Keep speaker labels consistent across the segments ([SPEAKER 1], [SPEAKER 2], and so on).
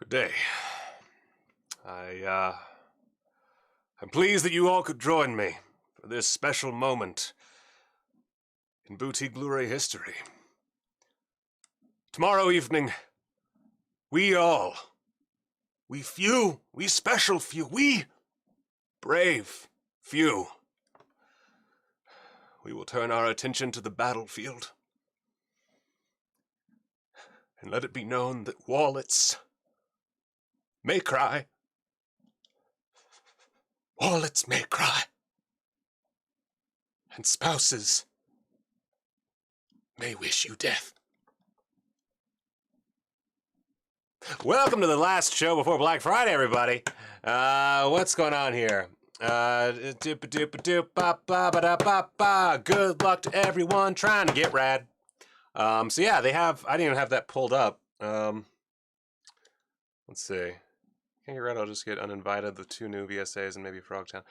[SPEAKER 1] Good day. I'm pleased that you all could join me for this special moment in boutique Blu-ray history. Tomorrow evening, we special few, we brave few, we will turn our attention to the battlefield and let it be known that wallets may cry. Wallets may cry. And spouses may wish you death. Welcome to the last show before Black Friday, everybody. What's going on here? Good luck to everyone trying to get rad. So yeah, they have, I didn't even have that pulled up. Let's see. Can't get red, I'll just get uninvited, the 2 new VSAs and maybe Frogtown.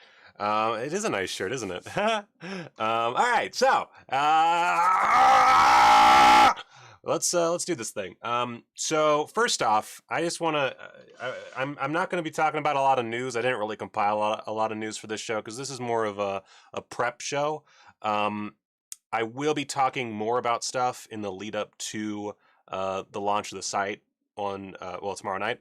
[SPEAKER 1] It is a nice shirt, isn't it? All right, so let's do this thing. So first off, I just want to. I'm not going to be talking about a lot of news. I didn't really compile a lot of news for this show because this is more of a prep show. I will be talking more about stuff in the lead up to the launch of the site on tomorrow night.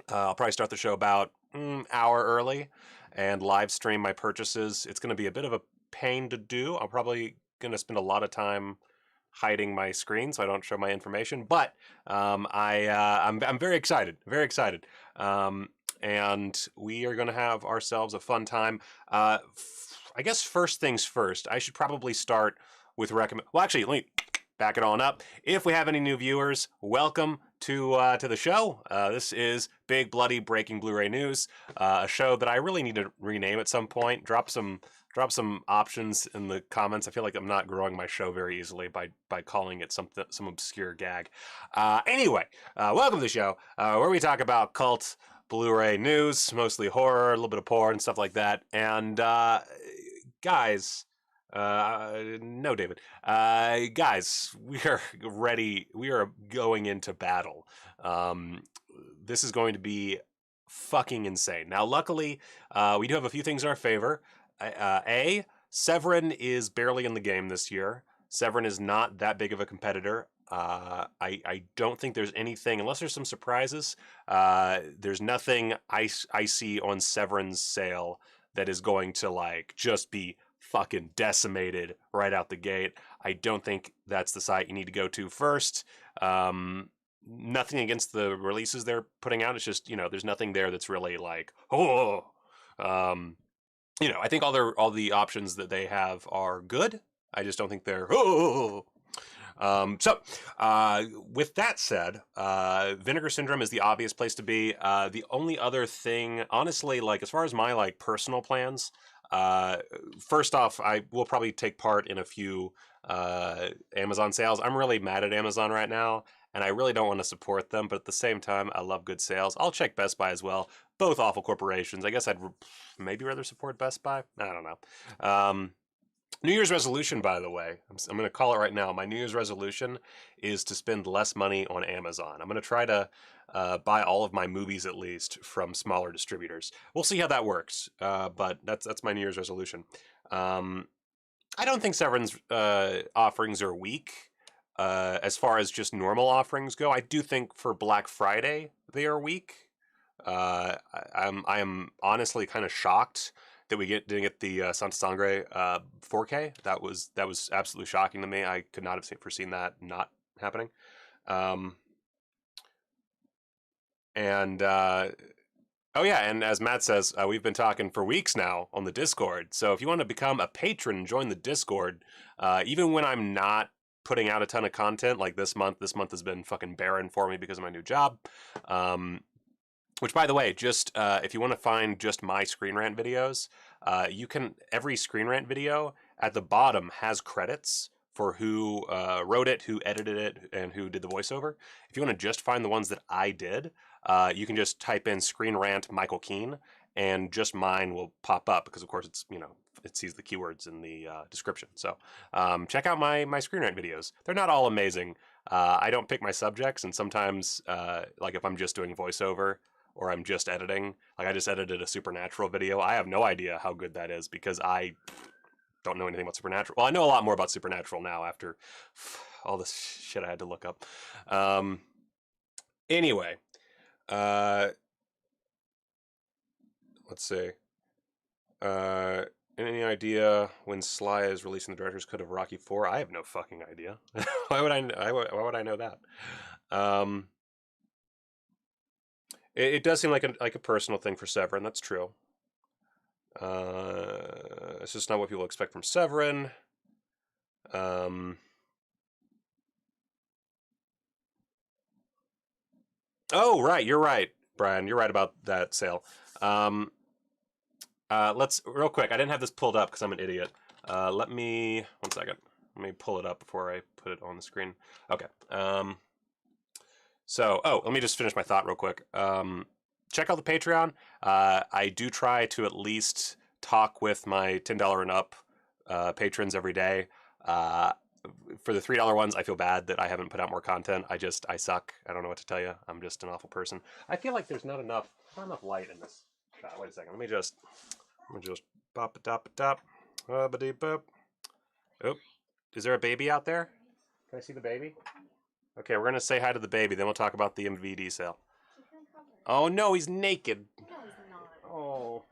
[SPEAKER 1] I'll probably start the show about an hour early and live stream my purchases. It's going to be a bit of a pain to do. I'm probably going to spend a lot of time hiding my screen so I don't show my information. But I'm very excited, and we are going to have ourselves a fun time. I guess first things first, I should probably start with recommend. Well, actually, let me back it on up. If we have any new viewers, welcome to the show. This is Big Bloody Breaking Blu-ray News, a show that I really need to rename at some point. Drop some options in the comments. I feel like I'm not growing my show very easily by calling it some obscure gag. Anyway, welcome to the show where we talk about cult Blu-ray news, mostly horror, a little bit of porn and stuff like that. And guys. No, David. Guys, we are ready. We are going into battle. This is going to be fucking insane. Now, luckily, we do have a few things in our favor. Severin is barely in the game this year. Severin is not that big of a competitor. I don't think there's anything, unless there's some surprises, there's nothing I see on Severin's sale that is going to like just be fucking decimated right out the gate. I don't think that's the site you need to go to first. Nothing against the releases they're putting out. It's just, there's nothing there that's really like, I think all the options that they have are good. I just don't think they're, with that said, Vinegar Syndrome is the obvious place to be. The only other thing, honestly, like as far as my like personal plans, first off, I will probably take part in a few Amazon sales. I'm really mad at Amazon right now, and I really don't want to support them, but at the same time, I love good sales. I'll check Best Buy as well. Both awful corporations. I guess I'd maybe rather support Best Buy. I don't know. New Year's resolution, by the way, I'm going to call it right now. My New Year's resolution is to spend less money on Amazon. I'm going to try to buy all of my movies, at least, from smaller distributors. We'll see how that works, but that's my New Year's resolution. I don't think Severin's offerings are weak as far as just normal offerings go. I do think for Black Friday they are weak. I am honestly kind of shocked that we didn't get the Santa Sangre 4K. That was absolutely shocking to me. I could not have foreseen that not happening. And as Matt says, we've been talking for weeks now on the Discord. So if you want to become a patron and join the Discord, even when I'm not putting out a ton of content, like this month has been fucking barren for me because of my new job. Which, by the way, just if you want to find just my Screen Rant videos, you can. Every Screen Rant video at the bottom has credits for who wrote it, who edited it, and who did the voiceover. If you want to just find the ones that I did, you can just type in Screen Rant Michael Keene, and just mine will pop up because, of course, it's it sees the keywords in the description. So check out my Screen Rant videos. They're not all amazing. I don't pick my subjects, and sometimes, like if I'm just doing voiceover or I'm just editing, like I just edited a Supernatural video. I have no idea how good that is because I don't know anything about Supernatural. Well, I know a lot more about Supernatural now after all this shit I had to look up. Anyway, let's see. Any idea when Sly is releasing the director's cut of Rocky 4? I have no fucking idea. Why would I know that? It does seem like a personal thing for Severin. That's true. It's just not what people expect from Severin. Oh, right. You're right, Brian. You're right about that sale. Let's real quick. I didn't have this pulled up because I'm an idiot. Let me 1 second. Let me pull it up before I put it on the screen. Okay. Let me just finish my thought real quick. Check out the Patreon. I do try to at least talk with my $10 and up patrons every day. For the $3 ones, I feel bad that I haven't put out more content. I suck. I don't know what to tell you. I'm just an awful person. I feel like there's not enough light in this shot. Wait a second. Let me just pop a top a top. Oh, is there a baby out there? Can I see the baby? Okay, we're gonna say hi to the baby. Then we'll talk about the MVD sale. Oh no, he's naked. No, he's not. Oh.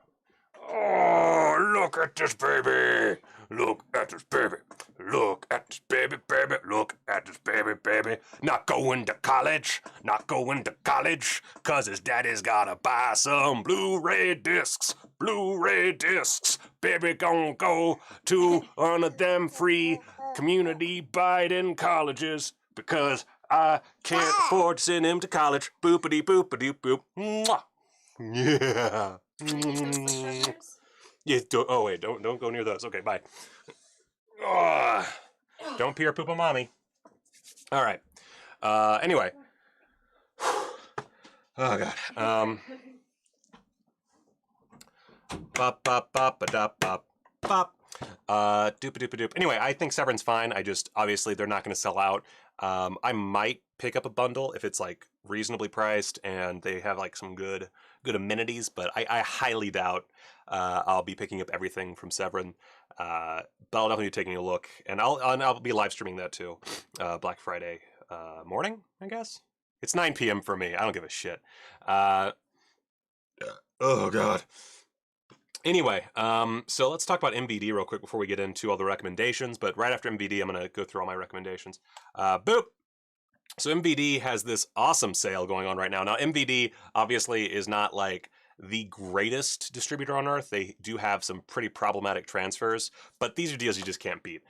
[SPEAKER 1] Oh, look at this baby. Look at this baby. Look at this baby, baby. Look at this baby, baby. Not going to college. Not going to college. Cause his daddy's gotta buy some Blu-ray discs. Blu-ray discs. Baby gonna go to one of them free community Biden colleges. Because I can't afford to send him to college. Boopity boopity boop. Mwah. Yeah. Yeah. Don't go near those. Okay, bye. Oh, don't pee or poop on mommy. All right. Anyway. Oh god. Bop bop bop ba dop bop bop. Doop. Anyway, I think Severin's fine. Obviously they're not going to sell out. I might pick up a bundle if it's like reasonably priced and they have like some good amenities, but I highly doubt I'll be picking up everything from Severin. But I'll definitely be taking a look, and I'll be live streaming that too. Black Friday morning, I guess. It's 9 p.m. for me. I don't give a shit. Oh god. Anyway, so let's talk about MVD real quick before we get into all the recommendations. But right after MVD, I'm going to go through all my recommendations. Boop! So MVD has this awesome sale going on right now. Now, MVD obviously is not like the greatest distributor on earth. They do have some pretty problematic transfers, but these are deals you just can't beat.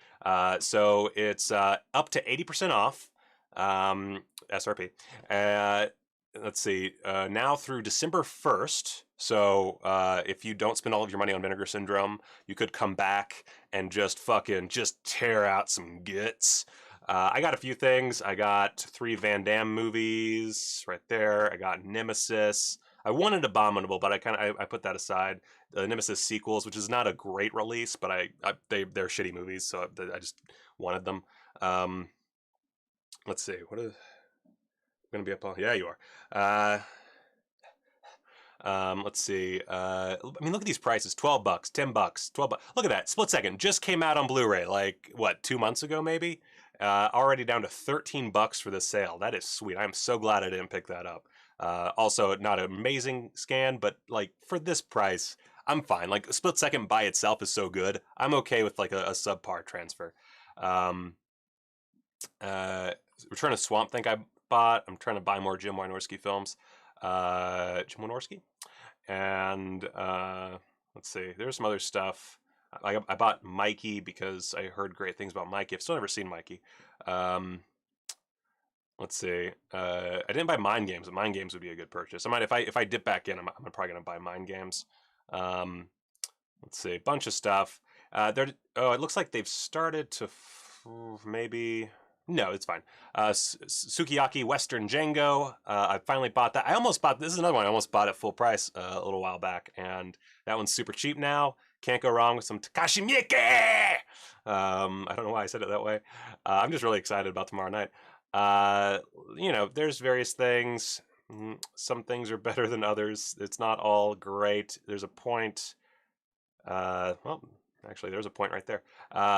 [SPEAKER 1] So it's up to 80% off, SRP. Let's see, now through December 1st. So if you don't spend all of your money on Vinegar Syndrome, you could come back and just tear out some gits. I got a few things. I got 3 Van Damme movies right there. I got Nemesis. I wanted Abominable, but I put that aside. The Nemesis sequels, which is not a great release, but they're shitty movies, so I just wanted them. Let's see, what is going to be up on? Yeah, you are. Let's see. I mean, look at these prices: $12, $10, $12. Look at that. Split Second just came out on Blu-ray, like what, 2 months ago, maybe. Already down to $13 for this sale. That is sweet. I'm so glad I didn't pick that up. Also, not an amazing scan, but like for this price, I'm fine. Like Split Second by itself is so good. I'm okay with like a subpar transfer. Return of Swamp Thing I bought. I'm trying to buy more Jim Wynorski films. Jim Wynorski. And let's see, there's some other stuff. I bought Mikey because I heard great things about Mikey. I've still never seen Mikey. Let's see. I didn't buy Mind Games, but Mind Games would be a good purchase. I might, if I dip back in, I'm probably gonna buy Mind Games. Let's see, a bunch of stuff. It looks like they've started to maybe. No, it's fine. Sukiyaki Western Django. I finally bought that. I almost bought, this is another one I almost bought at full price a little while back, and that one's super cheap now. Can't go wrong with some Takashi Miike! I don't know why I said it that way. I'm just really excited about tomorrow night. uh, there's various things. Some things are better than others. It's not all great. There's a point. Well, actually, there's a point right there.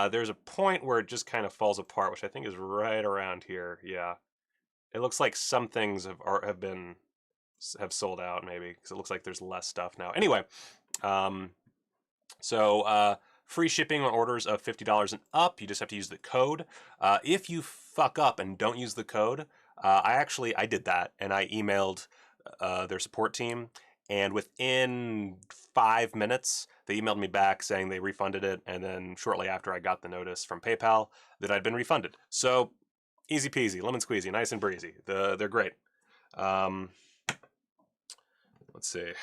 [SPEAKER 1] There's a point where it just kind of falls apart, which I think is right around here. Yeah, it looks like some things have sold out, maybe, because it looks like there's less stuff now. Anyway, free shipping on orders of $50 and up. You just have to use the code. If you fuck up and don't use the code, I did that, and I emailed their support team, and within 5 minutes, they emailed me back saying they refunded it, and then shortly after, I got the notice from PayPal that I'd been refunded. So easy peasy, lemon squeezy, nice and breezy. They're great. Let's see.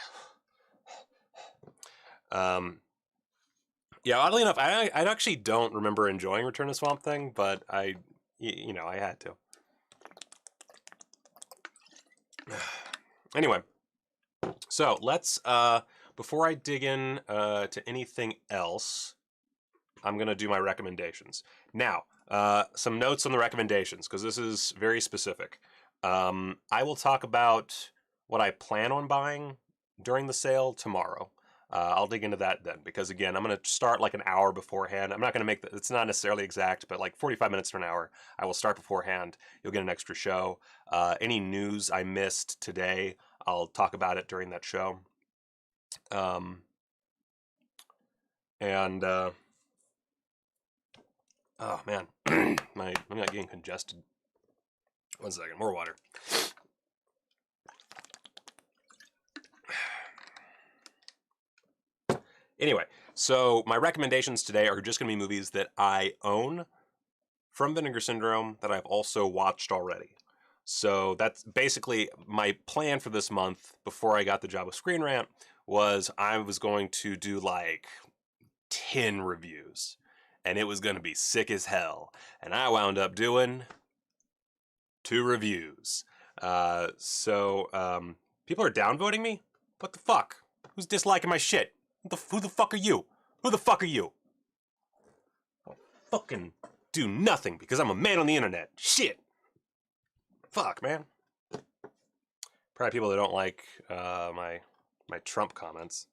[SPEAKER 1] Yeah, oddly enough, I actually don't remember enjoying Return to Swamp Thing, but I had to. Anyway, so let's, before I dig in to anything else, I'm going to do my recommendations. Now, some notes on the recommendations, because this is very specific. I will talk about what I plan on buying during the sale tomorrow. I'll dig into that then, because again, I'm going to start like an hour beforehand. I'm not going to make it's not necessarily exact, but like 45 minutes to an hour. I will start beforehand. You'll get an extra show. Any news I missed today, I'll talk about it during that show. Oh man, I'm not getting congested. One second, more water. Anyway, so my recommendations today are just going to be movies that I own from Vinegar Syndrome that I've also watched already. So that's basically my plan for this month before I got the job with Screen Rant was I was going to do like 10 reviews, and it was going to be sick as hell. And I wound up doing 2 reviews. People are downvoting me? What the fuck? Who's disliking my shit? Who the fuck are you? Who the fuck are you? I'll fucking do nothing because I'm a man on the internet. Shit. Fuck, man. Probably people that don't like my Trump comments.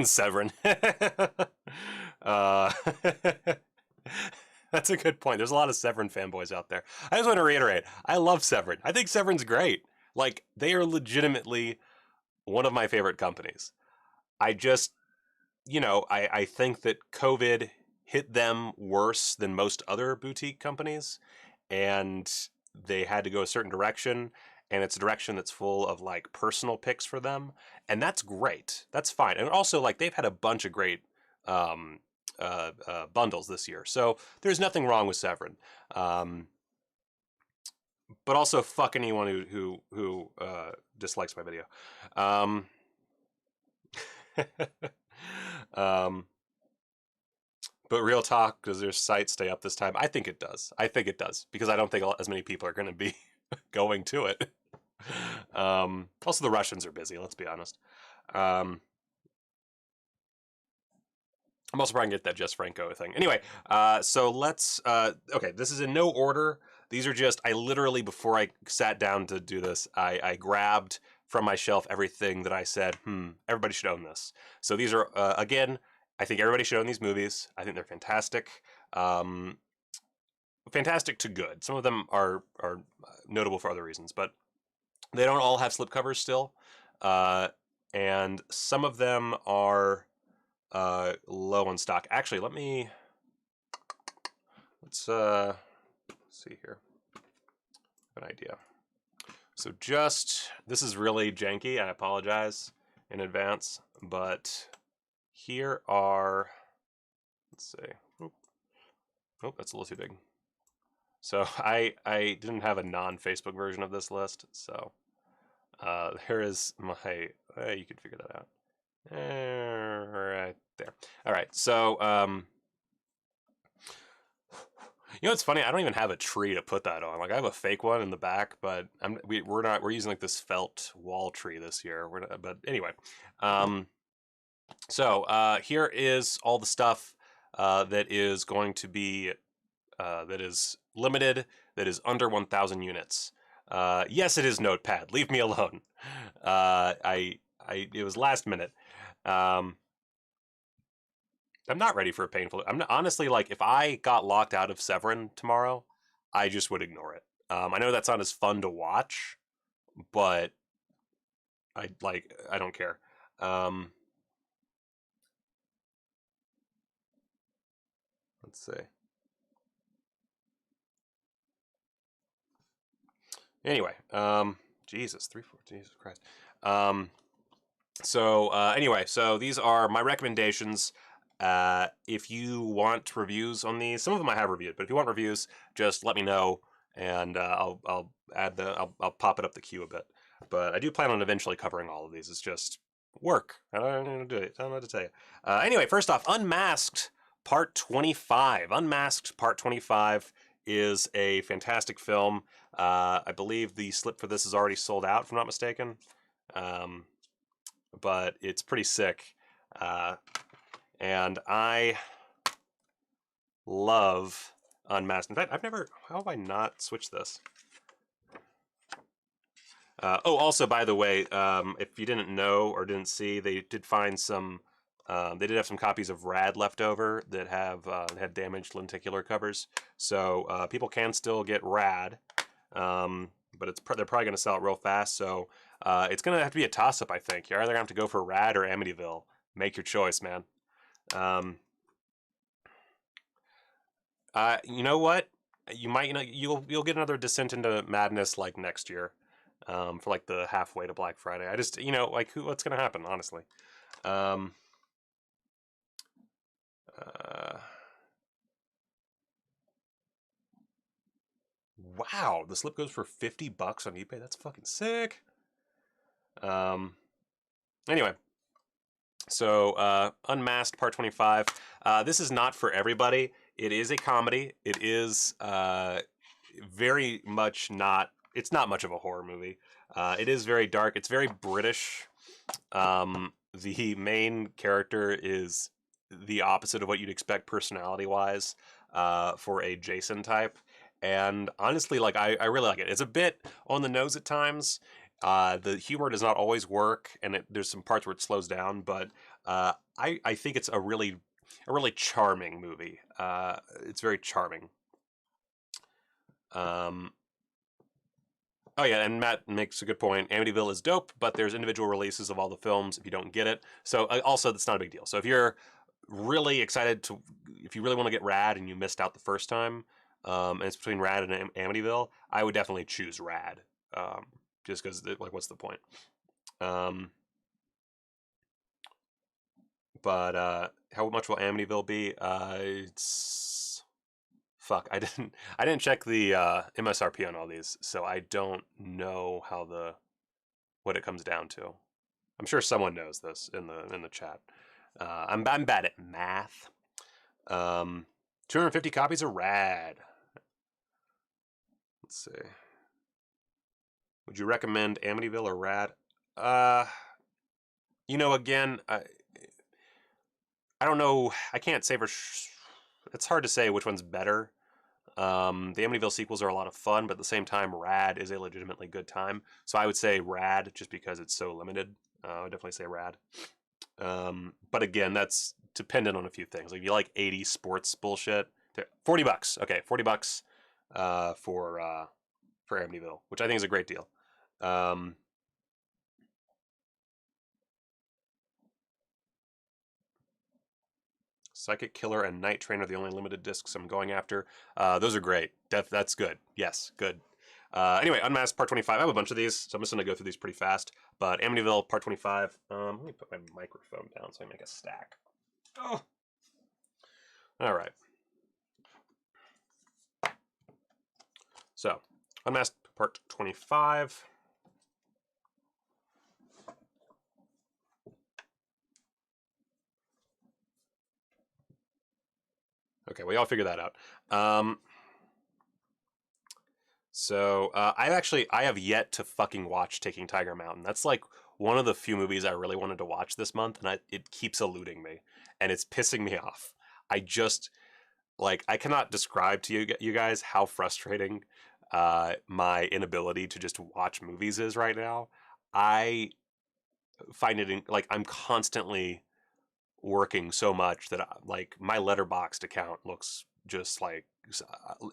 [SPEAKER 1] Severin. That's a good point. There's a lot of Severin fanboys out there. I just want to reiterate, I love Severin. I think Severin's great. Like, they are legitimately one of my favorite companies. I just, I think that COVID hit them worse than most other boutique companies, and they had to go a certain direction, and it's a direction that's full of like personal picks for them, and that's great. That's fine. And also, like, they've had a bunch of great bundles this year, so there's nothing wrong with Severin. But also, fuck anyone who dislikes my video. But real talk, does their site stay up this time? I think it does. I think it does, because I don't think as many people are going to be going to it. Also, the Russians are busy, let's be honest. I'm also probably going to get that Jess Franco thing. Anyway, so let's... okay, this is in no order. These are just... I literally, before I sat down to do this, I grabbed from my shelf everything that I said, everybody should own this. So these are, again... I think everybody should own these movies. I think they're fantastic. Fantastic to good. Some of them are notable for other reasons, but they don't all have slipcovers still. And some of them are low on stock. Actually, let's see here. An idea. So this is really janky. I apologize in advance, but here are, let's see. Oh, that's a little too big. So I didn't have a non-Facebook version of this list, so here is my, you can figure that out. Right there. All right, so it's funny, I don't even have a tree to put that on. Like, I have a fake one in the back, but we're using like this felt wall tree this year. But anyway, so here is all the stuff that is going to be that is limited, that is under 1,000 units. Yes, it is Notepad. Leave me alone. It was last minute. I'm not ready for a painful. I'm not, honestly, like, if I got locked out of Severin tomorrow, I just would ignore it. I know that's not as fun to watch, but I don't care. Let's see. Anyway, Jesus, 3-4, Jesus Christ. Anyway, so these are my recommendations. If you want reviews on these, some of them I have reviewed, but if you want reviews, just let me know, and I'll pop it up the queue a bit. But I do plan on eventually covering all of these. It's just work. I don't know how to do it. I don't know what to tell you. Anyway, first off, Unmasked Part 25. Unmasked Part 25 is a fantastic film. I believe the slip for this is already sold out, if I'm not mistaken. But it's pretty sick. And I love Unmasked. In fact, how have I not switched this? Also, by the way, if you didn't know or didn't see, they did find some, they did have some copies of Rad left over that had damaged lenticular covers. So people can still get Rad, but they're probably going to sell it real fast. So it's going to have to be a toss-up, I think. You're either going to have to go for Rad or Amityville. Make your choice, man. You know what? You might, you'll get another Descent into Madness like next year, for like the halfway to Black Friday. I just, what's gonna happen, honestly? Wow, the slip goes for $50 on eBay. That's fucking sick. Anyway. So, Unmasked Part 25. This is not for everybody. It is a comedy. It is very much not... It's not much of a horror movie. It is very dark. It's very British. The main character is the opposite of what you'd expect personality-wise for a Jason type. And honestly, like, I really like it. It's a bit on the nose at times. The humor does not always work, and there's some parts where it slows down, but I think it's a really charming movie. It's very charming. Oh yeah, and Matt makes a good point. Amityville is dope, but there's individual releases of all the films if you don't get it. So also, that's not a big deal. So if you're really excited if you really want to get Rad and you missed out the first time, and it's between Rad and Amityville, I would definitely choose Rad. Just because, like, what's the point? But how much will Amityville be? It's... Fuck, I didn't check the MSRP on all these, so I don't know what it comes down to. I'm sure someone knows this in the chat. I'm bad at math. 250 copies of Rad. Let's see. Would you recommend Amityville or Rad? Again, I don't know. I can't say for it's hard to say which one's better. The Amityville sequels are a lot of fun, but at the same time, Rad is a legitimately good time. So I would say Rad just because it's so limited. I would definitely say Rad. But again, that's dependent on a few things. Like, if you like 80s sports bullshit, $40. Okay, $40 for Amityville, which I think is a great deal. Psychic Killer and Night Train are the only limited discs I'm going after. Those are great. That's good. Yes, good. Anyway, Unmasked Part 25. I have a bunch of these, so I'm just going to go through these pretty fast. But Amityville Part 25. Let me put my microphone down so I make a stack. Oh. All right. So, Unmasked Part 25. Okay, we all figure that out. I have yet to fucking watch Taking Tiger Mountain. That's like one of the few movies I really wanted to watch this month, and it keeps eluding me, and it's pissing me off. I cannot describe to you guys how frustrating my inability to just watch movies is right now. I find it like I'm constantly working so much that like my Letterboxd account looks just like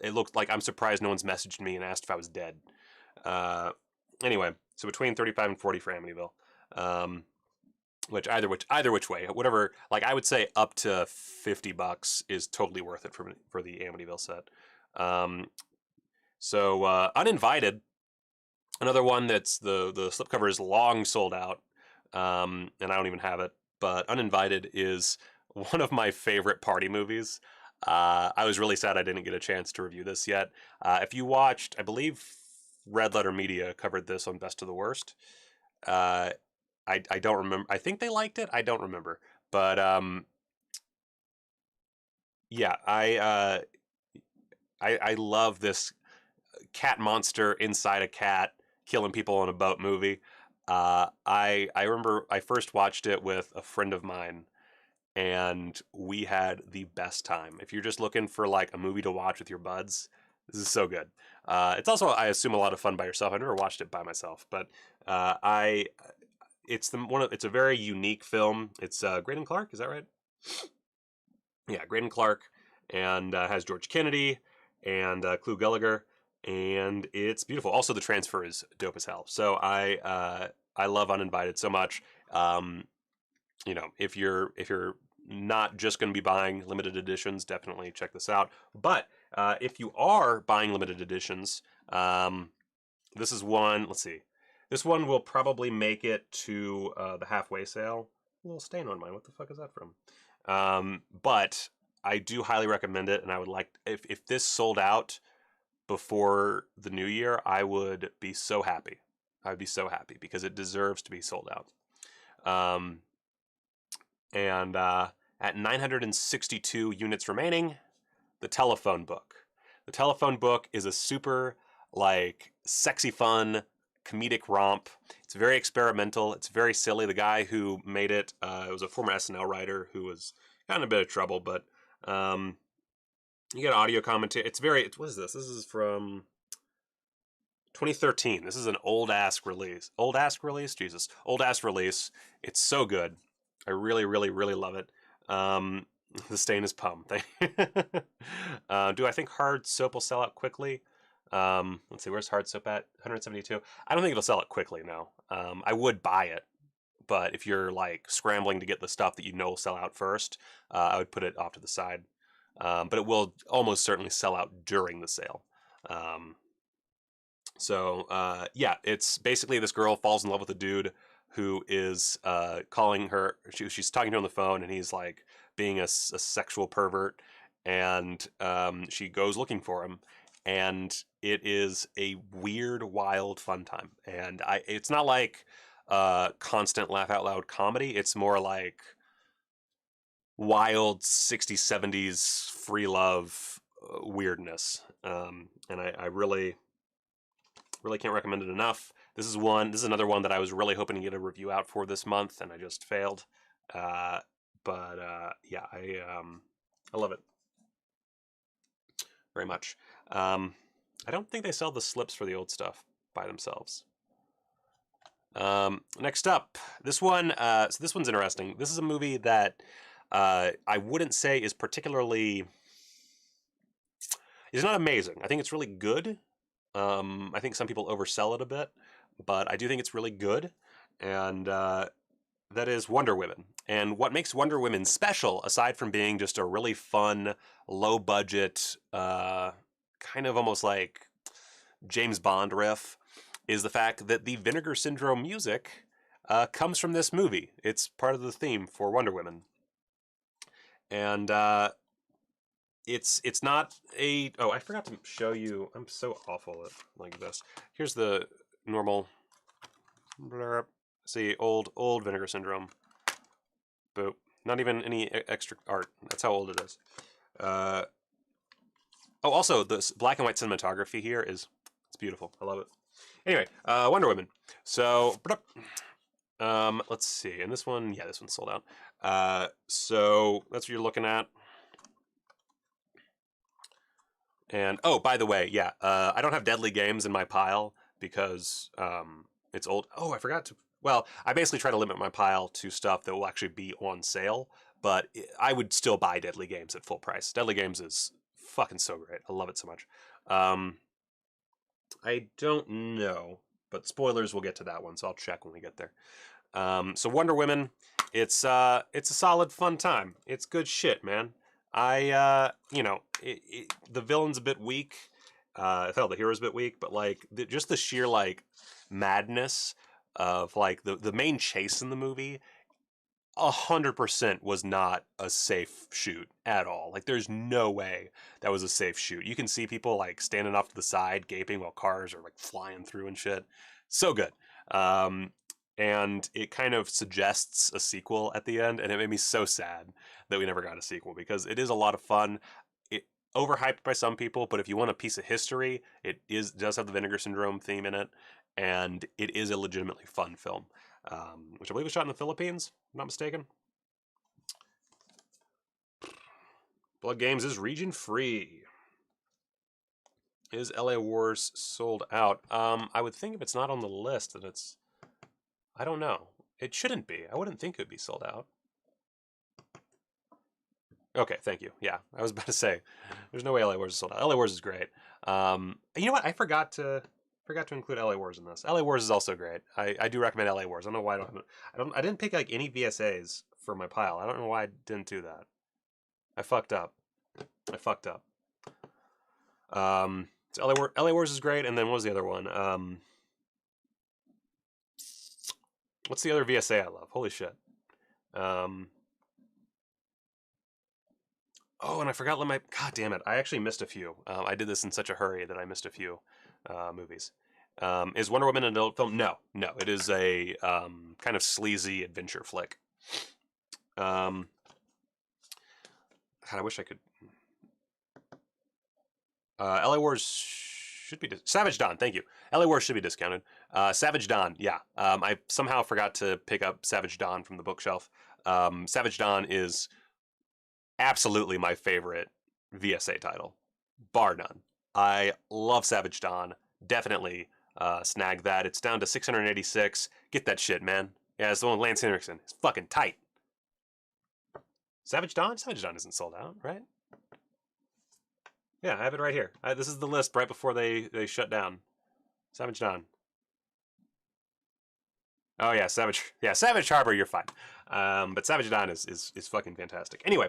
[SPEAKER 1] it looks like I'm surprised no one's messaged me and asked if I was dead. Uh, anyway, so between 35 and 40 for Amityville. Which either which way, whatever. Like I would say, up to $50 is totally worth it for the Amityville set. So Uninvited, another one that's the slipcover is long sold out, and I don't even have it. But Uninvited is one of my favorite party movies. I was really sad I didn't get a chance to review this yet. If you watched, I believe Red Letter Media covered this on Best of the Worst. I don't remember. I think they liked it. I don't remember. But yeah, I love this cat monster inside a cat killing people on a boat movie. I remember I first watched it with a friend of mine, and we had the best time. If you're just looking for like a movie to watch with your buds, this is so good. It's also, I assume, a lot of fun by yourself. I've never watched it by myself, but it's a very unique film. It's Graydon Clark, is that right? Yeah, Graydon Clark, and has George Kennedy and Clu Gulager, and it's beautiful. Also, the transfer is dope as hell. So I love Uninvited so much. If you're not just going to be buying limited editions, definitely check this out. But if you are buying limited editions, this is one. Let's see. This one will probably make it to the halfway sale. A little stain on mine. What the fuck is that from? But I do highly recommend it, and I would like if this sold out before the new year, I would be so happy. I'd be so happy because it deserves to be sold out. And at 962 units remaining, The Telephone Book. The Telephone Book is a super like sexy fun comedic romp. It's very experimental. It's very silly. The guy who made it was a former SNL writer who was got in a bit of trouble, but you get audio commentary. What is this? This is from 2013. This is an old ass release. Old ass release? Jesus. Old ass release. It's so good. I really, really, really love it. The stain is pum. Do I think hard soap will sell out quickly? Let's see, where's hard soap at? 172. I don't think it'll sell it quickly, no. I would buy it, but if you're like scrambling to get the stuff that you know will sell out first, I would put it off to the side. But it will almost certainly sell out during the sale. Yeah, it's basically this girl falls in love with a dude who is calling her. She's talking to him on the phone, and he's like being a sexual pervert, and she goes looking for him, and it is a weird, wild, fun time. And it's not like constant laugh out loud comedy. It's more like wild 60s, 70s free love weirdness. And I really can't recommend it enough. This is another one that I was really hoping to get a review out for this month, and I just failed. Yeah, I love it very much. I don't think they sell the slips for the old stuff by themselves. Next up, this one. So this one's interesting. This is a movie that I wouldn't say is particularly. It's not amazing. I think it's really good. I think some people oversell it a bit, but I do think it's really good, and that is Wonder Woman. And what makes Wonder Woman special, aside from being just a really fun, low-budget, kind of almost like James Bond riff, is the fact that the Vinegar Syndrome music comes from this movie. It's part of the theme for Wonder Woman. And it's not a... Oh, I forgot to show you. I'm so awful at like this. Here's the normal... See, old Vinegar Syndrome. Boop. Not even any extra art. That's how old it is. Also, this black and white cinematography here it's beautiful. I love it. Anyway, Wonder Woman. So, let's see. And this one, yeah, this one's sold out. So that's what you're looking at. And oh, by the way, yeah, I don't have Deadly Games in my pile because it's old. Oh, I forgot to. Well, I basically try to limit my pile to stuff that will actually be on sale, but I would still buy Deadly Games at full price. Deadly Games is fucking so great. I love it so much. I don't know, but spoilers, we'll get to that one, so I'll check when we get there. So Wonder Woman, it's a solid, fun time. It's good shit, man. The villain's a bit weak. I felt the hero's a bit weak, but like just the sheer like madness of like the main chase in the movie, 100% was not a safe shoot at all. Like there's no way that was a safe shoot. You can see people like standing off to the side gaping while cars are like flying through and shit. So good. And it kind of suggests a sequel at the end, and it made me so sad that we never got a sequel because it is a lot of fun. It overhyped by some people, but if you want a piece of history, does have the Vinegar Syndrome theme in it, and it is a legitimately fun film, which I believe was shot in the Philippines, if I'm not mistaken. Blood Games is region free. Is LA Wars sold out? I would think if it's not on the list, that it's... I don't know. It shouldn't be. I wouldn't think it would be sold out. Okay, thank you. Yeah, I was about to say, there's no way LA Wars is sold out. LA Wars is great. You know what? I forgot to include LA Wars in this. LA Wars is also great. I do recommend LA Wars. I don't know why I didn't pick like any VSAs for my pile. I don't know why I didn't do that. I fucked up. So LA Wars is great, and then what was the other one? What's the other VSA I love? Holy shit. Oh, and I forgot God damn it. I actually missed a few. I did this in such a hurry that I missed a few movies. Is Wonder Woman an adult film? No. It is a kind of sleazy adventure flick. God, I wish I could... LA Wars should be... Savage Dawn, thank you. LA Wars should be discounted. Savage Dawn, yeah. I somehow forgot to pick up Savage Dawn from the bookshelf. Savage Dawn is absolutely my favorite VSA title, bar none. I love Savage Dawn. Definitely snag that. It's down to 686. Get that shit, man. Yeah, it's the one with Lance Henriksen. It's fucking tight. Savage Dawn? Savage Dawn isn't sold out, right? Yeah, I have it right here. This is the list right before they shut down. Savage Dawn. Oh yeah, Savage Harbor, you're fine. But Savage Dawn is fucking fantastic. Anyway,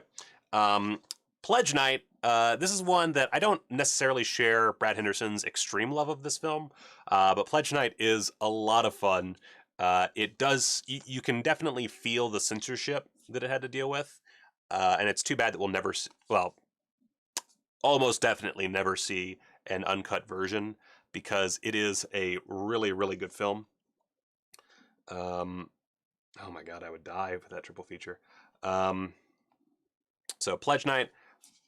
[SPEAKER 1] Pledge Night. This is one that I don't necessarily share Brad Henderson's extreme love of this film, but Pledge Night is a lot of fun. It does. You can definitely feel the censorship that it had to deal with, and it's too bad that we'll never. Almost definitely never see an uncut version because it is a really, really good film. Oh my god, I would die with that triple feature. So Pledge Night,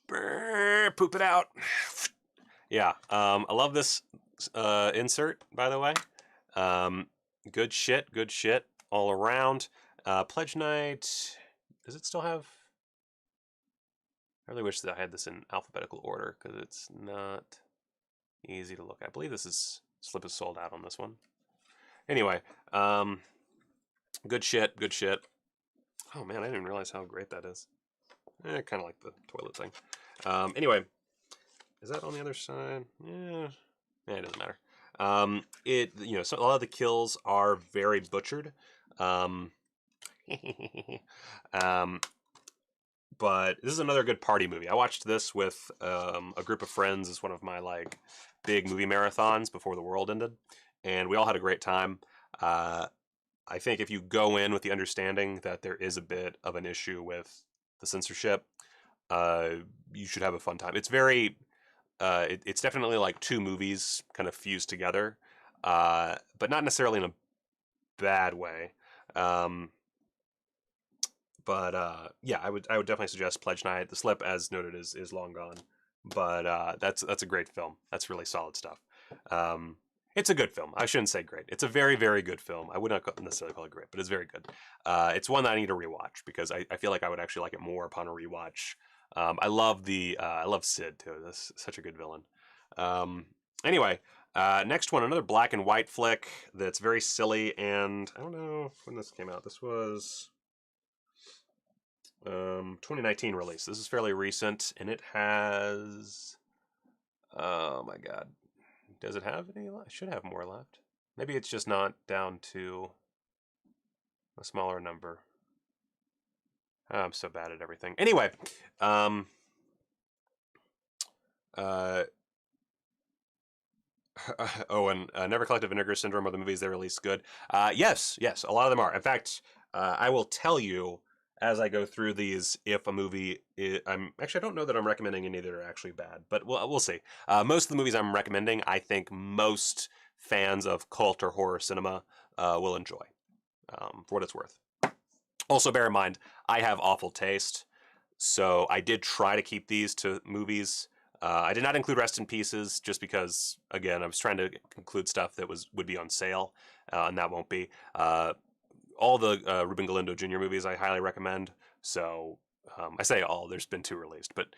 [SPEAKER 1] poop it out. Yeah, I love this insert, by the way. Good shit all around. Pledge Night, does it still have... I really wish that I had this in alphabetical order because it's not easy to look at. I believe slip is sold out on this one. Anyway, good shit. Oh man, I didn't even realize how great that is. Kind of like the toilet thing. Anyway, is that on the other side? Yeah, it doesn't matter. So a lot of the kills are very butchered. But this is another good party movie. I watched this with a group of friends as one of my like big movie marathons before the world ended, and we all had a great time. I think if you go in with the understanding that there is a bit of an issue with the censorship, you should have a fun time. It's very, it's definitely like two movies kind of fused together, but not necessarily in a bad way. Yeah, I would definitely suggest Pledge Night. The Slip, as noted, is long gone, but that's a great film. That's really solid stuff. It's a good film. I shouldn't say great. It's a very, very good film. I would not necessarily call it great, but it's very good. It's one that I need to rewatch because I feel like I would actually like it more upon a rewatch I love I love Sid too. That's such a good villain. Anyway, next one, another black and white flick that's very silly, and I don't know when this came out. This was 2019 release. This is fairly recent, and it has, oh my god, does it have any left? It should have more left. Maybe it's just not down to a smaller number. Oh, I'm so bad at everything. Anyway, oh, and Never Collected Vinegar Syndrome are the movies they released good? Yes, a lot of them are. In fact, I will tell you as I go through these if a movie I don't know that I'm recommending any that are actually bad, but we'll see. Most of the movies I'm recommending, I think most fans of cult or horror cinema will enjoy, for what it's worth. Also, bear in mind, I have awful taste, so I did try to keep these to movies. I did not include Rest in Pieces just because, again, I was trying to include stuff that would be on sale, and that won't be. All the Ruben Galindo Jr. movies I highly recommend. So I say all. There's been 2 released, but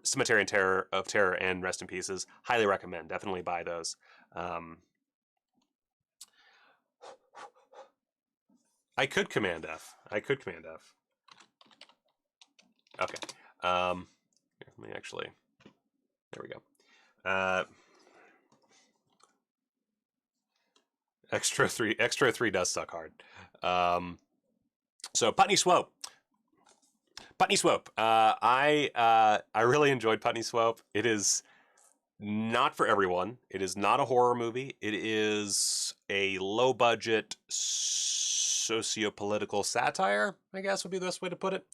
[SPEAKER 1] Cemetery of Terror and Rest in Pieces, highly recommend. Definitely buy those. I could Command F. Okay. Here, let me actually. There we go. Extra 3 does suck hard. So Putney Swope. I really enjoyed Putney Swope. It is not for everyone. It is not a horror movie. It is a low budget socio-political satire, I guess would be the best way to put it.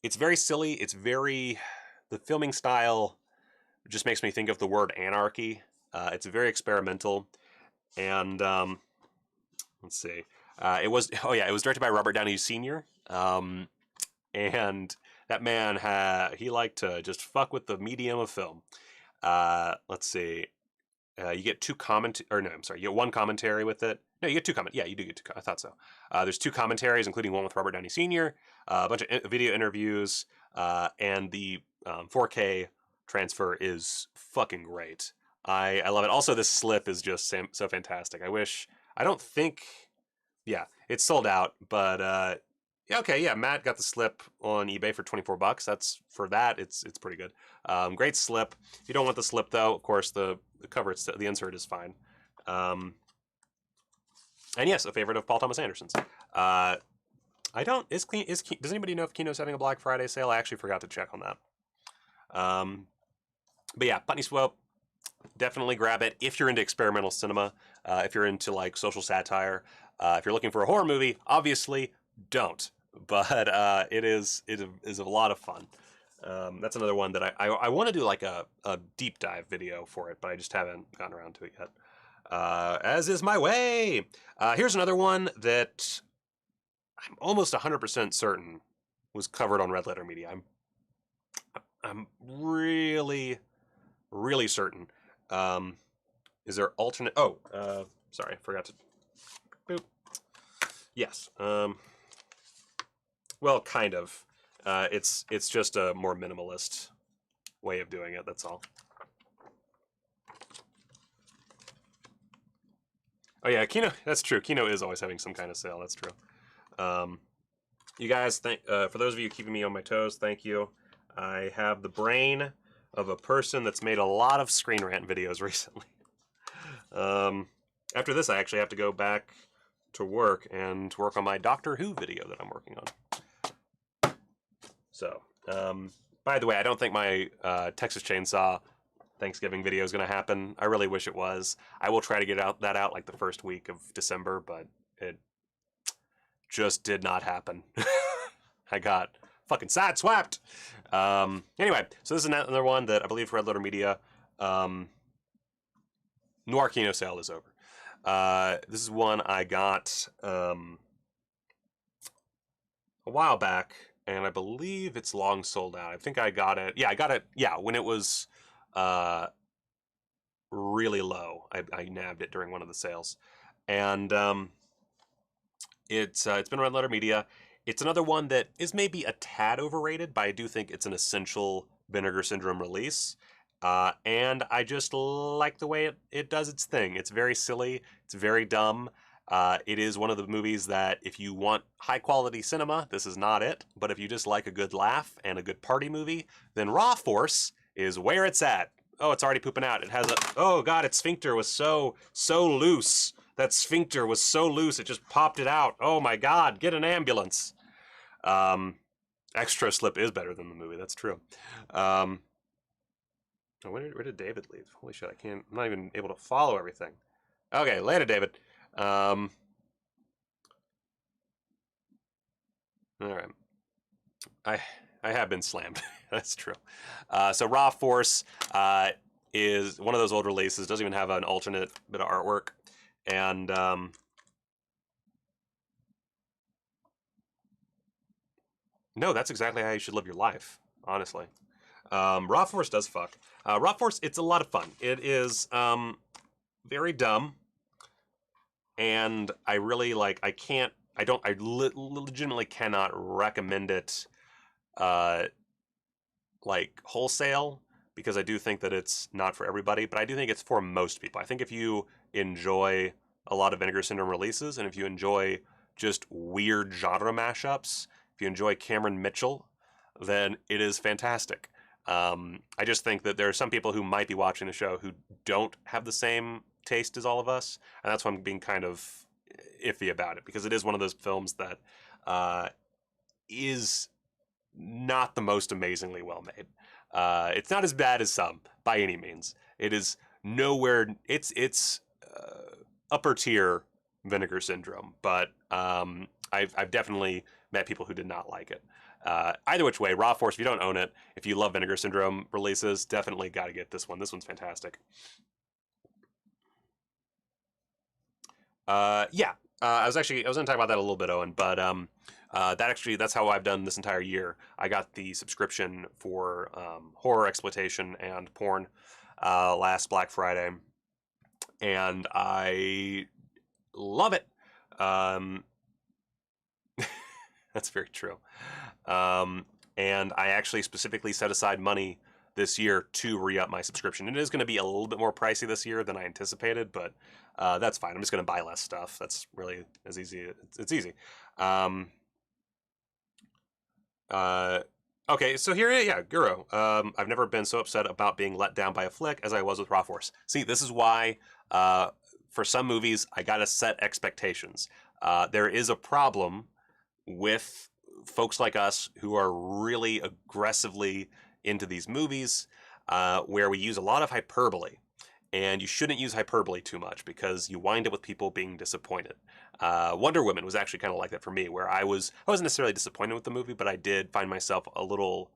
[SPEAKER 1] It's very silly. The filming style just makes me think of the word anarchy. It's very experimental, and let's see. It was directed by Robert Downey Sr. And that man he liked to just fuck with the medium of film. Let's see. You get you get 1 commentary with it. No, you get 2 comment. Yeah, you do get 2. I thought so. There's 2 commentaries, including one with Robert Downey Sr., a bunch of video interviews, and the 4K transfer is fucking great. I love it. Also, this slip is just so fantastic. It's sold out, but Matt got the slip on eBay for $24. That's for that. It's pretty good. Great slip. If you don't want the slip though, of course the cover, the insert is fine. And yes, a favorite of Paul Thomas Anderson's. Does anybody know if Kino's having a Black Friday sale? I actually forgot to check on that. But yeah, Putney Swope, definitely grab it if you're into experimental cinema. If you're into like social satire, if you're looking for a horror movie, obviously don't. But it is a lot of fun. That's another one that I want to do like a deep dive video for it, but I just haven't gotten around to it yet. As is my way. Here's another one that I'm almost 100% certain was covered on Red Letter Media. I'm really, really certain. Is there alternate? Oh, sorry, I forgot to. Boop. Yes. Well, kind of. It's just a more minimalist way of doing it. That's all. Oh yeah, Kino. That's true. Kino is always having some kind of sale. That's true. You guys, for those of you keeping me on my toes, thank you. I have the brain of a person that's made a lot of Screen Rant videos recently. After this, I actually have to go back to work and work on my Doctor Who video that I'm working on. So, by the way, I don't think my Texas Chainsaw Thanksgiving video is going to happen. I really wish it was. I will try to get that out like the first week of December, but it just did not happen. I got fucking sideswiped. Anyway, so this is another one that I believe Red Letter Media. Noir Kino sale is over. This is one I got a while back, and I believe it's long sold out. I think I got it. Yeah, I got it. Yeah, when it was really low. I nabbed it during one of the sales, and It's been Red Letter Media. It's another one that is maybe a tad overrated, but I do think it's an essential Vinegar Syndrome release. And I just like the way it does its thing. It's very silly. It's very dumb. It is one of the movies that if you want high quality cinema, this is not it. But if you just like a good laugh and a good party movie, then Raw Force is where it's at. Oh, it's already pooping out. It has a, oh God, its sphincter was so loose. That sphincter was so loose, it just popped it out. Oh my God, get an ambulance. Extra Slip is better than the movie, that's true. Where did David leave? Holy shit, I'm not even able to follow everything. Okay, later, David. All right. I have been slammed. That's true. So Raw Force is one of those old releases. Doesn't even have an alternate bit of artwork, and no, that's exactly how you should live your life. Honestly, Raw Force does fuck. Raw Force, it's a lot of fun. It is very dumb, and I really like. I can't. I don't. I legitimately cannot recommend it. Like wholesale, because I do think that it's not for everybody, but I do think it's for most people. I think if you enjoy a lot of Vinegar Syndrome releases, and if you enjoy just weird genre mashups, if you enjoy Cameron Mitchell, then it is fantastic. I just think that there are some people who might be watching the show who don't have the same taste as all of us, and that's why I'm being kind of iffy about it, because it is one of those films that is not the most amazingly well made. It's not as bad as some by any means. It is nowhere. It's upper tier Vinegar Syndrome, but I've definitely met people who did not like it. Either which way, Raw Force. If you don't own it, if you love Vinegar Syndrome releases, definitely got to get this one. This one's fantastic. Yeah, I was going to talk about that a little bit, Owen, but that's how I've done this entire year. I got the subscription for horror exploitation and porn last Black Friday, and I love it. That's very true. And I actually specifically set aside money this year to re-up my subscription. It is going to be a little bit more pricey this year than I anticipated, but that's fine. I'm just going to buy less stuff. That's really as easy. It's easy. Okay, so here, yeah, Guru. I've never been so upset about being let down by a flick as I was with Raw Force. See, this is why, for some movies, I gotta set expectations. There is a problem with folks like us who are really aggressively into these movies, where we use a lot of hyperbole. And you shouldn't use hyperbole too much because you wind up with people being disappointed. Wonder Woman was actually kind of like that for me, where I wasn't necessarily disappointed with the movie, but I did find myself a little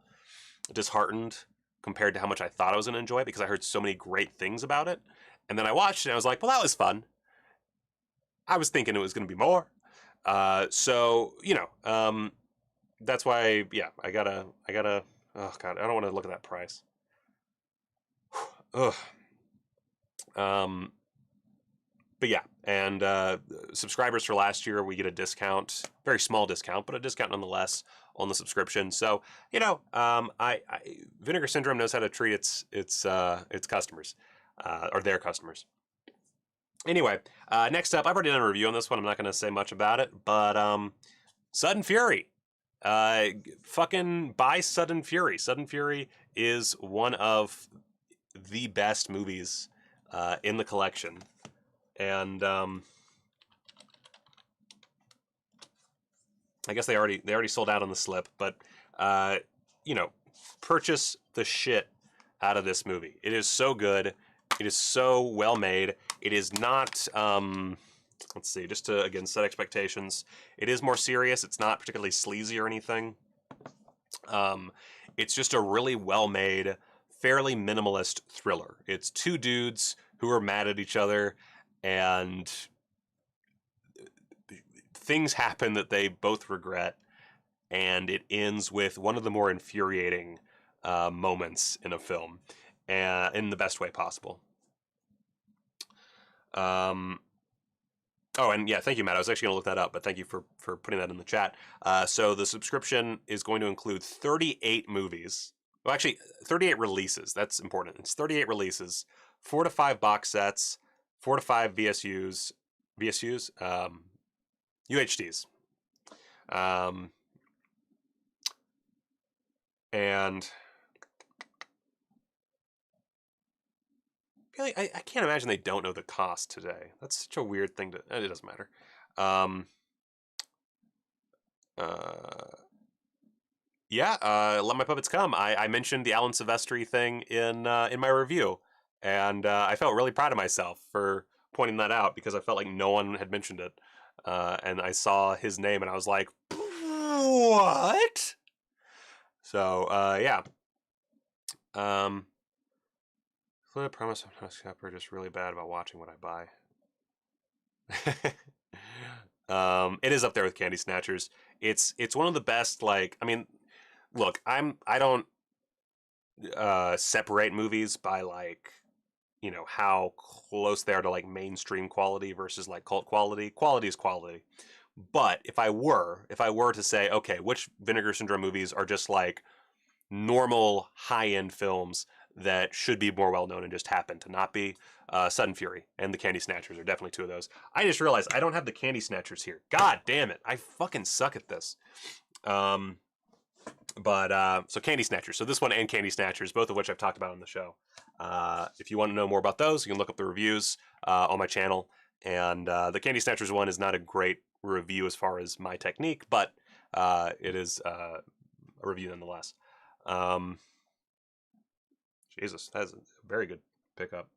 [SPEAKER 1] disheartened compared to how much I thought I was going to enjoy it, because I heard so many great things about it. And then I watched it and I was like, well, that was fun. I was thinking it was going to be more. So, that's why, yeah, I gotta, oh God, I don't want to look at that price. Ugh. But yeah, and subscribers for last year, we get a discount, very small discount, but a discount nonetheless on the subscription. So I Vinegar Syndrome knows how to treat its customers, or their customers. Anyway, next up, I've already done a review on this one. I'm not going to say much about it, but Sudden Fury. Fucking buy Sudden Fury. Sudden Fury is one of the best movies in the collection, and I guess they already sold out on the slip, but purchase the shit out of this movie. It is so good. It is so well made. It is not. Let's see, just to again set expectations. It is more serious. It's not particularly sleazy or anything. It's just a really well made, fairly minimalist thriller. It's two dudes who are mad at each other, and things happen that they both regret, and it ends with one of the more infuriating moments in a film, in the best way possible. Oh, and yeah, thank you, Matt. I was actually going to look that up, but thank you for putting that in the chat. So the subscription is going to include 38 movies. Well, actually, 38 releases. That's important. It's 38 releases, 4 to 5 box sets, 4 to 5 VSUs, UHDs, um, and really, I can't imagine they don't know the cost today. That's such a weird thing to. It doesn't matter. Um, uh, Yeah, Let My Puppets Come. I mentioned the Alan Silvestri thing in my review, and I felt really proud of myself for pointing that out because I felt like no one had mentioned it, and I saw his name and I was like, what? So yeah. I promise sometimes are just really bad about watching what I buy. It is up there with Candy Snatchers. It's one of the best. Like, I mean, look, I don't separate movies by like how close they are to like mainstream quality versus like cult quality. Quality is quality. But if I were to say, okay, which Vinegar Syndrome movies are just like normal high end films that should be more well known and just happen to not be, Sudden Fury and the Candy Snatchers are definitely two of those. I just realized I don't have the Candy Snatchers here. God damn it! I fucking suck at this. Um, but so Candy Snatchers. So this one and Candy Snatchers, both of which I've talked about on the show. If you want to know more about those, you can look up the reviews on my channel. And the Candy Snatchers one is not a great review as far as my technique, but it is a review nonetheless. Jesus, that's a very good pickup.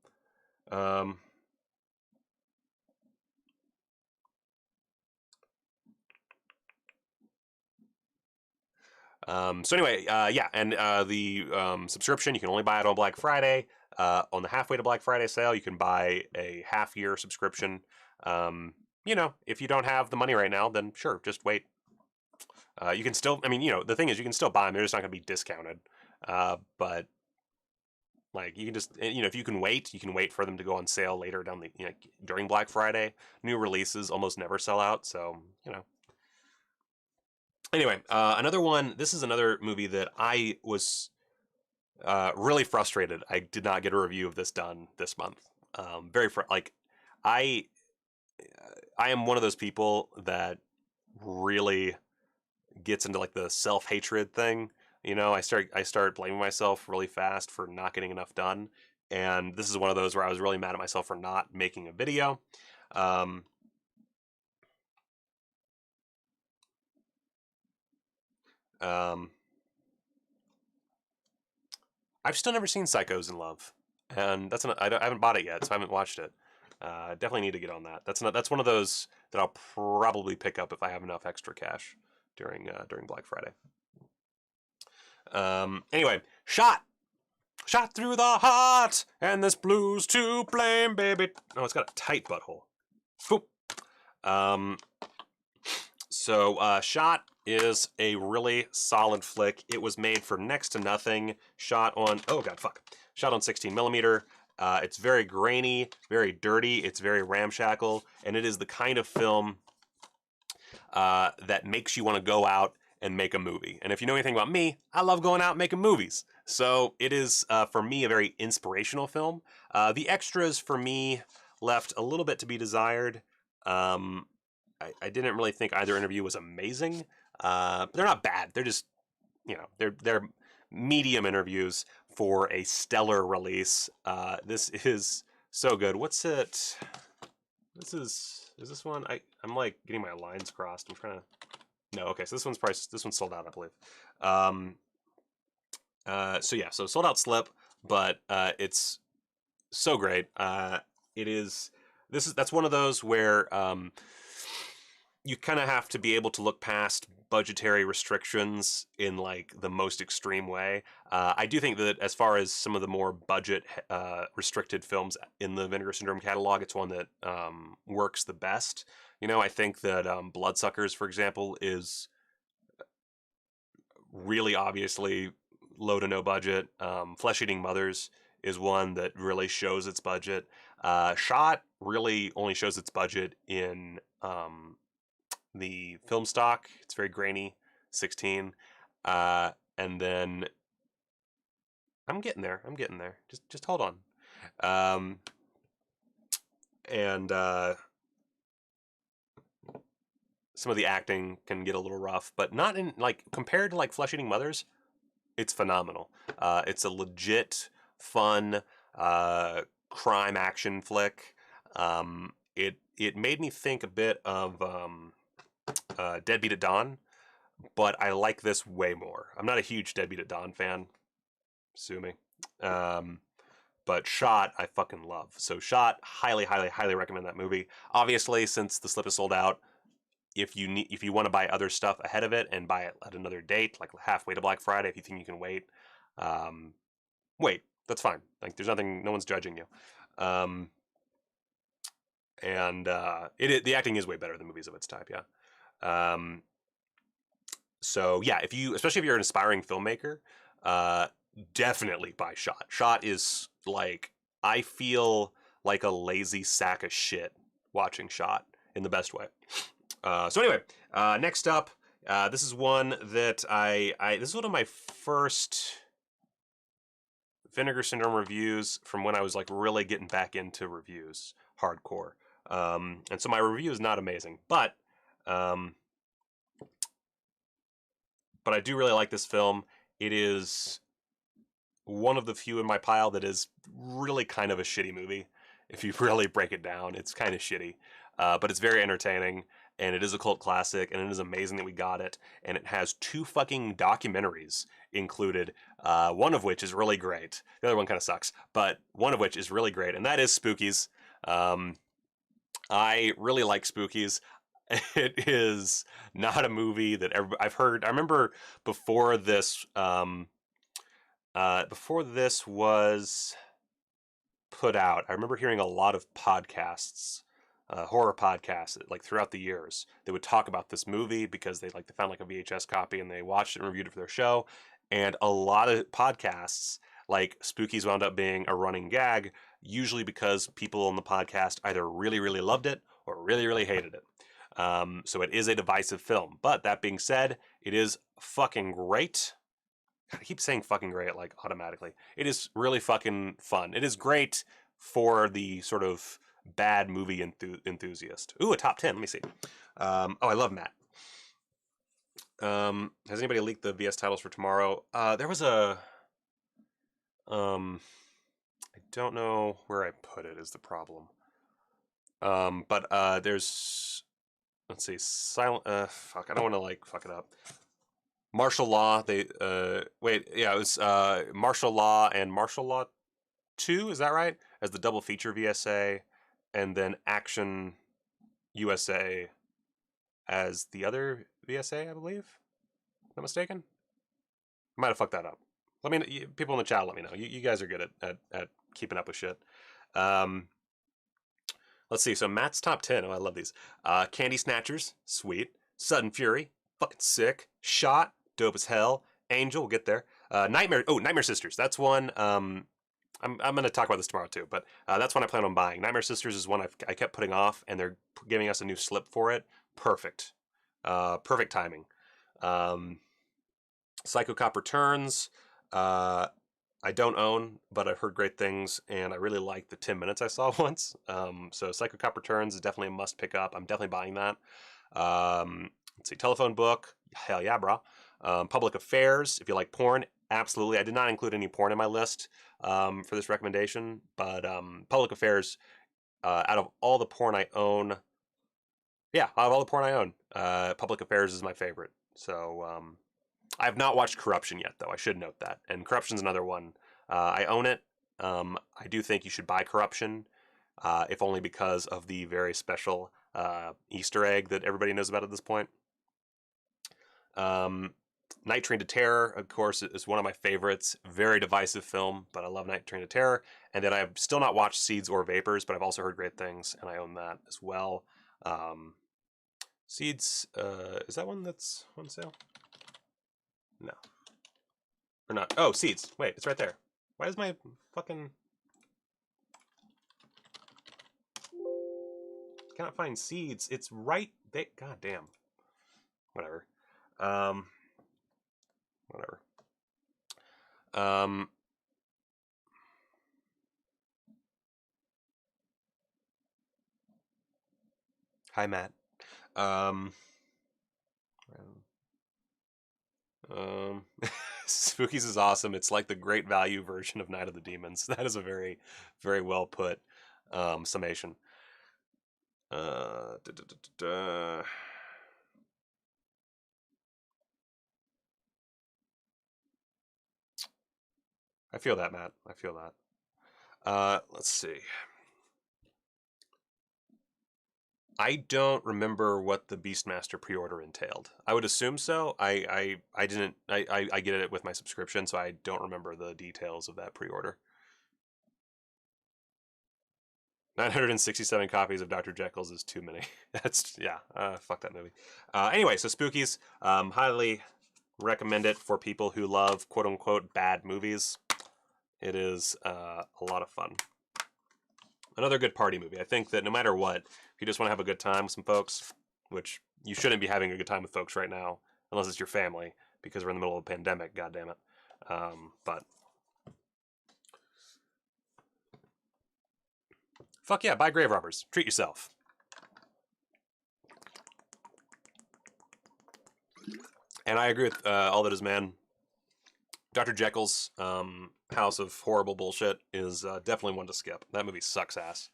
[SPEAKER 1] So anyway, yeah, and the subscription, you can only buy it on Black Friday. On the halfway to Black Friday sale, you can buy a half-year subscription. If you don't have the money right now, then sure, just wait. You can still, I mean, the thing is, you can still buy them. They're just not going to be discounted. But like, you can just, if you can wait for them to go on sale later during Black Friday. New releases almost never sell out, so Anyway, another one. This is another movie that I was really frustrated. I did not get a review of this done this month. Like I I am one of those people that really gets into like the self-hatred thing. I start blaming myself really fast for not getting enough done. And this is one of those where I was really mad at myself for not making a video. Um, um, I've still never seen Psychos in Love, and I haven't bought it yet, so I haven't watched it. Definitely need to get on that. That's one of those that I'll probably pick up if I have enough extra cash during Black Friday. Anyway, shot through the heart, and this blues to blame, baby. Oh, it's got a tight butthole. Boop. Shot is a really solid flick. It was made for next to nothing. Shot on 16 millimeter. It's very grainy, very dirty. It's very ramshackle, and it is the kind of film that makes you want to go out and make a movie. And if you know anything about me, I love going out and making movies. So it is, for me, a very inspirational film. The extras, for me, left a little bit to be desired. I didn't really think either interview was amazing. But they're not bad. They're just, they're medium interviews for a stellar release. This is so good. What's it? Is this one? I'm like getting my lines crossed. I'm trying to. No, okay. So this one's sold out, I believe. So sold out slip, but it's so great. That's one of those where you kind of have to be able to look past budgetary restrictions in like the most extreme way. I do think that as far as some of the more budget restricted films in the Vinegar Syndrome catalog, it's one that works the best. I think that Bloodsuckers, for example, is really obviously low to no budget. Flesh Eating Mothers is one that really shows its budget. Shot really only shows its budget in the film stock. It's very grainy, 16. And then I'm getting there. Just hold on. And some of the acting can get a little rough, but not in, like, compared to like Flesh Eating Mothers, it's phenomenal. It's a legit fun crime action flick. It made me think a bit of Deadbeat at Dawn, but I like this way more. I'm not a huge Deadbeat at Dawn fan. Sue me. But Shot, I fucking love. So Shot, highly, highly, highly recommend that movie. Obviously, since the slip is sold out, if you want to buy other stuff ahead of it and buy it at another date, like halfway to Black Friday, if you think you can wait, wait. That's fine. Like, there's nothing. No one's judging you. The acting is way better than movies of its type. Yeah. So yeah, especially if you're an aspiring filmmaker, definitely buy Shot. Shot is like, I feel like a lazy sack of shit watching Shot in the best way. So anyway, next up, this is one that this is one of my first Vinegar Syndrome reviews from when I was like really getting back into reviews hardcore. And so my review is not amazing, but I do really like this film. It is one of the few in my pile that is really kind of a shitty movie. If you really break it down, it's kind of shitty. But it's very entertaining, and it is a cult classic, and it is amazing that we got it. And it has 2 fucking documentaries included, one of which is really great. The other one kind of sucks, but one of which is really great, and that is Spookies. I really like Spookies. It is not a movie that I've heard. I remember before this was put out, I remember hearing a lot of podcasts, horror podcasts, like throughout the years. They would talk about this movie because they found like a VHS copy and they watched it and reviewed it for their show. And a lot of podcasts, like Spookies, wound up being a running gag, usually because people on the podcast either really, really loved it or really, really hated it. So it is a divisive film. But that being said, it is fucking great. God, I keep saying fucking great like automatically. It is really fucking fun. It is great for the sort of bad movie enthusiast. Ooh, a top 10. Let me see. I love Matt. Has anybody leaked the VS titles for tomorrow? There was a... I don't know where I put it is the problem. But there's... Let's see. Fuck, I don't want to like fuck it up. Martial Law, it was Martial Law and Martial Law 2, is that right? As the double feature VSA, and then Action USA as the other VSA, I believe. Am I mistaken? I might have fucked that up. Let me, people in the chat, let me know. You guys are good at keeping up with shit. Let's see. So Matt's top 10. Oh, I love these. Candy Snatchers, sweet. Sudden Fury, fucking sick. Shot, dope as hell. Angel, we'll get there. Nightmare Sisters. That's one. I'm going to talk about this tomorrow too, but that's one I plan on buying. Nightmare Sisters is one I kept putting off, and they're giving us a new slip for it. Perfect. Perfect timing. Psycho Cop Returns. I don't own, but I've heard great things, and I really like the 10 minutes I saw once. So Psycho Cop Returns is definitely a must pick up. I'm definitely buying that. Let's see, Telephone Book. Hell yeah, bro. Public Affairs. If you like porn, absolutely. I did not include any porn in my list for this recommendation, but Public Affairs, out of all the porn I own, Public Affairs is my favorite. So I have not watched Corruption yet, though. I should note that. And Corruption's another one. I own it. I do think you should buy Corruption, if only because of the very special Easter egg that everybody knows about at this point. Night Train to Terror, of course, is one of my favorites. Very divisive film, but I love Night Train to Terror. And then I've still not watched Seeds or Vapors, but I've also heard great things, and I own that as well. Seeds, is that one that's on sale? No. Or not. Oh, Seeds. Wait, it's right there. Why is my fucking... Cannot find seeds. It's right there. God damn. Whatever. Whatever. Hi, Matt. Spookies is awesome. It's like the great value version of Night of the Demons. That is a very, very well put summation. I feel that, Matt. I feel that. Let's see. I don't remember what the Beastmaster pre-order entailed. I would assume so. I didn't. I get it with my subscription, so I don't remember the details of that pre-order. 967 copies of Dr. Jekyll's is too many. That's, yeah, fuck that movie. Anyway, so Spookies, highly recommend it for people who love quote-unquote bad movies. It is a lot of fun. Another good party movie. I think that no matter what, if you just want to have a good time with some folks, which you shouldn't be having a good time with folks right now, unless it's your family, because we're in the middle of a pandemic, goddammit. But fuck yeah, buy Grave Robbers. Treat yourself. And I agree with All That Is Man. Dr. Jekyll's House of Horrible Bullshit is definitely one to skip. That movie sucks ass.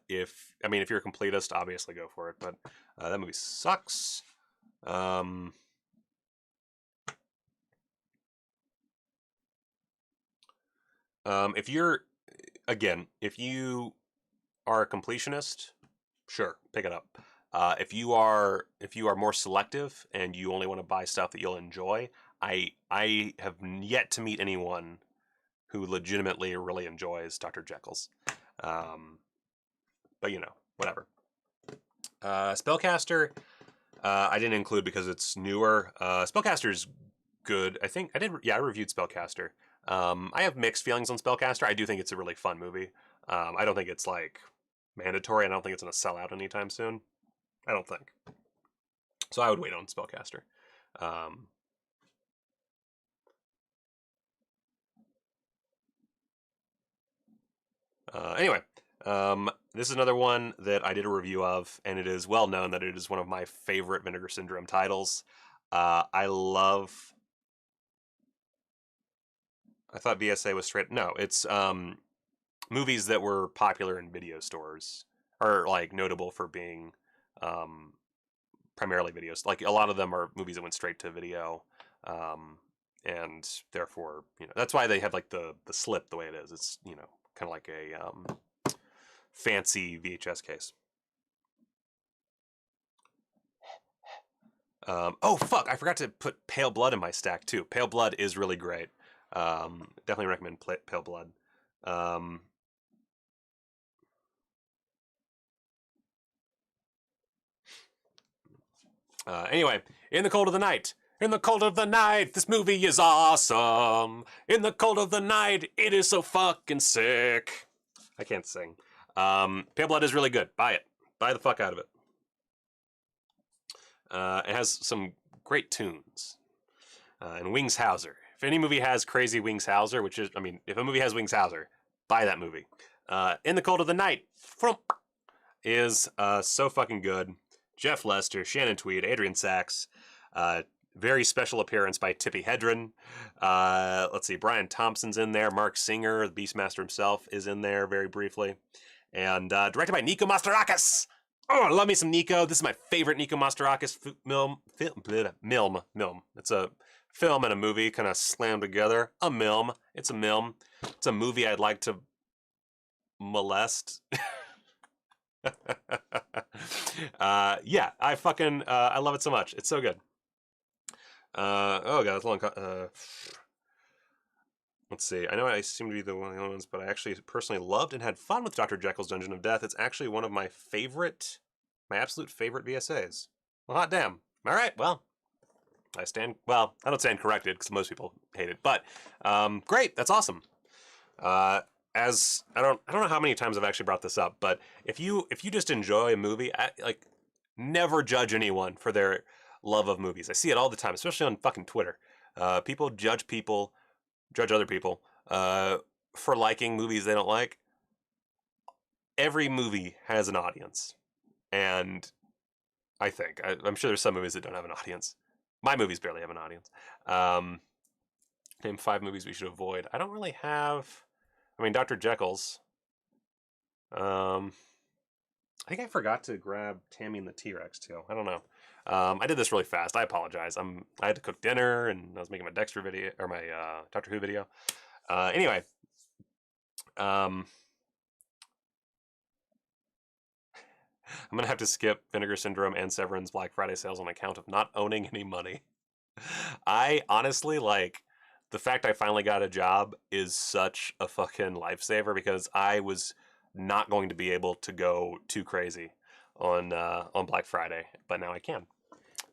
[SPEAKER 1] If you're a completist, obviously go for it, but that movie sucks. If you are a completionist, sure, pick it up. If you are more selective and you only want to buy stuff that you'll enjoy, I have yet to meet anyone who legitimately really enjoys Dr. Jekyll's. But you know, whatever. Spellcaster, I didn't include because it's newer. Spellcaster's good. I think I reviewed Spellcaster. I have mixed feelings on Spellcaster. I do think it's a really fun movie. I don't think it's like mandatory. I don't think it's gonna sell out anytime soon. I don't think. So I would wait on Spellcaster. Anyway, this is another one that I did a review of, and it is well known that it is one of my favorite Vinegar Syndrome titles. I thought VSA was straight. No, it's movies that were popular in video stores, or like notable for being primarily videos. Like a lot of them are movies that went straight to video, and therefore, you know, that's why they have like the slip the way it is. It's, you know, kind of like a fancy VHS case. Oh fuck! I forgot to put Pale Blood in my stack too. Pale Blood is really great. Definitely recommend Pale Blood. Anyway, In the Cold of the Night. In the cold of the night, this movie is awesome. In the cold of the night, it is so fucking sick. I can't sing. Pale Blood is really good. Buy it. Buy the fuck out of it. It has some great tunes. And Wings Hauser. If any movie has crazy Wings Hauser, which is, I mean, if a movie has Wings Hauser, buy that movie. In the Cold of the Night is so fucking good. Jeff Lester, Shannon Tweed, Adrian Sachs. Very special appearance by Tippi Hedren. Let's see, Brian Thompson's in there. Mark Singer, the Beastmaster himself, is in there very briefly. And directed by Nico Mastorakis. Oh, I love me some Nico. This is my favorite Nico Mastorakis film. It's a film and a movie kind of slammed together. A milm. It's a milm. It's a movie I'd like to molest. Yeah, I love it so much. It's so good. Oh god, that's long. Let's see. I know I seem to be the one of the only ones, but I actually personally loved and had fun with Dr. Jekyll's Dungeon of Death. It's actually one of my absolute favorite VSAs. Well, hot damn. All right, well, I don't stand corrected because most people hate it, but great. That's awesome. As I don't know how many times I've actually brought this up, but if you just enjoy a movie, like never judge anyone for their love of movies. I see it all the time, especially on fucking Twitter. People judge other people for liking movies they don't like. Every movie has an audience, and I'm sure there's some movies that don't have an audience. My movies barely have an audience. Name 5 movies we should avoid. I don't really have. I mean, Dr. Jekyll's. I think I forgot to grab Tammy and the T-Rex too. I don't know. I did this really fast. I apologize. I had to cook dinner and I was making my Dexter video or my Doctor Who video. Anyway, I'm gonna have to skip Vinegar Syndrome and Severan's Black Friday sales on account of not owning any money. I honestly like the fact I finally got a job is such a fucking lifesaver because I was not going to be able to go too crazy on Black Friday, but now I can.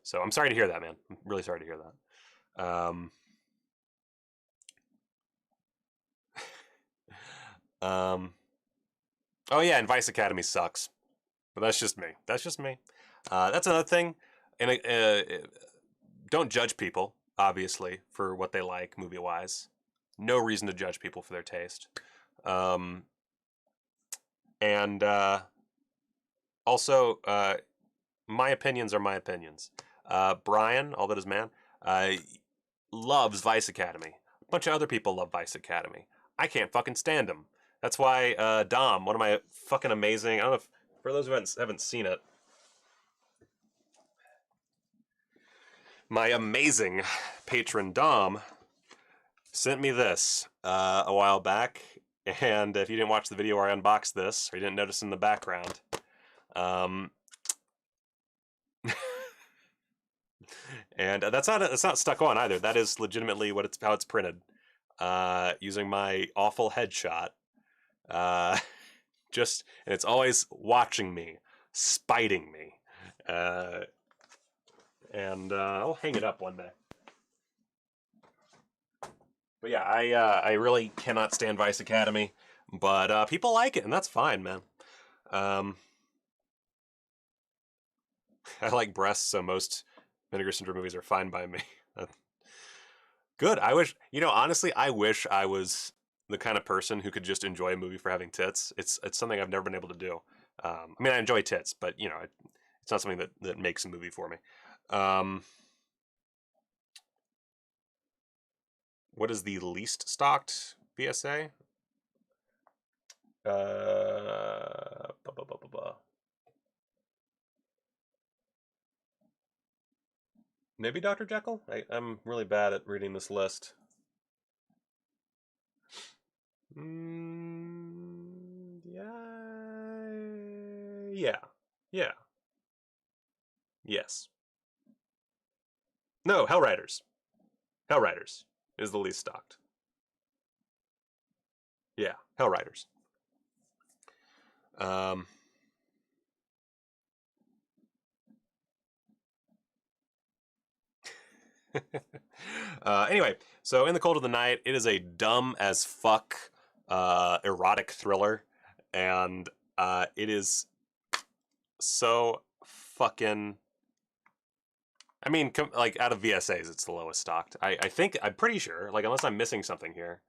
[SPEAKER 1] So I'm sorry to hear that, man. I'm really sorry to hear that. Oh yeah, and Vice Academy sucks, but that's just me. That's just me. That's another thing, and don't judge people obviously for what they like movie wise. No reason to judge people for their taste. And also, my opinions are my opinions. Brian, all that is man, loves Vice Academy. A bunch of other people love Vice Academy. I can't fucking stand him. That's why Dom, one of my fucking amazing, I don't know if, for those who haven't seen it, my amazing patron Dom sent me this a while back. And if you didn't watch the video where I unboxed this, or you didn't notice in the background, and that's not stuck on either. That is legitimately how it's printed, using my awful headshot. And it's always watching me, spiting me, and I'll hang it up one day. But yeah, I really cannot stand Vice Academy, but people like it, and that's fine, man. I like breasts, so most Vinegar Syndrome movies are fine by me. Good. I wish, honestly, I wish I was the kind of person who could just enjoy a movie for having tits. It's something I've never been able to do. I mean, I enjoy tits, but it's not something that makes a movie for me. What is the least stocked VSA? Maybe Dr. Jekyll? I'm really bad at reading this list. Yeah. Yes. No, Hellriders. Hellriders is the least stocked. Yeah, Hellriders. Anyway, so In the Cold of the Night, it is a dumb as fuck erotic thriller, and it is so fucking. I mean, like out of VSAs, it's the lowest stocked. I'm pretty sure, like unless I'm missing something here.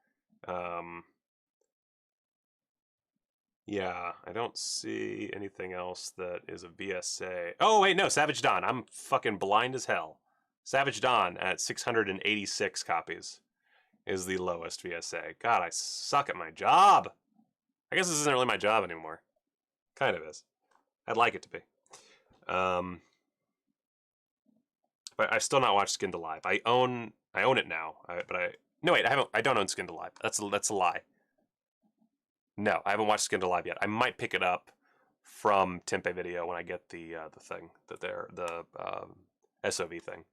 [SPEAKER 1] Yeah, I don't see anything else that is a VSA. Oh wait, no, Savage Dawn. I'm fucking blind as hell. Savage Dawn at 686 copies is the lowest VSA. God, I suck at my job. I guess this isn't really my job anymore. Kind of is. I'd like it to be. But I've still not watched Skinned Alive. I own it now. No wait, I don't own Skinned Alive. That's a lie. No, I haven't watched Skinned Alive yet. I might pick it up from Tempe Video when I get the thing the SOV thing.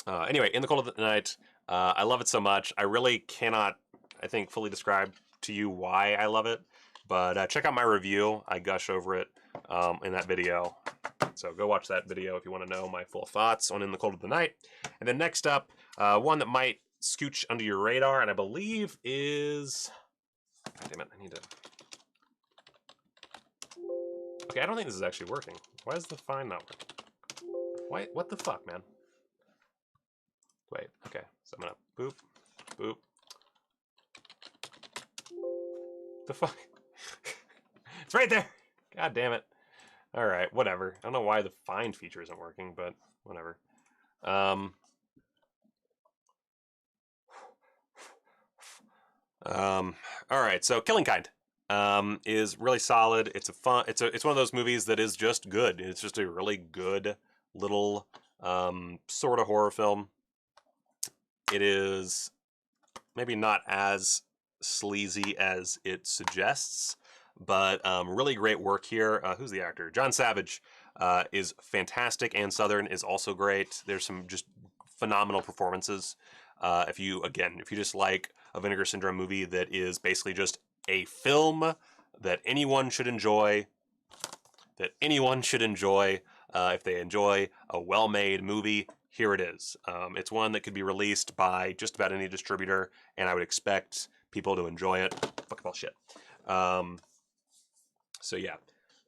[SPEAKER 1] Anyway, In the Cold of the Night, I love it so much. I really cannot, I think, fully describe to you why I love it. But check out my review. I gush over it in that video. So go watch that video if you want to know my full thoughts on In the Cold of the Night. And then next up, one that might scooch under your radar, and I believe is... God damn it, I need to... Okay, I don't think this is actually working. Why is the find not working? Why? What the fuck, man? Wait, okay. So I'm gonna boop, boop. The fuck? It's right there! God damn it. Alright, whatever. I don't know why the find feature isn't working, but whatever. Alright, so Killing Kind is really solid. It's one of those movies that is just good. It's just a really good little sort of horror film. It is maybe not as sleazy as it suggests, but really great work here. Who's the actor? John Savage is fantastic, and Southern is also great. There's some just phenomenal performances. If you just like a Vinegar Syndrome movie that is basically just a film that anyone should enjoy, if they enjoy a well-made movie, here it is. It's one that could be released by just about any distributor, and I would expect people to enjoy it. Fuck all shit. So yeah.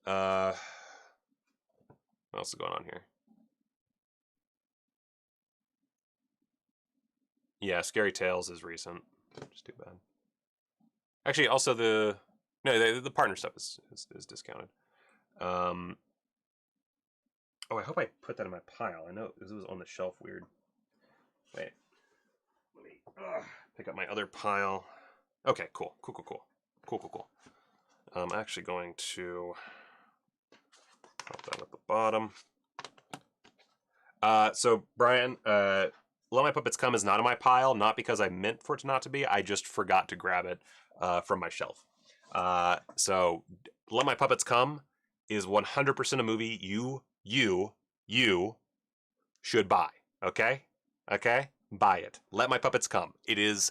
[SPEAKER 1] What else is going on here? Yeah, Scary Tales is recent. Just too bad. Actually, also the partner stuff is discounted. Oh, I hope I put that in my pile. I know this was on the shelf weird. Wait. Let me pick up my other pile. Okay, cool. I'm actually going to pop that at the bottom. So Brian, Let My Puppets Come is not in my pile, not because I meant for it not to be. I just forgot to grab it from my shelf. So Let My Puppets Come is 100% a movie you should buy. Okay? Buy it. Let My Puppets Come. It is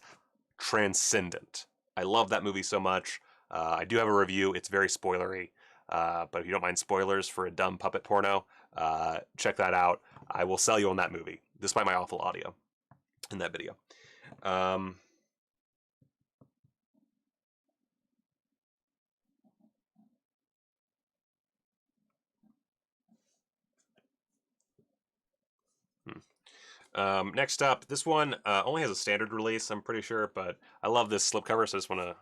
[SPEAKER 1] transcendent. I love that movie so much. I do have a review. It's very spoilery. But if you don't mind spoilers for a dumb puppet porno, check that out. I will sell you on that movie, despite my awful audio in that video. Next up, this one only has a standard release, I'm pretty sure, but I love this slipcover, so I just want to...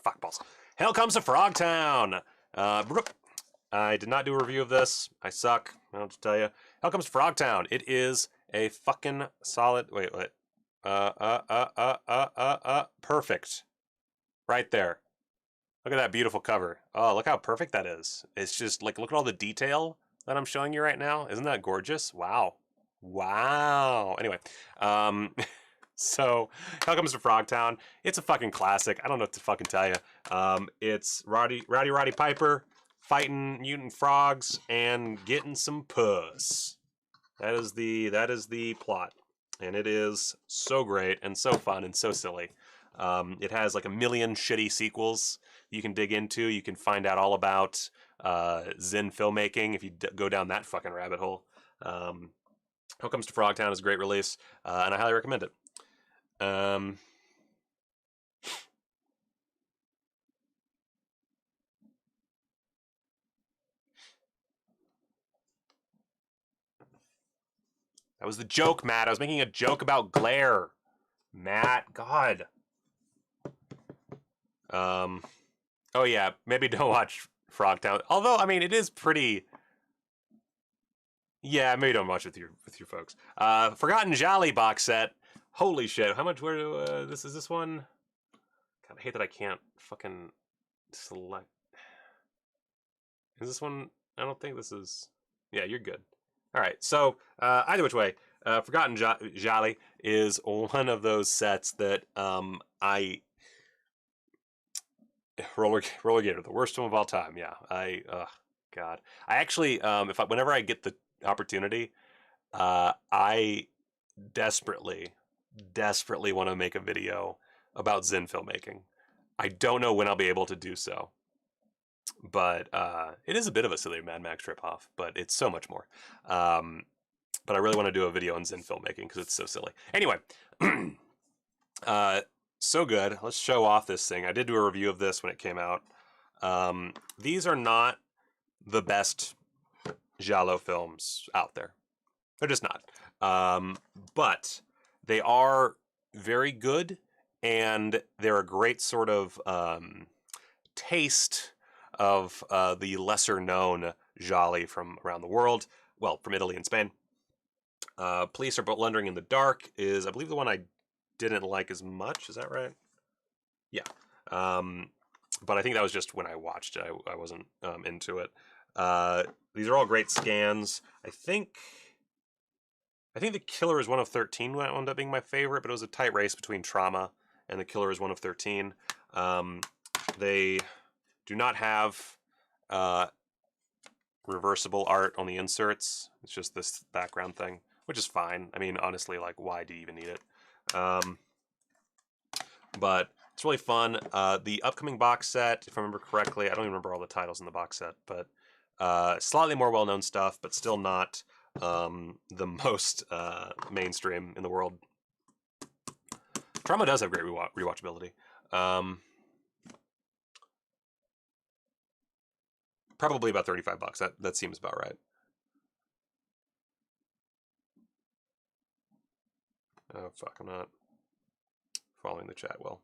[SPEAKER 1] fuck balls. Hell Comes to Frogtown! I did not do a review of this. I suck. I don't have to tell you. Hell Comes to Frogtown. It is a fucking solid... Wait. Perfect. Right there. Look at that beautiful cover. Oh, look how perfect that is. It's just, like, look at all the detail that I'm showing you right now. Isn't that gorgeous? Wow. Anyway, so Hell Comes to Frogtown. It's a fucking classic. I don't know what to fucking tell you. It's Roddy Piper fighting mutant frogs and getting some puss. That is the plot, and it is so great and so fun and so silly. It has like a million shitty sequels you can dig into. You can find out all about Zen filmmaking if you go down that fucking rabbit hole. Hell Comes to Frogtown is a great release, and I highly recommend it. That was the joke, Matt. I was making a joke about glare. Matt, God. Oh yeah, maybe don't watch Frogtown. Although, I mean, it is pretty... Yeah, maybe don't watch it with your folks. Forgotten Jolly box set. Holy shit! How much? Where do is this one? God, I hate that I can't fucking select. Is this one? I don't think this is. Yeah, you're good. All right. So either which way, Forgotten Jolly is one of those sets that I roller gator, the worst film of all time. Yeah, God. I actually whenever I get the opportunity, I desperately want to make a video about Zen filmmaking. I don't know when I'll be able to do so. but it is a bit of a silly Mad Max ripoff, but it's so much more. But I really want to do a video on Zen filmmaking because it's so silly. Anyway, so good. Let's show off this thing. I did do a review of this when it came out. These are not the best giallo films out there. They're just not. But they are very good, and they're a great sort of taste of the lesser-known gialli from around the world. Well, from Italy and Spain. Police Are Blundering in the Dark is, I believe, the one I didn't like as much. Is that right? Yeah. But I think that was just when I watched it. I wasn't into it. These are all great scans. I think The Killer is One of 13 wound up being my favorite, but it was a tight race between Trauma and The Killer is One of 13. They do not have reversible art on the inserts. It's just this background thing, which is fine. I mean, honestly, like, why do you even need it? But it's really fun. The upcoming box set, if I remember correctly, I don't even remember all the titles in the box set, but slightly more well-known stuff, but still not the most mainstream in the world. Trauma does have great rewatchability. Probably about $35. That seems about right. Oh, fuck, I'm not following the chat well.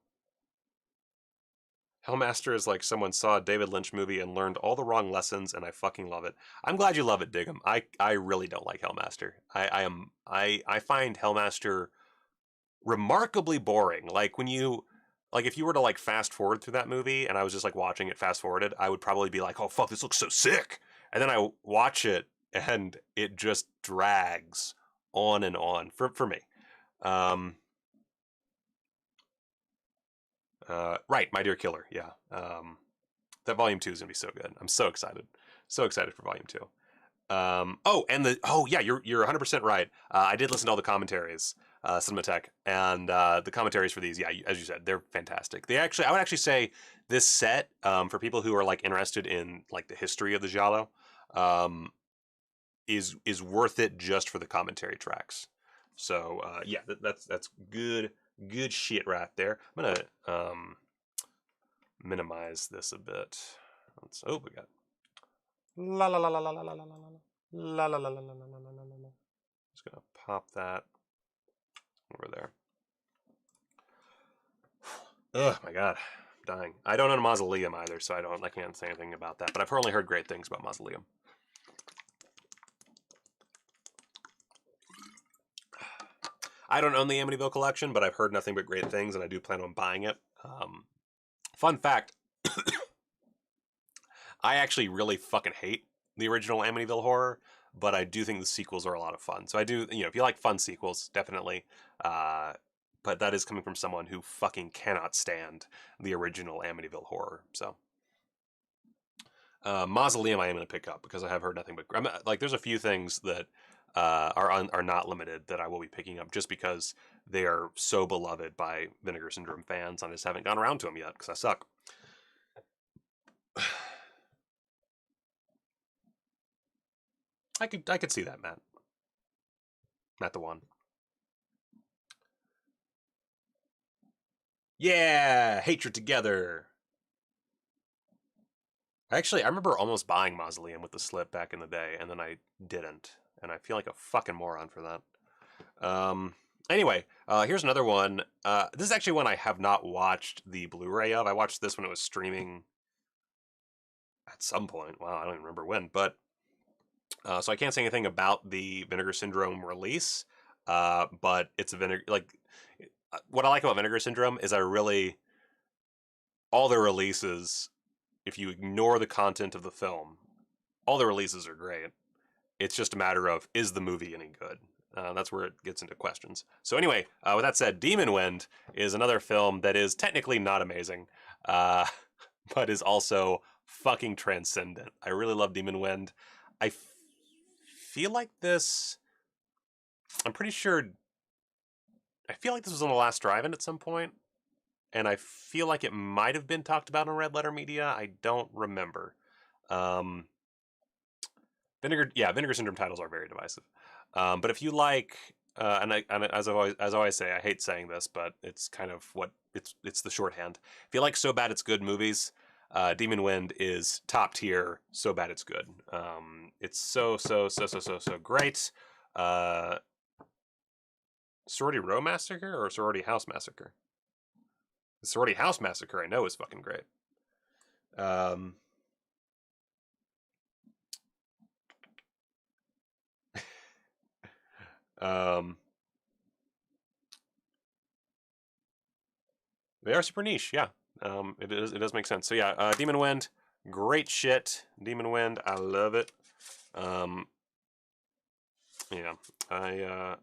[SPEAKER 1] Hellmaster is like someone saw a David Lynch movie and learned all the wrong lessons, and I fucking love it. I'm glad you love it, Diggum. I really don't like Hellmaster. I find Hellmaster remarkably boring. Like if you were to like fast forward through that movie and I was just like watching it fast forwarded, I would probably be like, oh fuck, this looks so sick. And then I watch it and it just drags on and on for me. Right, My Dear Killer. Yeah. That volume 2 is gonna be so good. I'm so excited. So excited for volume 2. Yeah, you're 100% right. I did listen to all the commentaries, Cinematech, and the commentaries for these. Yeah, as you said, they're fantastic. I would actually say this set, for people who are like interested in like the history of the giallo, is worth it just for the commentary tracks. So yeah, that's good shit right there. I'm gonna minimize this a bit. We got la la la la la la la la la la la la la la la la la la la. Just gonna pop that over there. Oh my god, I'm dying. I don't own a Mausoleum either, so I can't say anything about that. But I've only heard great things about Mausoleum. I don't own the Amityville collection, but I've heard nothing but great things, and I do plan on buying it. Fun fact, I actually really fucking hate the original Amityville horror, but I do think the sequels are a lot of fun. So I do, if you like fun sequels, definitely. But that is coming from someone who fucking cannot stand the original Amityville horror. So Mausoleum I am going to pick up because I have heard nothing but like there's a few things that are not limited that I will be picking up just because they are so beloved by Vinegar Syndrome fans. I just haven't gone around to them yet because I suck. I could see that, Matt. Matt the One. Yeah, Hatred Together. I remember almost buying Mausoleum with the slip back in the day, and then I didn't. And I feel like a fucking moron for that. Anyway, here's another one. This is actually one I have not watched the Blu-ray of. I watched this when it was streaming at some point. Wow, I don't even remember when. But so I can't say anything about the Vinegar Syndrome release. But it's a Vinegar. What I like about Vinegar Syndrome is all their releases, if you ignore the content of the film, all the releases are great. It's just a matter of, is the movie any good? That's where it gets into questions. So anyway, with that said, Demon Wind is another film that is technically not amazing, but is also fucking transcendent. I really love Demon Wind. I feel like this... I'm pretty sure... I feel like this was on the last drive-in at some point, and I feel like it might have been talked about on Red Letter Media. I don't remember. Vinegar Syndrome titles are very divisive. But if you like, and as I always say, I hate saying this, but it's kind of what it's the shorthand. If you like So Bad It's Good movies, Demon Wind is top tier. So Bad It's Good. It's so great. Sorority Row Massacre or Sorority House Massacre? The Sorority House Massacre I know is fucking great. They are super niche, yeah. It does make sense. So yeah, Demon Wind, great shit. Demon Wind, I love it. Yeah, I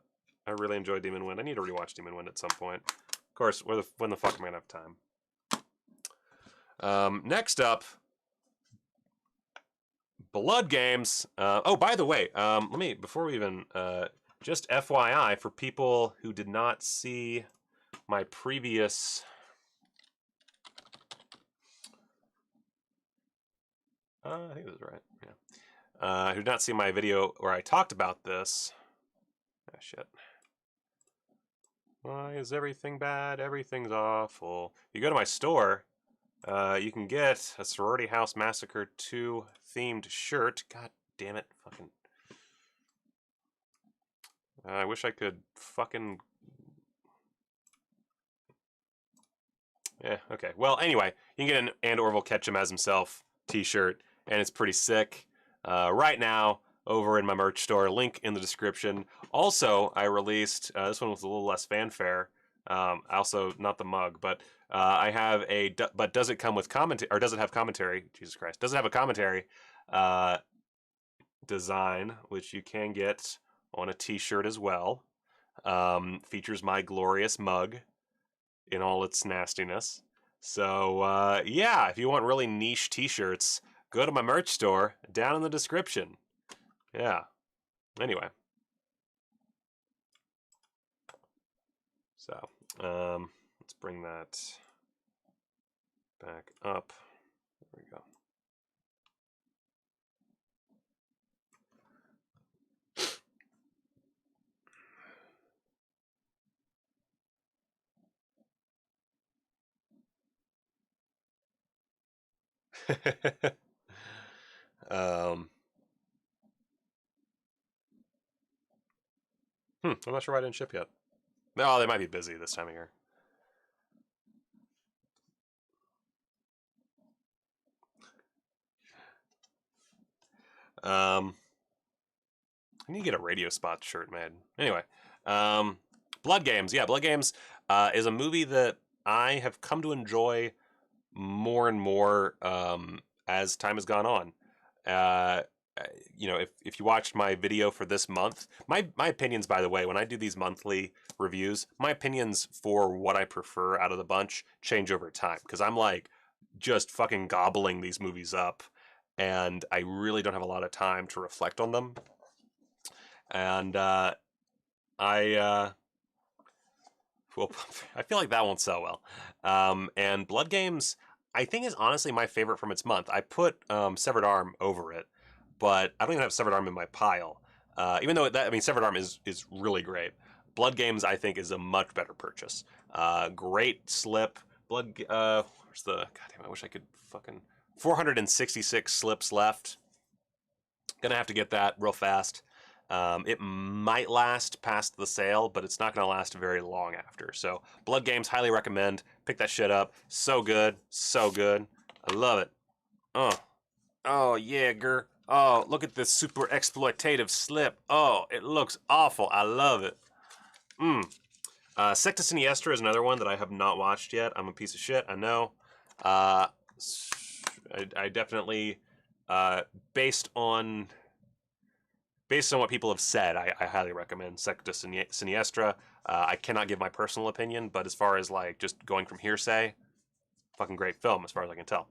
[SPEAKER 1] really enjoy Demon Wind. I need to rewatch Demon Wind at some point. Of course, when the fuck am I gonna have time? Next up, Blood Games. Oh, by the way, let me before we even just FYI for people who did not see my previous. I think this is right. Yeah. Who did not see my video where I talked about this? Ah, shit. Why is everything bad? Everything's awful. You go to my store, you can get a Sorority House Massacre 2 themed shirt. God damn it. Fucking. I wish I could fucking. Yeah, okay. Well, anyway, you can get an And Orville Catch Him As Himself t-shirt, and it's pretty sick. Right now, over in my merch store, link in the description. Also, I released, this one was a little less fanfare, also not the mug, but I have but does it come with commentary, or does it have commentary? Jesus Christ. Does it have a commentary design, which you can get on a t-shirt as well. Features my glorious mug in all its nastiness. So, yeah, if you want really niche t-shirts, go to my merch store down in the description. Yeah. Anyway. So, let's bring that back up. There we go. I'm not sure why I didn't ship yet. No, they might be busy this time of year. I need to get a Radio Spot shirt made. Anyway, Blood Games. Yeah, Blood Games is a movie that I have come to enjoy more and more as time has gone on. If you watched my video for this month, my opinions, by the way, when I do these monthly reviews, my opinions for what I prefer out of the bunch change over time because I'm like just fucking gobbling these movies up, and I really don't have a lot of time to reflect on them. And well, I feel like that won't sell well. And Blood Games, I think, is honestly my favorite from its month. I put Severed Arm over it, but I don't even have Severed Arm in my pile. Even though Severed Arm is really great. Blood Games, I think, is a much better purchase. Great slip. Where's the? Goddamn, I wish I could fucking. 466 slips left. Gonna have to get that real fast. It might last past the sale, but it's not going to last very long after. So, Blood Games, highly recommend. Pick that shit up. So good. So good. I love it. Oh, yeah, grr. Oh, look at this super exploitative slip. Oh, it looks awful. I love it. Secta Siniestra is another one that I have not watched yet. I'm a piece of shit, I know. I definitely, based on what people have said, I highly recommend Secta Siniestra. I cannot give my personal opinion, but as far as like just going from hearsay, fucking great film as far as I can tell.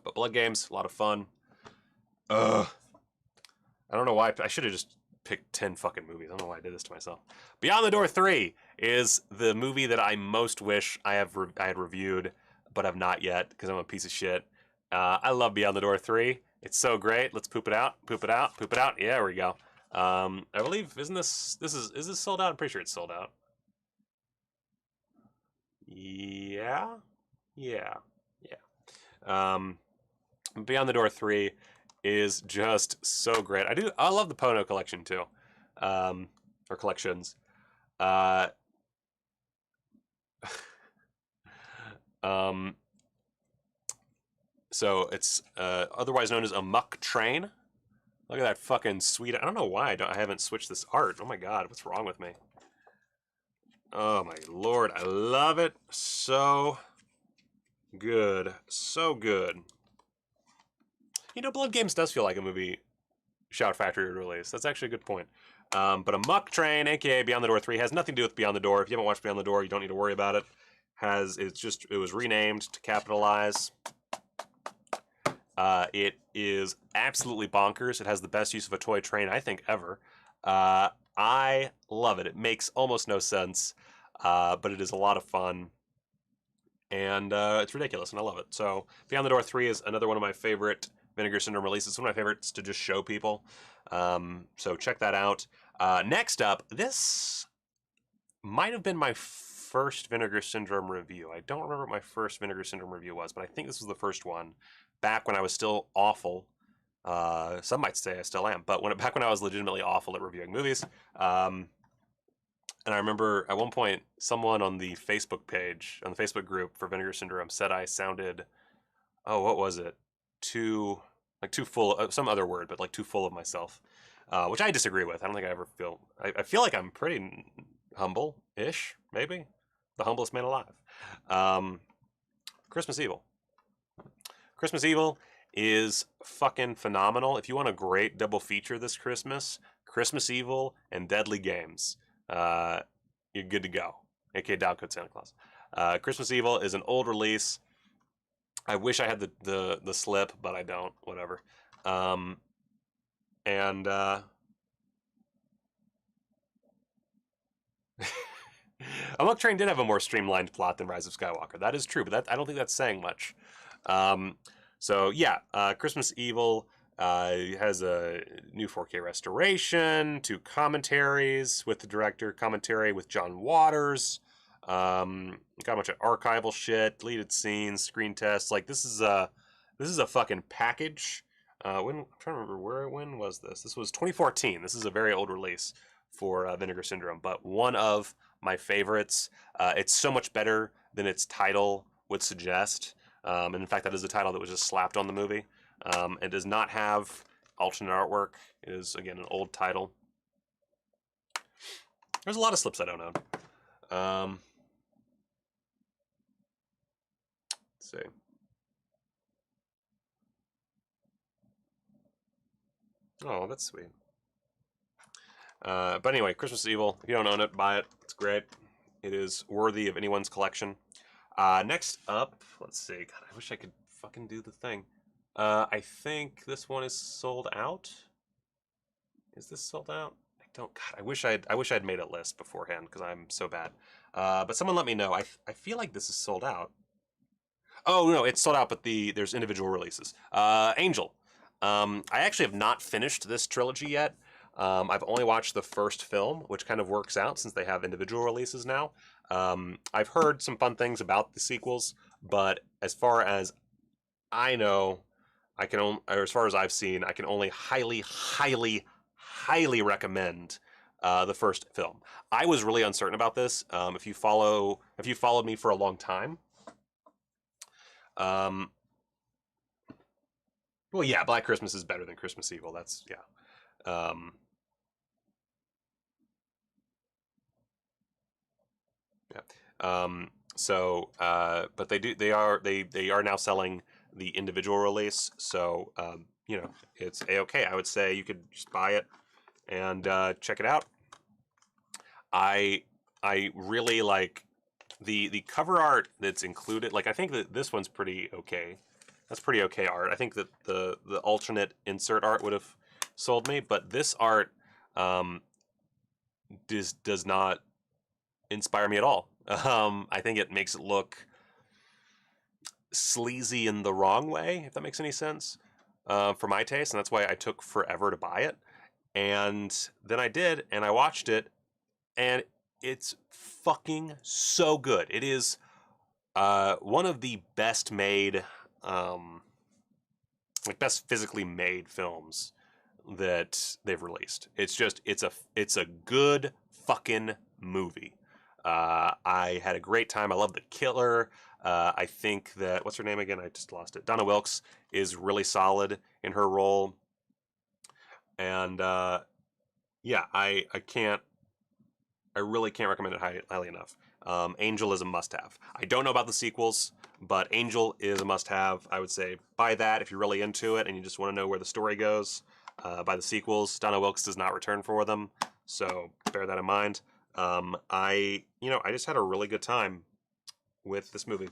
[SPEAKER 1] But Blood Games, a lot of fun. I don't know why I should have just picked 10 fucking movies. I don't know why I did this to myself. Beyond the Door 3 is the movie that I most wish I had reviewed, but have not yet because I'm a piece of shit. I love Beyond the Door 3. It's so great. Let's poop it out, poop it out, poop it out. Yeah, there we go. I believe, isn't is this sold out? I'm pretty sure it's sold out. Yeah, yeah, yeah. Beyond the Door 3 is just so great. I love the Pono collection too, or collections. Uh, um, so it's otherwise known as a muck train. Look at that fucking sweet. I don't know why I haven't switched this art. Oh my god, what's wrong with me? Oh my lord, I love it. So good, so good. You know, Blood Games does feel like a movie Shout Factory release. That's actually a good point. But a muck train, aka Beyond the Door 3, has nothing to do with Beyond the Door. If you haven't watched Beyond the Door, you don't need to worry about it. It was renamed to capitalize. It is absolutely bonkers. It has the best use of a toy train I think ever. I love it. It makes almost no sense, but it is a lot of fun, and it's ridiculous, and I love it. So Beyond the Door 3 is another one of my favorite Vinegar Syndrome releases. It's one of my favorites to just show people. So check that out. Next up, this might have been my first Vinegar Syndrome review. I don't remember what my first Vinegar Syndrome review was, but I think this was the first one back when I was still awful. Some might say I still am, but back when I was legitimately awful at reviewing movies. And I remember at one point, someone on the Facebook page, on the Facebook group for Vinegar Syndrome, said I sounded, oh, what was it? Too full of some other word, but like too full of myself, which I disagree with. I don't think I ever feel. I feel like I'm pretty humble-ish, maybe the humblest man alive. Christmas Evil. Christmas Evil is fucking phenomenal. If you want a great double feature this Christmas, Christmas Evil and Deadly Games, you're good to go. AKA Dog Code Santa Claus. Christmas Evil is an old release. I wish I had the slip, but I don't. Whatever. And Amok Train did have a more streamlined plot than Rise of Skywalker. That is true, but I don't think that's saying much. So yeah, Christmas Evil has a new 4K restoration, 2 commentaries with the director, commentary with John Waters. Got a bunch of archival shit, deleted scenes, screen tests. Like this is a fucking package. I'm trying to remember when was this? This was 2014. This is a very old release for Vinegar Syndrome, but one of my favorites. It's so much better than its title would suggest. And in fact, that is the title that was just slapped on the movie. It does not have alternate artwork. It is, again, an old title. There's a lot of slips I don't own. Let's see. Oh, that's sweet. But anyway, Christmas Evil. If you don't own it, buy it. It's great. It is worthy of anyone's collection. Next up, let's see. God, I wish I could fucking do the thing. I think this one is sold out. Is this sold out? I don't. God, I wish I'd made a list beforehand because I'm so bad. But someone let me know. I feel like this is sold out. Oh no, it's sold out, but there's individual releases. Angel. I actually have not finished this trilogy yet. I've only watched the first film, which kind of works out since they have individual releases now. I've heard some fun things about the sequels, but as far as I know, or as far as I've seen, I can only highly, highly, highly recommend the first film. I was really uncertain about this. If you followed me for a long time, well, yeah, Black Christmas is better than Christmas Evil. That's yeah. Yeah. But they are now selling the individual release. So, it's A-okay. I would say you could just buy it and check it out. I really like the cover art that's included. Like, I think that this one's pretty okay. That's pretty okay art. I think that the alternate insert art would have sold me, but this art does not inspire me at all. I think it makes it look sleazy in the wrong way, if that makes any sense, for my taste, and that's why I took forever to buy it. And then I did, and I watched it, and it's fucking so good. It is one of the best made, like best physically made films that they've released. It's a good fucking movie. I had a great time. I love the killer. I think that what's her name again? I just lost it. Donna Wilkes is really solid in her role, and yeah, I really can't recommend it highly enough. Angel is a must-have. I don't know about the sequels, but Angel is a must-have. I would say buy that if you're really into it and you just want to know where the story goes. Buy the sequels. Donna Wilkes does not return for them, so bear that in mind. I just had a really good time with this movie.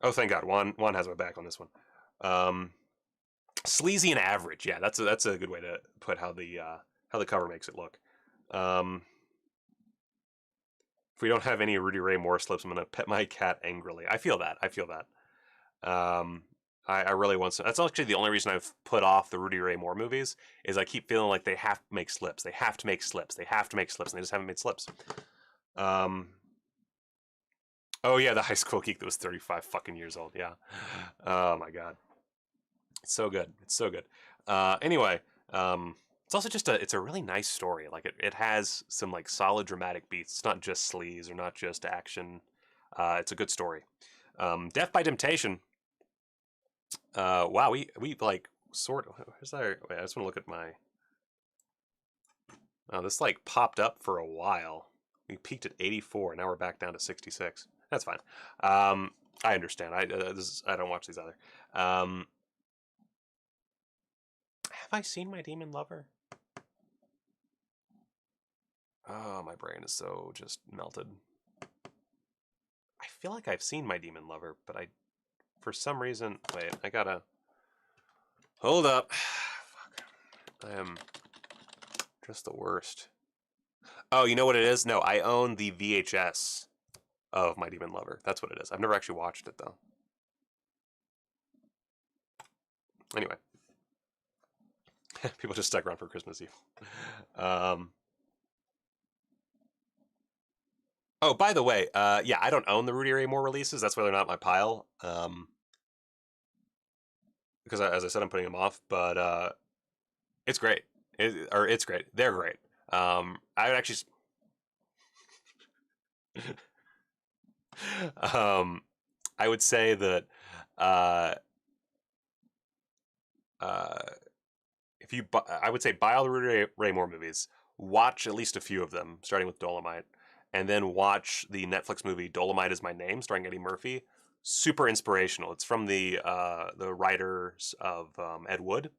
[SPEAKER 1] Oh, thank God, Juan has my back on this one. Sleazy and average, yeah, that's a good way to put how the cover makes it look. If we don't have any Rudy Ray Moore slips, I'm gonna pet my cat angrily. I feel that. I really want some. That's actually the only reason I've put off the Rudy Ray Moore movies is I keep feeling like they have to make slips. They have to make slips. They have to make slips, and they just haven't made slips. Oh yeah, the high school geek that was 35 fucking years old. Yeah. Oh my God. It's so good. It's so good. Anyway, it's also just it's a really nice story. Like it has some like solid dramatic beats. It's not just sleaze or not just action. It's a good story. Death by Temptation. Wow, we like sort of. Where's that? Wait, I just want to look at my. Oh, this like popped up for a while. We peaked at 84. Now we're back down to 66. That's fine. I understand. I don't watch these either. Have I seen My Demon Lover? Oh, my brain is so just melted. I feel like I've seen My Demon Lover, but for some reason, wait, I gotta, hold up. Fuck. I am just the worst. Oh, you know what it is? No, I own the VHS of My Demon Lover. That's what it is. I've never actually watched it, though. Anyway. People just stuck around for Christmas Eve. Oh, by the way, yeah, I don't own the Rudy Ray Moore releases. That's why they're not my pile. Because as I said, I'm putting them off. But it's great. It's great. They're great. I would actually. I would say that if you, I would say buy all the Rudy Ray Moore movies. Watch at least a few of them, starting with Dolomite, and then watch the Netflix movie Dolomite Is My Name, starring Eddie Murphy. Super inspirational. It's from the writers of Ed Wood,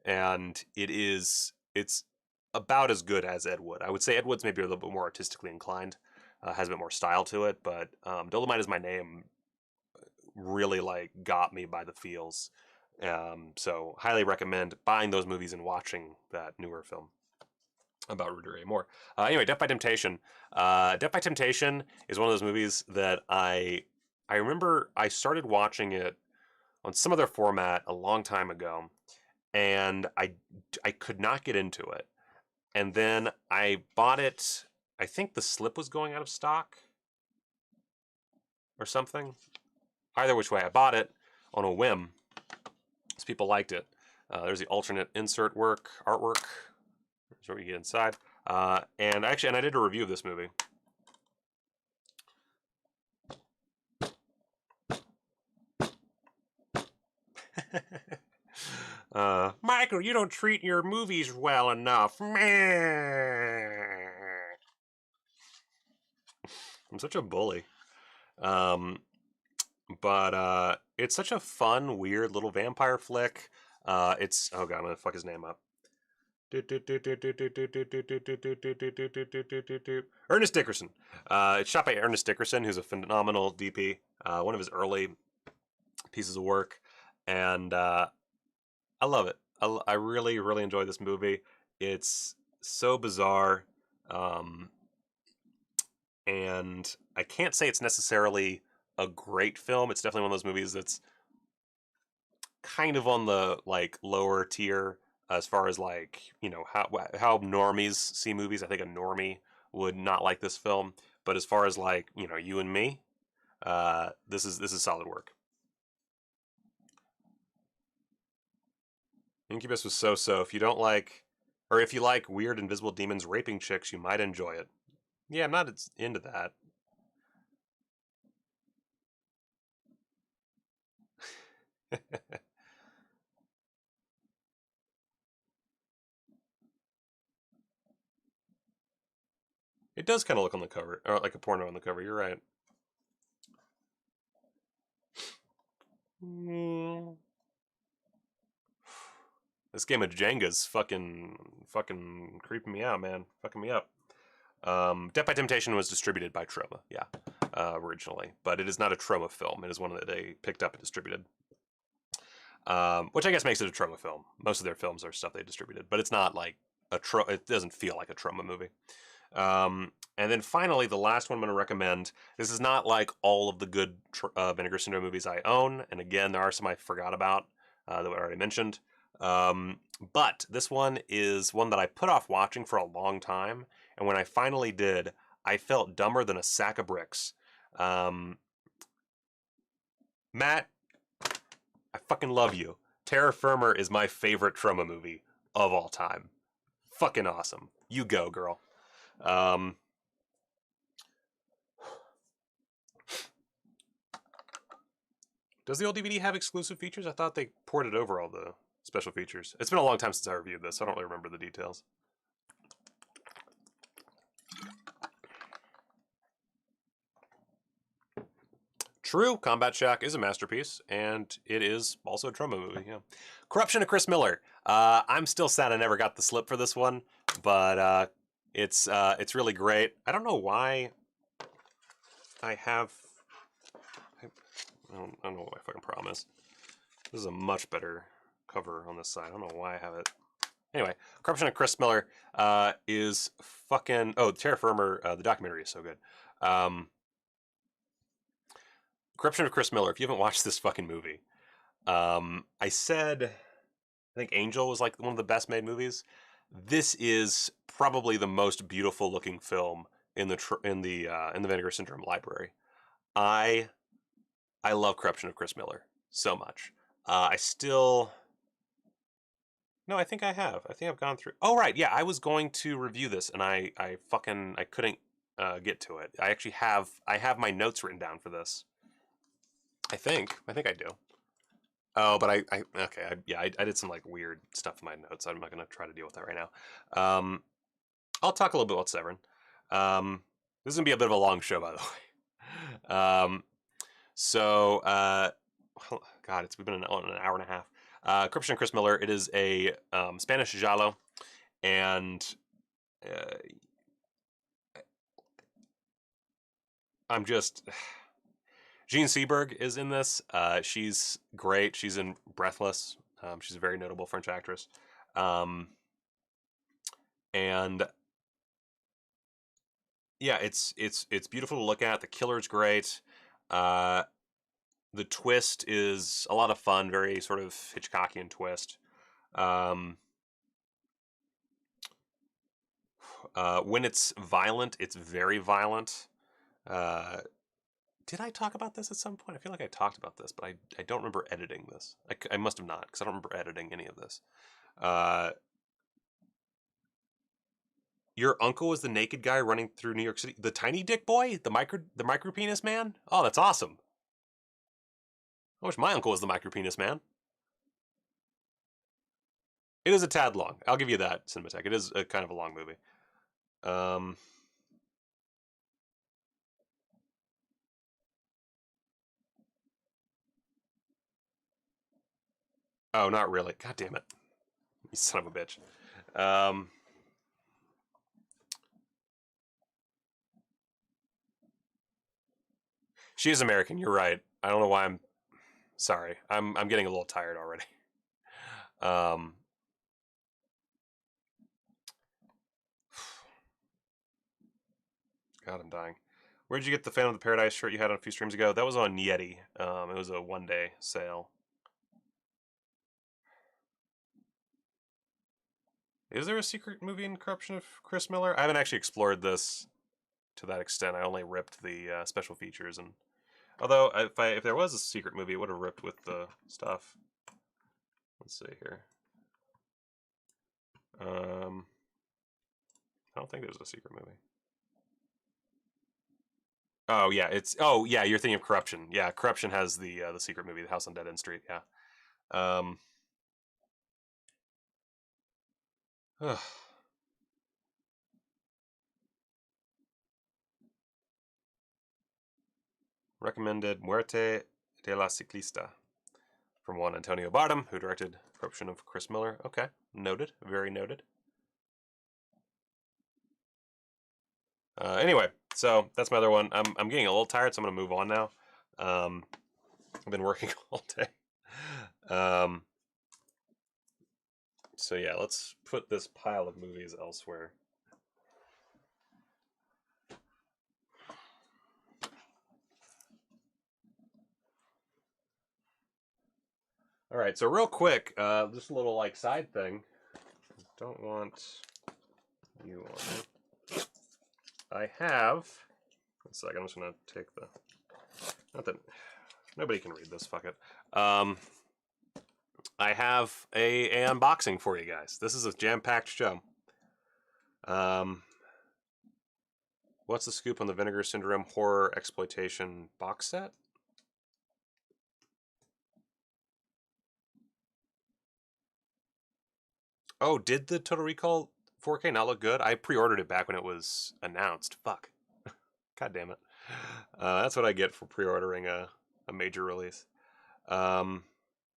[SPEAKER 1] and it's about as good as Ed Wood. I would say Ed Wood's maybe a little bit more artistically inclined, has a bit more style to it, but Dolomite Is My Name really like got me by the feels. So highly recommend buying those movies and watching that newer film about Rudy Ray Moore. Anyway, Death by Temptation. Death by Temptation is one of those movies that I remember I started watching it on some other format a long time ago, and I could not get into it. And then I bought it. I think the slip was going out of stock or something. Either which way, I bought it on a whim because people liked it. There's the alternate insert artwork. That's what you get inside. And I did a review of this movie. Michael, you don't treat your movies well enough. I'm such a bully. But it's such a fun, weird little vampire flick. It's, oh God, I'm gonna fuck his name up. Ernest Dickerson. It's shot by Ernest Dickerson, who's a phenomenal DP. One of his early pieces of work, and I love it. I really, really enjoy this movie. It's so bizarre. and I can't say it's necessarily a great film. It's definitely one of those movies that's kind of on the like lower tier as far as like, you know, how normies see movies. I think a normie would not like this film, but as far as like, you know, you and me, this is solid work. Incubus was so. If you don't like, or if you like weird invisible demons raping chicks, you might enjoy it. Yeah, I'm not into that. It does kind of look on the cover, or like a porno on the cover. You're right. Mm. This game of Jenga's fucking creeping me out, man. Fucking me up. Death by Temptation was distributed by Troma, yeah, originally, but it is not a Troma film. It is one that they picked up and distributed, which I guess makes it a Troma film. Most of their films are stuff they distributed, but it's not like it doesn't feel like a Troma movie. And then finally, the last one I'm going to recommend. This is not like all of the good Vinegar Syndrome movies I own, and again, there are some I forgot about that I already mentioned. But this one is one that I put off watching for a long time, and when I finally did, I felt dumber than a sack of bricks. Matt, I fucking love you. Terra Firma is my favorite Troma movie of all time. Fucking awesome. You go, girl. Does the old DVD have exclusive features? I thought they ported over all the special features. It's been a long time since I reviewed this, so I don't really remember the details. True, Combat Shack is a masterpiece, and it is also a Troma movie. Yeah. Corruption of Chris Miller. I'm still sad I never got the slip for this one, but it's really great. I don't know why I have. I don't know what my fucking problem is. This is a much better cover on this side. I don't know why I have it. Anyway, Corruption of Chris Miller is fucking. Oh, Terra Firma, the documentary is so good. Corruption of Chris Miller. If you haven't watched this fucking movie, I think Angel was like one of the best made movies. This is probably the most beautiful looking film in the Vinegar Syndrome library. I love Corruption of Chris Miller so much. I still. No, I think I have. I think I've gone through. Oh right, yeah. I was going to review this, and I couldn't get to it. I have my notes written down for this. I think I do. Oh, but I did some like weird stuff in my notes. I'm not gonna try to deal with that right now. I'll talk a little bit about Severin. This is gonna be a bit of a long show, by the way. So God, we've been on an hour and a half. Corruption Chris Miller. It is a Spanish giallo, and I'm just. Jean Seberg is in this. She's great. She's in Breathless. She's a very notable French actress. And yeah, it's beautiful to look at. The killer's great. The twist is a lot of fun. Very sort of Hitchcockian twist. When it's violent, it's very violent. Did I talk about this at some point? I feel like I talked about this, but I don't remember editing this. I must have not, because I don't remember editing any of this. Your uncle was the naked guy running through New York City. The tiny dick boy? The micro penis man? Oh, that's awesome. I wish my uncle was the micro penis man. It is a tad long. I'll give you that, Cinematech. It is a kind of a long movie. Oh, not really. God damn it. You son of a bitch. She is American. You're right. I don't know why I'm sorry. I'm getting a little tired already. God, I'm dying. Where'd you get the Phantom of the Paradise shirt you had on a few streams ago? That was on Yeti. It was a one-day sale. Is there a secret movie in Corruption of Chris Miller? I haven't actually explored this to that extent. I only ripped the special features, and although if there was a secret movie, it would have ripped with the stuff. Let's see here. I don't think there's a secret movie. Oh yeah, you're thinking of Corruption. Yeah, Corruption has the secret movie, The House on Dead End Street. Yeah. Recommended Muerte de la Ciclista from Juan Antonio Bardem, who directed Corruption of Chris Miller. Okay, noted. Very noted. Anyway, so that's my other one. I'm getting a little tired, so I'm gonna move on now. I've been working all day. So yeah, let's put this pile of movies elsewhere. All right, so real quick, just a little like side thing. Don't want you on it. I have. One second, I'm just gonna take the. Not that nobody can read this. Fuck it. I have a unboxing for you guys. This is a jam-packed show. What's the scoop on the Vinegar Syndrome horror exploitation box set? Oh, did the Total Recall 4K not look good? I pre-ordered it back when it was announced. Fuck. God damn it. That's what I get for pre-ordering a major release.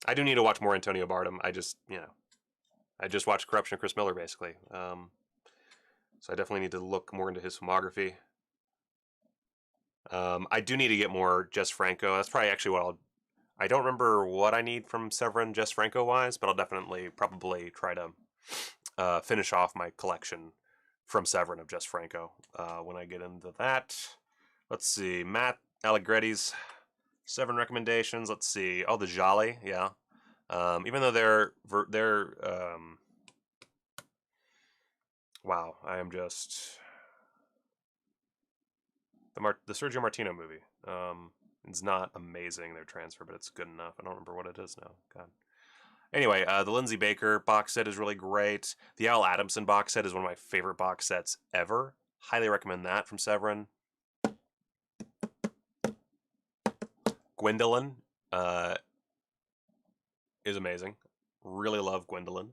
[SPEAKER 1] I do need to watch more Antonio Bardem. I just watched Corruption of Chris Miller, basically. So I definitely need to look more into his filmography. I do need to get more Jess Franco. That's probably actually what I don't remember what I need from Severin Jess Franco-wise, but I'll definitely probably try to finish off my collection from Severin of Jess Franco when I get into that. Let's see. Matt Allegretti's Severin recommendations. Let's see. Oh, the Jolly. Yeah. Even though they're wow, I am just the Sergio Martino movie. It's not amazing, their transfer, but it's good enough. I don't remember what it is now. God. Anyway, the Lindsay Baker box set is really great. The Al Adamson box set is one of my favorite box sets ever. Highly recommend that from Severin. Gwendolyn is amazing. Really love Gwendolyn.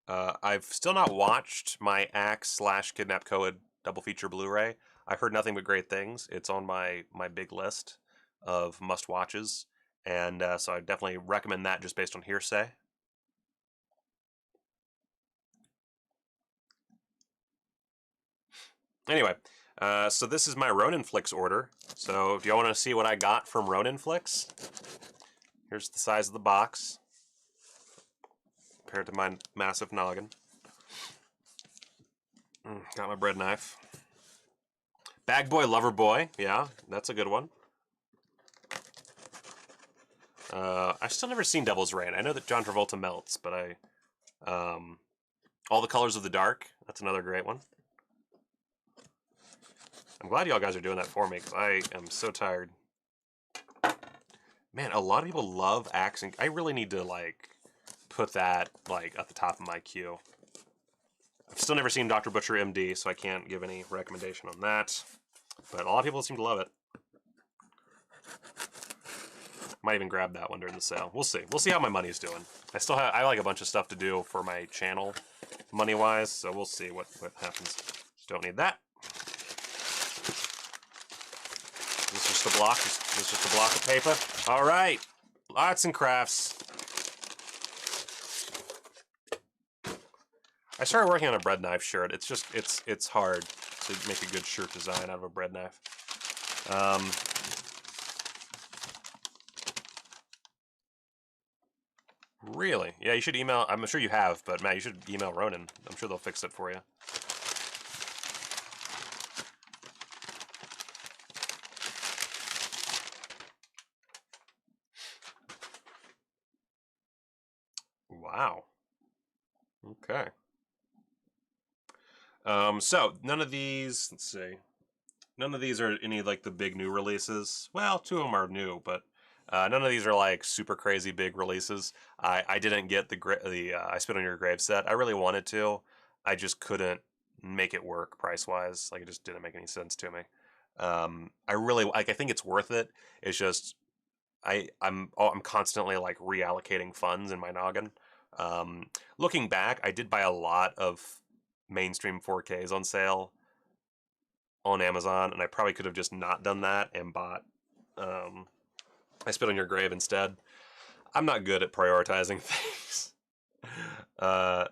[SPEAKER 1] I've still not watched my Axe/Kidnap Code double feature Blu-ray. I've heard nothing but great things. It's on my big list of must-watches, and so I definitely recommend that just based on hearsay. Anyway, so this is my Ronin Flicks order. So if y'all want to see what I got from Ronin Flicks, here's the size of the box compared to my massive noggin. Got my bread knife. Bag Boy Lover Boy, yeah, that's a good one. I've still never seen Devil's Reign. I know that John Travolta melts, but All the Colors of the Dark, that's another great one. I'm glad y'all guys are doing that for me, because I am so tired. Man, a lot of people love Axe, and I really need to, like, put that, like, at the top of my queue. I've still never seen Dr. Butcher MD, so I can't give any recommendation on that. But a lot of people seem to love it. Might even grab that one during the sale. We'll see. We'll see how my money's doing. I like a bunch of stuff to do for my channel, money-wise, so we'll see what happens. Don't need that. This is just a block. This is just a block of paper. All right, arts and crafts. I started working on a bread knife shirt. It's hard to make a good shirt design out of a bread knife. Really? Yeah, you should email. I'm sure you have, but Matt, you should email Ronin. I'm sure they'll fix it for you. Wow. Okay. So none of these, let's see, none of these are any like the big new releases. Well, two of them are new, but none of these are like super crazy big releases. I didn't get the I Spit on Your Grave set. I really wanted to. I just couldn't make it work price wise. Like it just didn't make any sense to me. I really like. I think it's worth it. It's just I'm constantly like reallocating funds in my noggin. Looking back, I did buy a lot of mainstream 4Ks on sale on Amazon, and I probably could have just not done that and bought I Spit on Your Grave instead. I'm not good at prioritizing things. uh,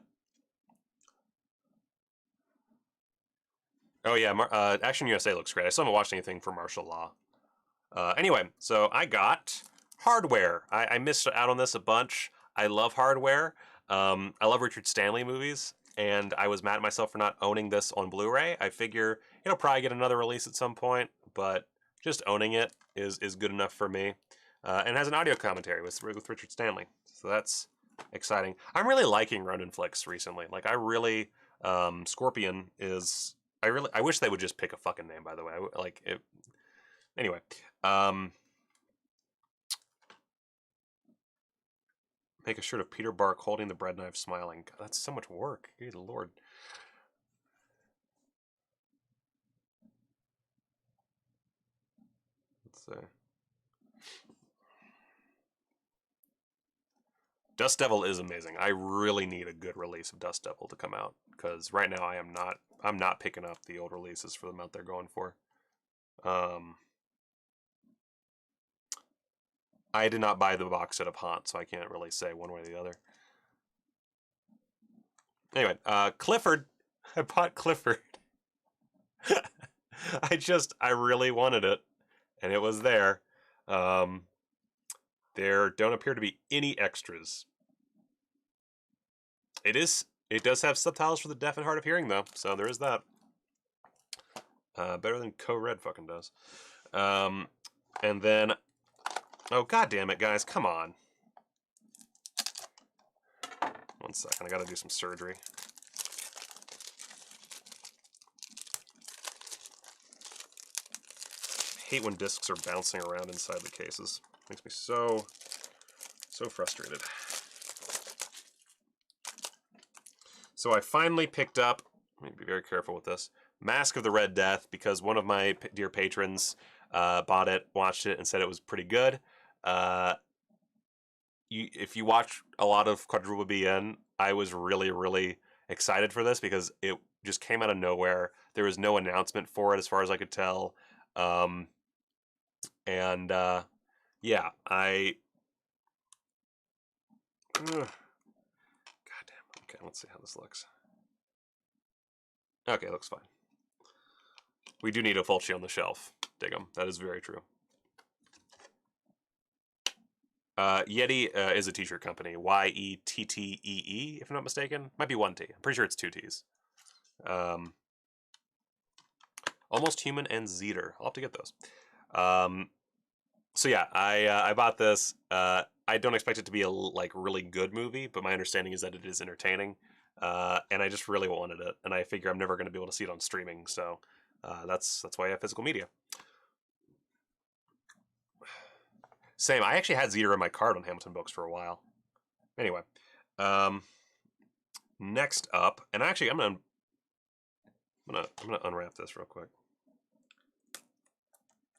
[SPEAKER 1] oh yeah, Action USA looks great. I still haven't watched anything for martial law. Anyway, so I got Hardware. I missed out on this a bunch. I love Hardware. I love Richard Stanley movies, and I was mad at myself for not owning this on Blu-ray. I figure it'll probably get another release at some point, but just owning it is good enough for me. And it has an audio commentary with Richard Stanley, so that's exciting. I'm really liking Ronin flicks recently. Like I really, Scorpion is. I wish they would just pick a fucking name. By the way, like it. Anyway, make a shirt of Peter Bark holding the bread knife, smiling. God, that's so much work. Good lord. Let's see. Dust Devil is amazing. I really need a good release of Dust Devil to come out because right now I'm not picking up the old releases for the amount they're going for. I did not buy the box set of Haunt, so I can't really say one way or the other. Anyway, Clifford. I bought Clifford. I really wanted it, and it was there. There don't appear to be any extras. It does have subtitles for the deaf and hard of hearing, though, so there is that. Better than Co-Red fucking does. And then, oh god damn it, guys, come on. One second, I gotta do some surgery. I hate when discs are bouncing around inside the cases. Makes me so frustrated. So I finally picked up, let me be very careful with this, Mask of the Red Death, because one of my dear patrons bought it, watched it, and said it was pretty good. If you watch a lot of Quadruple BN, I was really, really excited for this because it just came out of nowhere. There was no announcement for it as far as I could tell. Yeah, God damn. Okay, let's see how this looks. Okay, it looks fine. We do need a Fulci on the shelf. Dig 'em. That is very true. Yeti is a t-shirt company. Yettee, if I'm not mistaken. Might be one T. I'm pretty sure it's two T's. Almost Human and Zeter. I'll have to get those. So yeah, I bought this. I don't expect it to be a like really good movie, but my understanding is that it is entertaining. And I just really wanted it, and I figure I'm never going to be able to see it on streaming, so that's why I have physical media. Same. I actually had Zeter in my card on Hamilton Books for a while. Anyway, next up, and actually I'm gonna unwrap this real quick.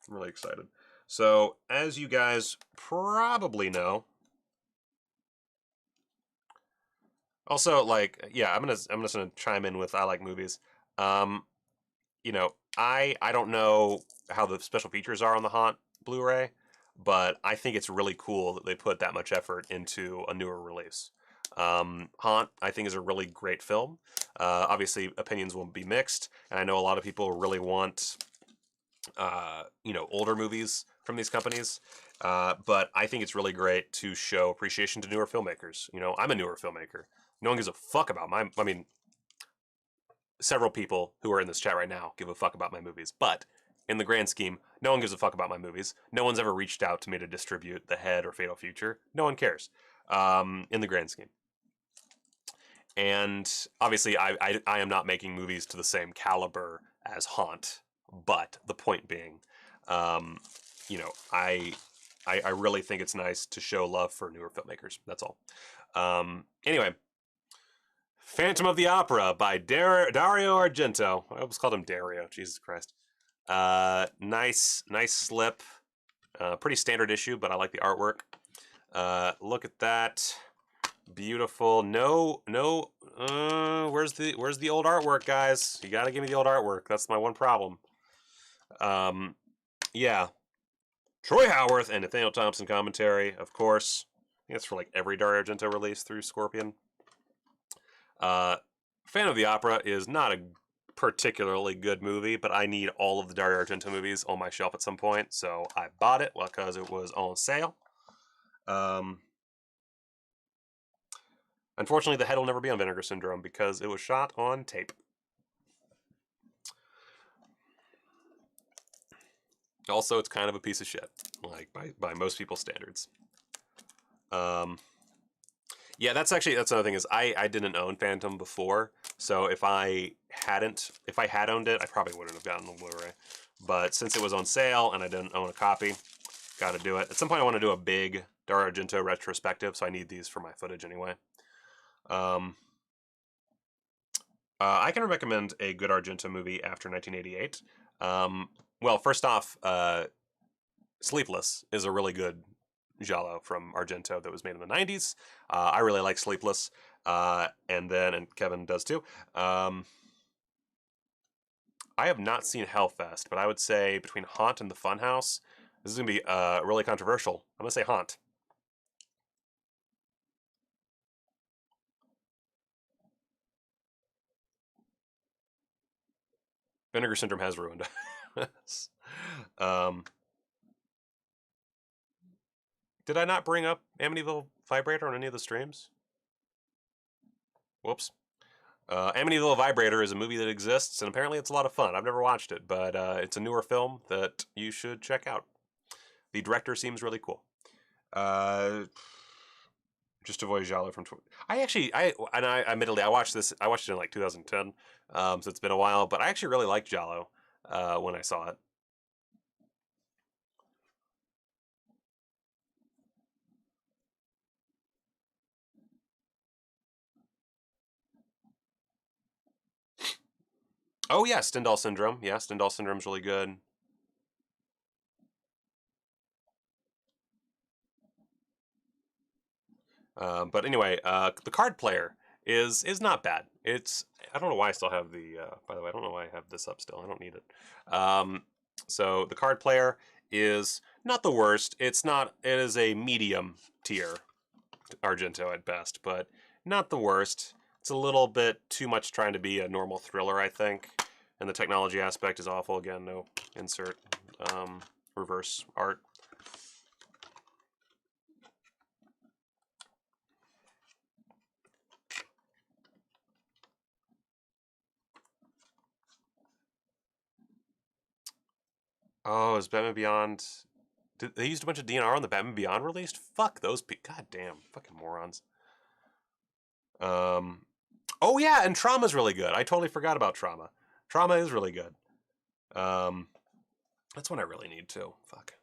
[SPEAKER 1] I'm really excited. So, as you guys probably know, also like yeah, I'm just gonna chime in with I like movies. You know, I don't know how the special features are on the Haunt Blu-ray, but I think it's really cool that they put that much effort into a newer release. Haunt, I think, is a really great film. Obviously, opinions will be mixed, and I know a lot of people really want, older movies from these companies. But I think it's really great to show appreciation to newer filmmakers. You know, I'm a newer filmmaker. No one gives a fuck about I mean, several people who are in this chat right now give a fuck about my movies, but in the grand scheme, no one gives a fuck about my movies. No one's ever reached out to me to distribute The Head or Fatal Future. No one cares in the grand scheme. And obviously, I am not making movies to the same caliber as Haunt, but the point being, you know, I really think it's nice to show love for newer filmmakers. That's all. Anyway, Phantom of the Opera by Dario Argento. I almost called him Dario. Jesus Christ. Nice slip. Pretty standard issue, but I like the artwork. Look at that. Beautiful. No. Where's the old artwork, guys? You gotta give me the old artwork. That's my one problem. Yeah. Troy Howarth and Nathaniel Thompson commentary, of course. I think that's for like every Dario Argento release through Scorpion. Phantom of the Opera is not a particularly good movie, but I need all of the Dario Argento movies on my shelf at some point, so I bought it because it was on sale. Unfortunately, the head will never be on Vinegar Syndrome because it was shot on tape. Also, it's kind of a piece of shit, like by most people's standards. Yeah, that's another thing is I didn't own Phantom before, so if I had owned it, I probably wouldn't have gotten the Blu-ray. But since it was on sale and I didn't own a copy, got to do it. At some point, I want to do a big Dario Argento retrospective, so I need these for my footage anyway. I can recommend a good Argento movie after 1988. Well, first off, Sleepless is a really good giallo from Argento that was made in the 90s. I really like Sleepless, and Kevin does too. I have not seen Hellfest, but I would say between Haunt and The Funhouse, this is going to be really controversial. I'm going to say Haunt. Vinegar Syndrome has ruined us. Did I not bring up Amityville Vibrator on any of the streams? Whoops. Amityville Vibrator is a movie that exists, and apparently it's a lot of fun. I've never watched it, but it's a newer film that you should check out. The director seems really cool. Just avoid giallo from. Admittedly, I watched it in like 2010, so it's been a while. But I actually really liked giallo when I saw it. Oh yeah, Stendhal Syndrome. Yeah, Stendhal Syndrome's really good. But anyway, the Card Player is not bad. I don't know why I still have the. By the way, I don't know why I have this up still. I don't need it. So the Card Player is not the worst. It is a medium tier Argento at best, but not the worst. It's a little bit too much trying to be a normal thriller, I think. And the technology aspect is awful. Again, no insert reverse art. Oh, is Batman Beyond... They used a bunch of DNR on the Batman Beyond released? Fuck those people. God damn. Fucking morons. Oh yeah, and Trauma's really good. I totally forgot about Trauma. Trauma is really good. That's one I really need too. Fuck.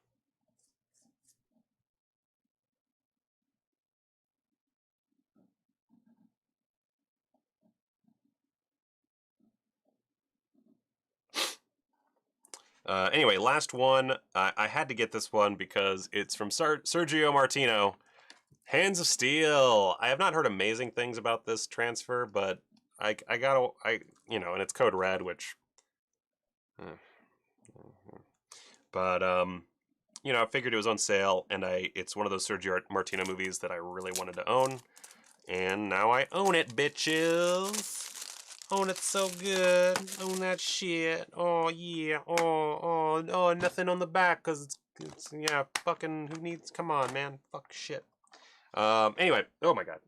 [SPEAKER 1] Anyway, last one. I had to get this one because it's from Sergio Martino. Hands of Steel. I have not heard amazing things about this transfer, but and it's code red, which... But, I figured it was on sale, and it's one of those Sergio Martino movies that I really wanted to own. And now I own it, bitches. Own it so good. Own that shit. Oh, yeah. Oh, nothing on the back, because it's, yeah, fucking, who needs, come on, man. Fuck shit. Anyway, oh my god.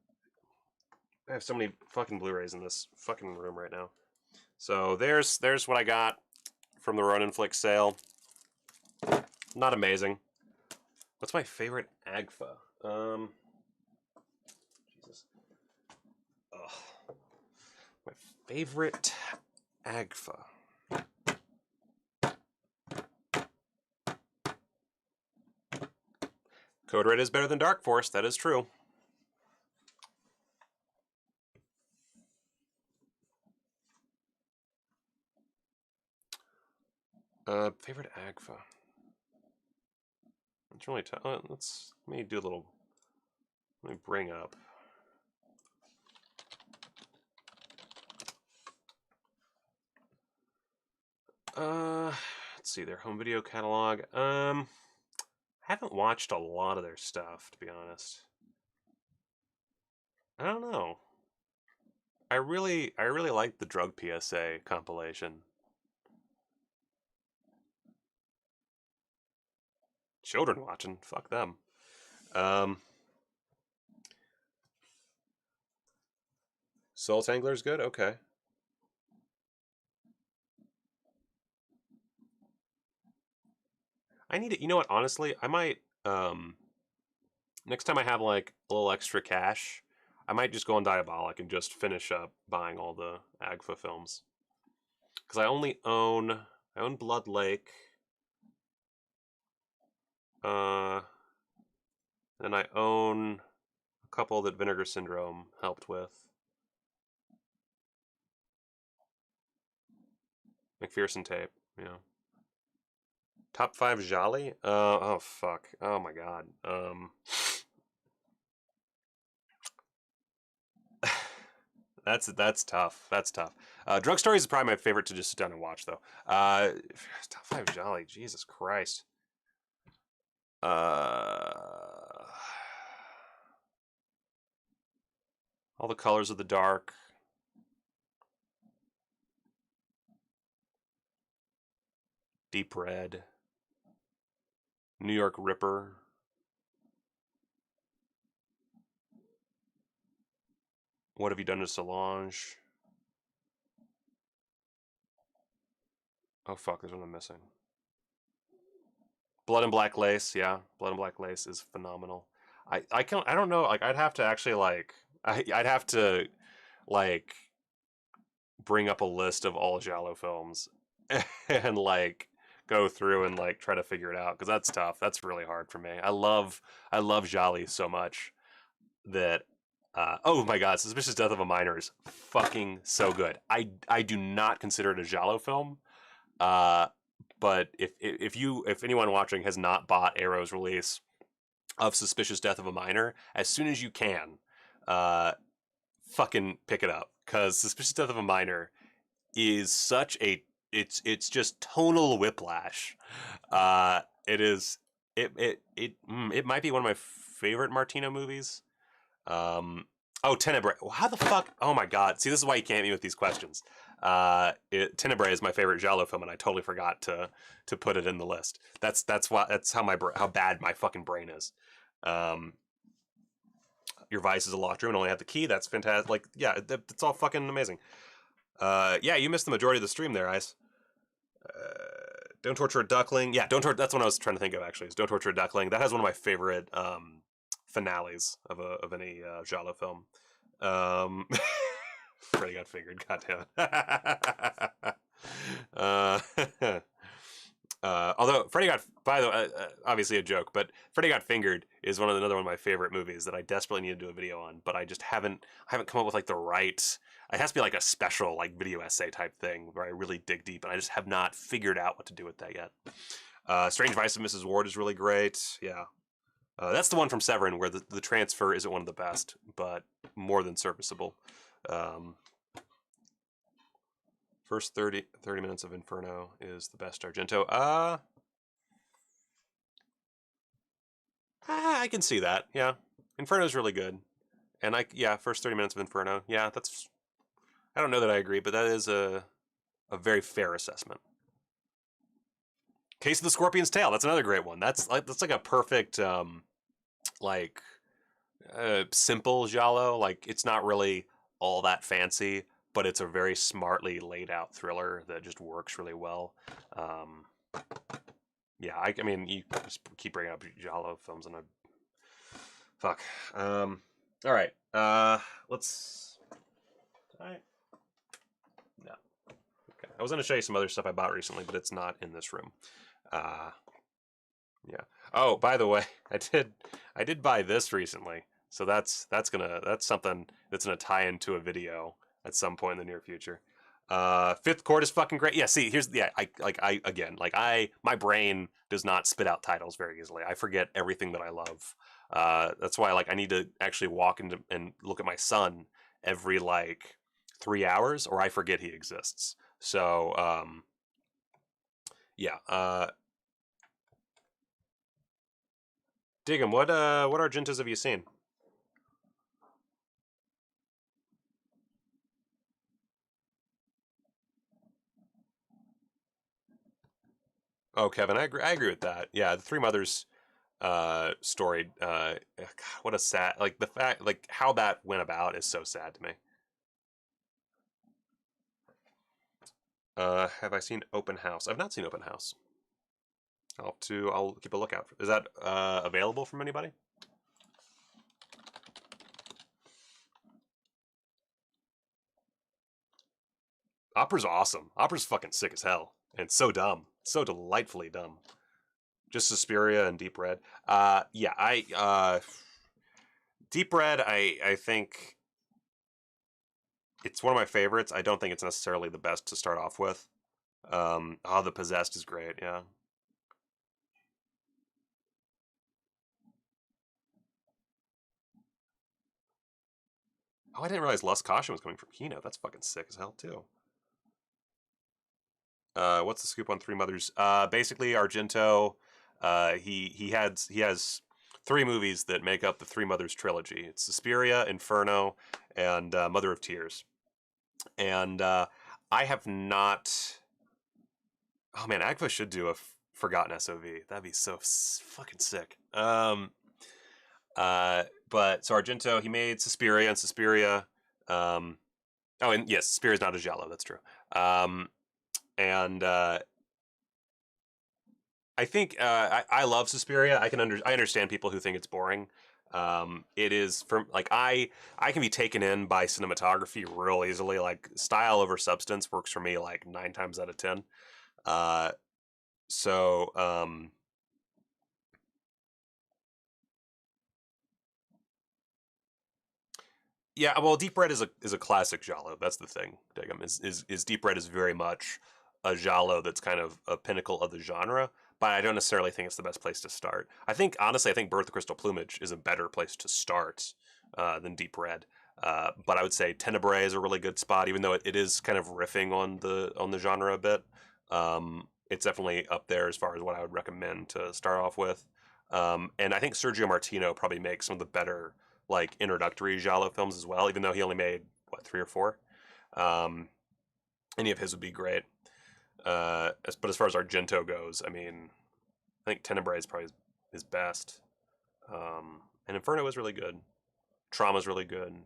[SPEAKER 1] I have so many fucking Blu-rays in this fucking room right now. So there's what I got from the Ronin Flick sale. Not amazing. What's my favorite AGFA? Jesus. Ugh. My favorite Agfa. Code Red is better than Dark Force. That is true. Favorite Agfa. It's really tough. Let me do a little. Let me bring up. Let's see their home video catalog. I haven't watched a lot of their stuff, to be honest. I don't know. I really like the Drug PSA compilation. Children watching, fuck them. Soul Tangler's good. Okay. I need it. You know what? Honestly, I might. Next time I have like a little extra cash, I might just go on Diabolic and just finish up buying all the Agfa films. Because I own Blood Lake. And I own a couple that Vinegar Syndrome helped with. McPherson tape, yeah. Top 5 Jolly? Oh fuck. Oh my god. That's tough. That's tough. Drug Stories is probably my favorite to just sit down and watch, though. Top 5 Jolly. Jesus Christ. All the Colors of the Dark. Deep Red. New York Ripper. What Have You Done to Solange? Oh fuck, there's one I'm missing. Blood and Black Lace, yeah. Blood and Black Lace is phenomenal. I don't know, like I'd have to actually like I'd have to like bring up a list of all Giallo films and like go through and like try to figure it out, because that's tough. That's really hard for me. I love Gialli so much that oh my god, Suspicious Death of a Minor is fucking so good. I do not consider it a Giallo film. But if anyone watching has not bought Arrow's release of Suspicious Death of a Minor, as soon as you can, fucking pick it up, because Suspicious Death of a Minor is such a it's just tonal whiplash. It might be one of my favorite Martino movies. Tenebrae. How the fuck? Oh my god. See, this is why you can't meet with these questions. Tenebrae is my favorite Giallo film, and I totally forgot to put it in the list. That's how bad my fucking brain is. Your Vice is a locked room and only have the key. That's fantastic. Like, yeah, it's all fucking amazing. Yeah, you missed the majority of the stream there, Ice. Don't Torture a Duckling. Yeah, that's what I was trying to think of, actually. Is Don't Torture a Duckling. That has one of my favorite finales of any Giallo film. Freddy Got Fingered. Goddamn. Although Freddy Got, by the way, obviously a joke, but Freddy Got Fingered is another one of my favorite movies that I desperately need to do a video on, but I just haven't come up with like the right. It has to be like a special like video essay type thing where I really dig deep, and I just have not figured out what to do with that yet. Strange Vice of Mrs. Ward is really great. Yeah. That's the one from Severin where the transfer isn't one of the best, but more than serviceable. First 30 minutes of Inferno is the best Argento. I can see that. Yeah. Inferno's really good. And first 30 minutes of Inferno. Yeah, I don't know that I agree, but that is a very fair assessment. Case of the Scorpion's Tail. That's another great one. That's like a perfect simple giallo. Like, it's not really all that fancy, but it's a very smartly laid out thriller that just works really well. Yeah, I mean, you just keep bringing up giallo films, and fuck. All right. Let's. All right. I was going to show you some other stuff I bought recently, but it's not in this room. Yeah. Oh, by the way, I did buy this recently, so that's something that's gonna tie into a video at some point in the near future. Fifth Chord is fucking great. Yeah, see, my brain does not spit out titles very easily. I forget everything that I love. That's why I need to actually walk into and look at my son every 3 hours, or I forget he exists. So yeah. Diggum, what Argentas have you seen? Oh, Kevin, I agree with that. Yeah, the Three Mothers story. God, what a sad, the fact, how that went about is so sad to me. Have I seen Open House? I've not seen Open House. I'll keep a lookout. Is that available from anybody? Opera's awesome. Opera's fucking sick as hell. And so dumb. So delightfully dumb. Just Suspiria and Deep Red. Yeah, Deep Red, I think it's one of my favorites. I don't think it's necessarily the best to start off with. The Possessed is great, yeah. Oh, I didn't realize Lust Caution was coming from Kino. That's fucking sick as hell, too. What's the scoop on Three Mothers? Basically, Argento, he has three movies that make up the Three Mothers trilogy. It's Suspiria, Inferno, and Mother of Tears. And I have not. Oh man, Agfa should do a Forgotten SOV. That'd be so fucking sick. But so Argento, he made Suspiria and Suspiria. Oh, and yes, Suspiria's not a giallo. That's true. And I think I love Suspiria. I understand people who think it's boring. It is from I can be taken in by cinematography real easily. Like style over substance works for me 9 times out of 10. So yeah, well, Deep Red is a classic giallo. That's the thing. Diggum is Deep Red is very much a giallo that's kind of a pinnacle of the genre. But I don't necessarily think it's the best place to start. Honestly, I think Birth of Crystal Plumage is a better place to start than Deep Red. But I would say Tenebrae is a really good spot, even though it is kind of riffing on the genre a bit. It's definitely up there as far as what I would recommend to start off with. And I think Sergio Martino probably makes some of the better introductory giallo films as well, even though he only made what 3 or 4. Any of his would be great. But as far as Argento goes, I mean, I think Tenebrae is probably his best. And Inferno is really good. Trauma is really good.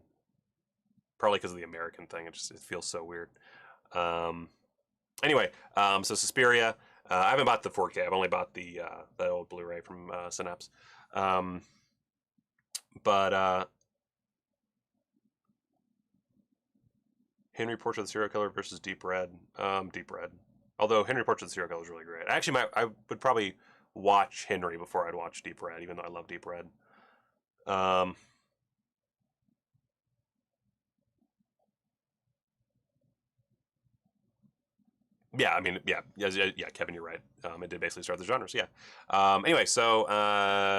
[SPEAKER 1] Probably because of the American thing. It feels so weird. Anyway, so Suspiria. I haven't bought the 4K. I've only bought the old Blu-ray from Synapse. But Henry Portrait of the Serial Killer versus Deep Red. Deep Red. Although Henry Portrait of the Serial Killer is really great. Actually, I would probably watch Henry before I'd watch Deep Red, even though I love Deep Red. Yeah, I mean, yeah, Kevin, you're right. It did basically start the genre. So yeah. Anyway, so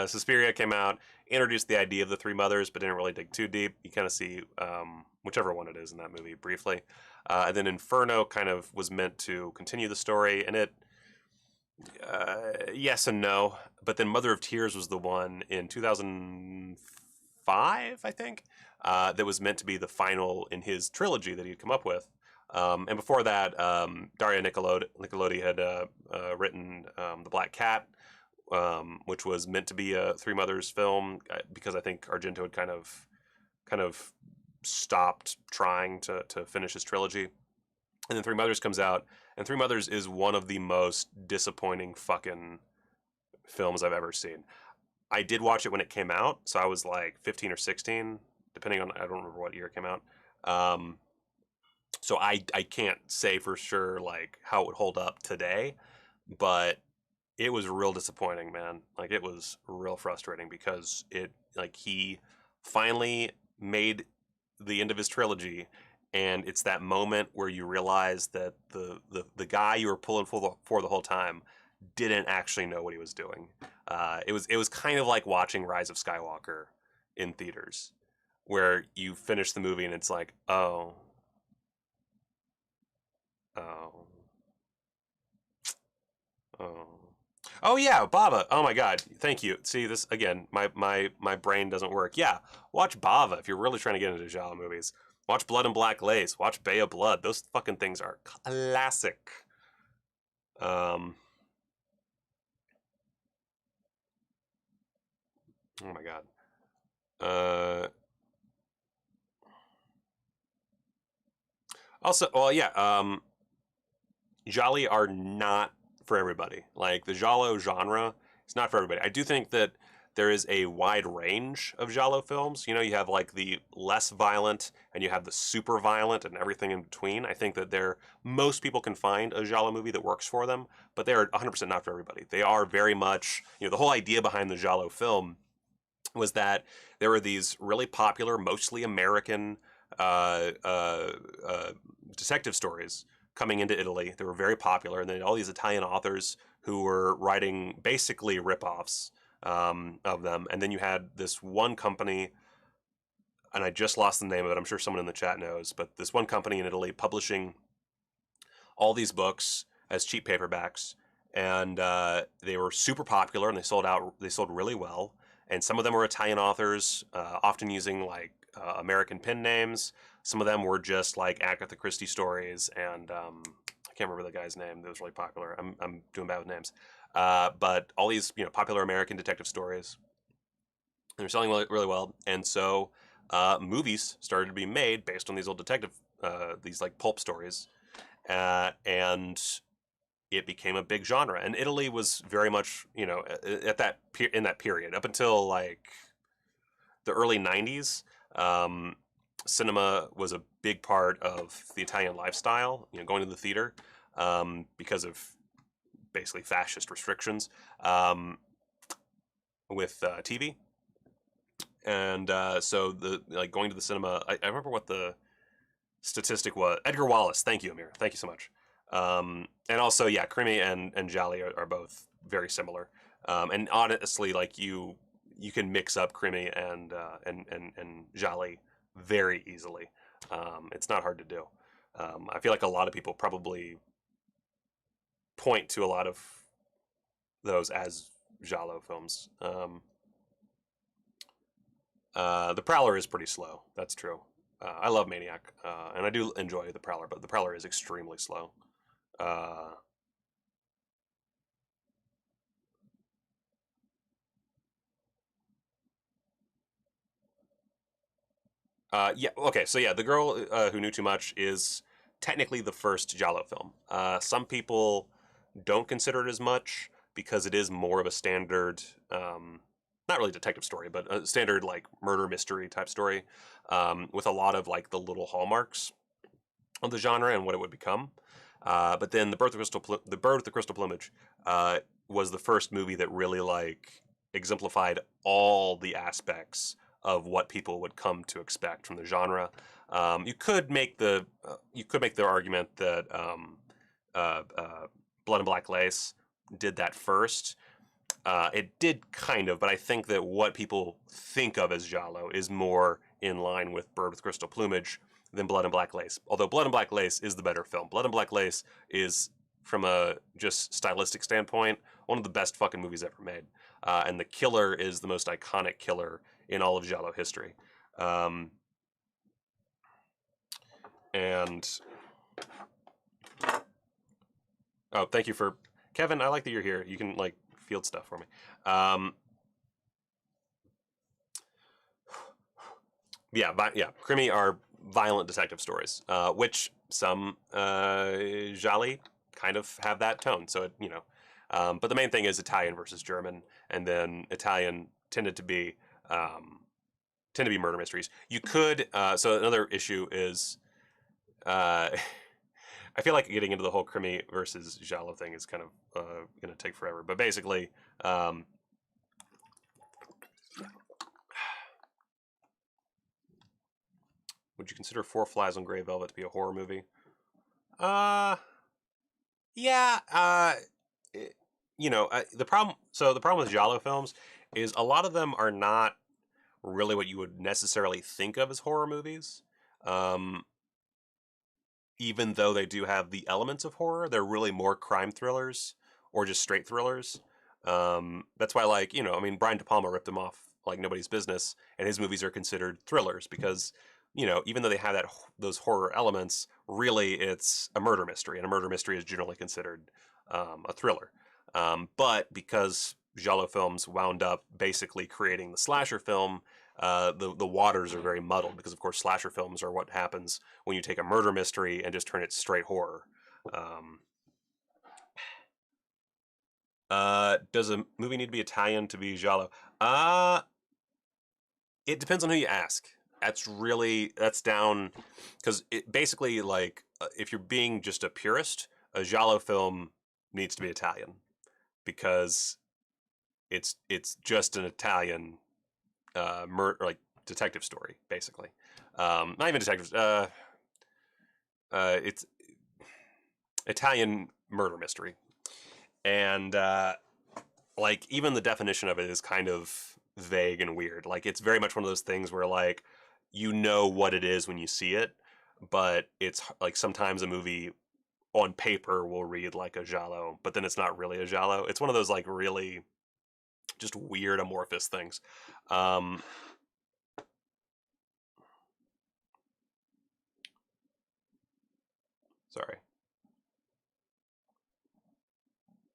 [SPEAKER 1] Suspiria came out, introduced the idea of the Three Mothers, but didn't really dig too deep. You kind of see whichever one it is in that movie briefly, and then Inferno kind of was meant to continue the story, and it yes and no. But then Mother of Tears was the one in 2005, I think, that was meant to be the final in his trilogy that he'd come up with. And before that, Daria Nicolodi had written The Black Cat, which was meant to be a Three Mothers film because I think Argento had kind of stopped trying to finish his trilogy. And then Three Mothers comes out, and Three Mothers is one of the most disappointing fucking films I've ever seen. I did watch it when it came out, so I was 15 or 16, depending on, I don't remember what year it came out. So I can't say for sure like how it would hold up today, but it was real disappointing, man. Like it was real frustrating because it like he finally made the end of his trilogy, and it's that moment where you realize that the guy you were pulling for the whole time didn't actually know what he was doing. It was kind of like watching Rise of Skywalker in theaters, where you finish the movie and it's like, oh, oh, oh. Oh yeah, Bava. Oh my God, thank you. See this again. My brain doesn't work. Yeah, watch Bava if you're really trying to get into genre movies. Watch Blood and Black Lace. Watch Bay of Blood. Those fucking things are classic. Um. Oh my God. Uh. Also, well, yeah. Jolly are not for everybody. Like the Giallo genre is not for everybody. I do think that there is a wide range of Giallo films. You know, you have like the less violent and you have the super violent and everything in between. I think that most people can find a Giallo movie that works for them, but they're 100% not for everybody. They are very much, the whole idea behind the Giallo film was that there were these really popular, mostly American uh, uh, uh, detective stories coming into Italy. They were very popular, and then all these Italian authors who were writing basically ripoffs of them. And then you had this one company, and I just lost the name of it. I'm sure someone in the chat knows, but this one company in Italy publishing all these books as cheap paperbacks, and they were super popular, and they sold out. They sold really well, and some of them were Italian authors, often using like American pen names. Some of them were just like Agatha Christie stories, and I can't remember the guy's name that was really popular. I'm doing bad with names, but all these popular American detective stories. They're selling really, really well, and so movies started to be made based on these old detective, these like pulp stories, and it became a big genre. And Italy was very much, at in that period up until like the early '90s. Um, Cinema was a big part of the Italian lifestyle. Going to the theater because of basically fascist restrictions with TV. And so the like going to the cinema. I remember what the statistic was. Edgar Wallace. Thank you, Amir. Thank you so much. And also, yeah, Creamy and Jolly are both very similar. And honestly, like you can mix up Creamy and Jolly very easily. It's not hard to do. I feel like a lot of people probably point to a lot of those as Giallo films. The Prowler is pretty slow. That's true. I love Maniac, and I do enjoy The Prowler, but The Prowler is extremely slow. Uh, yeah, okay, so yeah, The Girl Who Knew Too Much is technically the first Giallo film. Some people don't consider it as much because it is more of a standard, not really detective story, but a standard like murder mystery type story with a lot of like the little hallmarks of the genre and what it would become. But then the Bird with the Crystal Plumage was the first movie that really like exemplified all the aspects of what people would come to expect from the genre. You could make the argument that Blood and Black Lace did that first. It did kind of, but I think that what people think of as Giallo is more in line with Bird with Crystal Plumage than Blood and Black Lace. Although Blood and Black Lace is the better film. Blood and Black Lace is, from a just stylistic standpoint, one of the best fucking movies ever made. And the killer is the most iconic killer in all of Giallo history. Um, and oh, thank you for Kevin. I like that you're here. You can like field stuff for me. Yeah, Krimi are violent detective stories, which some Jolly kind of have that tone. So but the main thing is Italian versus German, and then Italian um, tend to be murder mysteries. You could so another issue is uh, I feel like getting into the whole Krimi versus Giallo thing is kind of going to take forever. But basically, um, would you consider Four Flies on Grey Velvet to be a horror movie? Uh, yeah. The problem. So the problem with Giallo films is a lot of them are not really what you would necessarily think of as horror movies. Um, Even though they do have the elements of horror, they're really more crime thrillers or just straight thrillers. That's why, like, I mean, Brian De Palma ripped them off like nobody's business, and his movies are considered thrillers because, even though they have those horror elements, really it's a murder mystery, and a murder mystery is generally considered a thriller. But because Giallo films wound up basically creating the slasher film, the waters are very muddled because, of course, slasher films are what happens when you take a murder mystery and just turn it straight horror. Um, does a movie need to be Italian to be giallo? Uh, it depends on who you ask. That's down because it basically like if you're being just a purist, a giallo film needs to be Italian because it's just an Italian like detective story basically. Not even detective. It's Italian murder mystery, and like even the definition of it is kind of vague and weird. Like it's very much one of those things where like you know what it is when you see it, but it's like sometimes a movie on paper will read like a giallo, but then it's not really a giallo. It's one of those like really just weird amorphous things. Um, Sorry.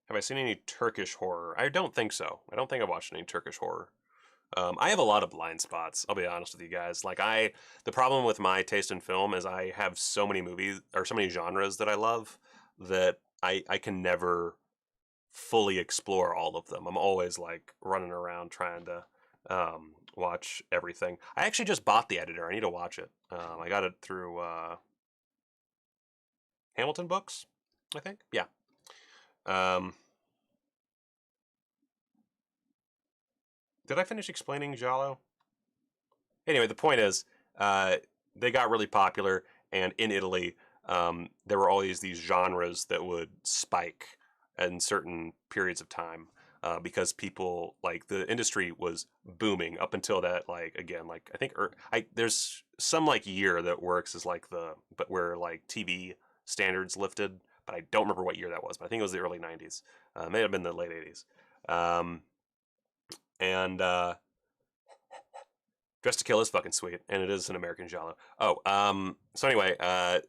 [SPEAKER 1] Have I seen any Turkish horror? I don't think so. I don't think I've watched any Turkish horror. I have a lot of blind spots. I'll be honest with you guys. The problem with my taste in film is I have so many movies or so many genres that I love that I can never fully explore all of them. I'm always like running around trying to watch everything. I actually just bought the editor. I need to watch it. I got it through Hamilton Books, I think. Yeah. Um, did I finish explaining Giallo? Anyway, the point is, uh, they got really popular, and in Italy, there were always these genres that would spike in certain periods of time because people like the industry was booming up until that. Like again, like I think there's some like year that works as like but where like TV standards lifted, but I don't remember what year that was. But I think it was the early '90s. It may have been the late '80s. Um, and Dress to Kill is fucking sweet, and it is an American giallo. So anyway,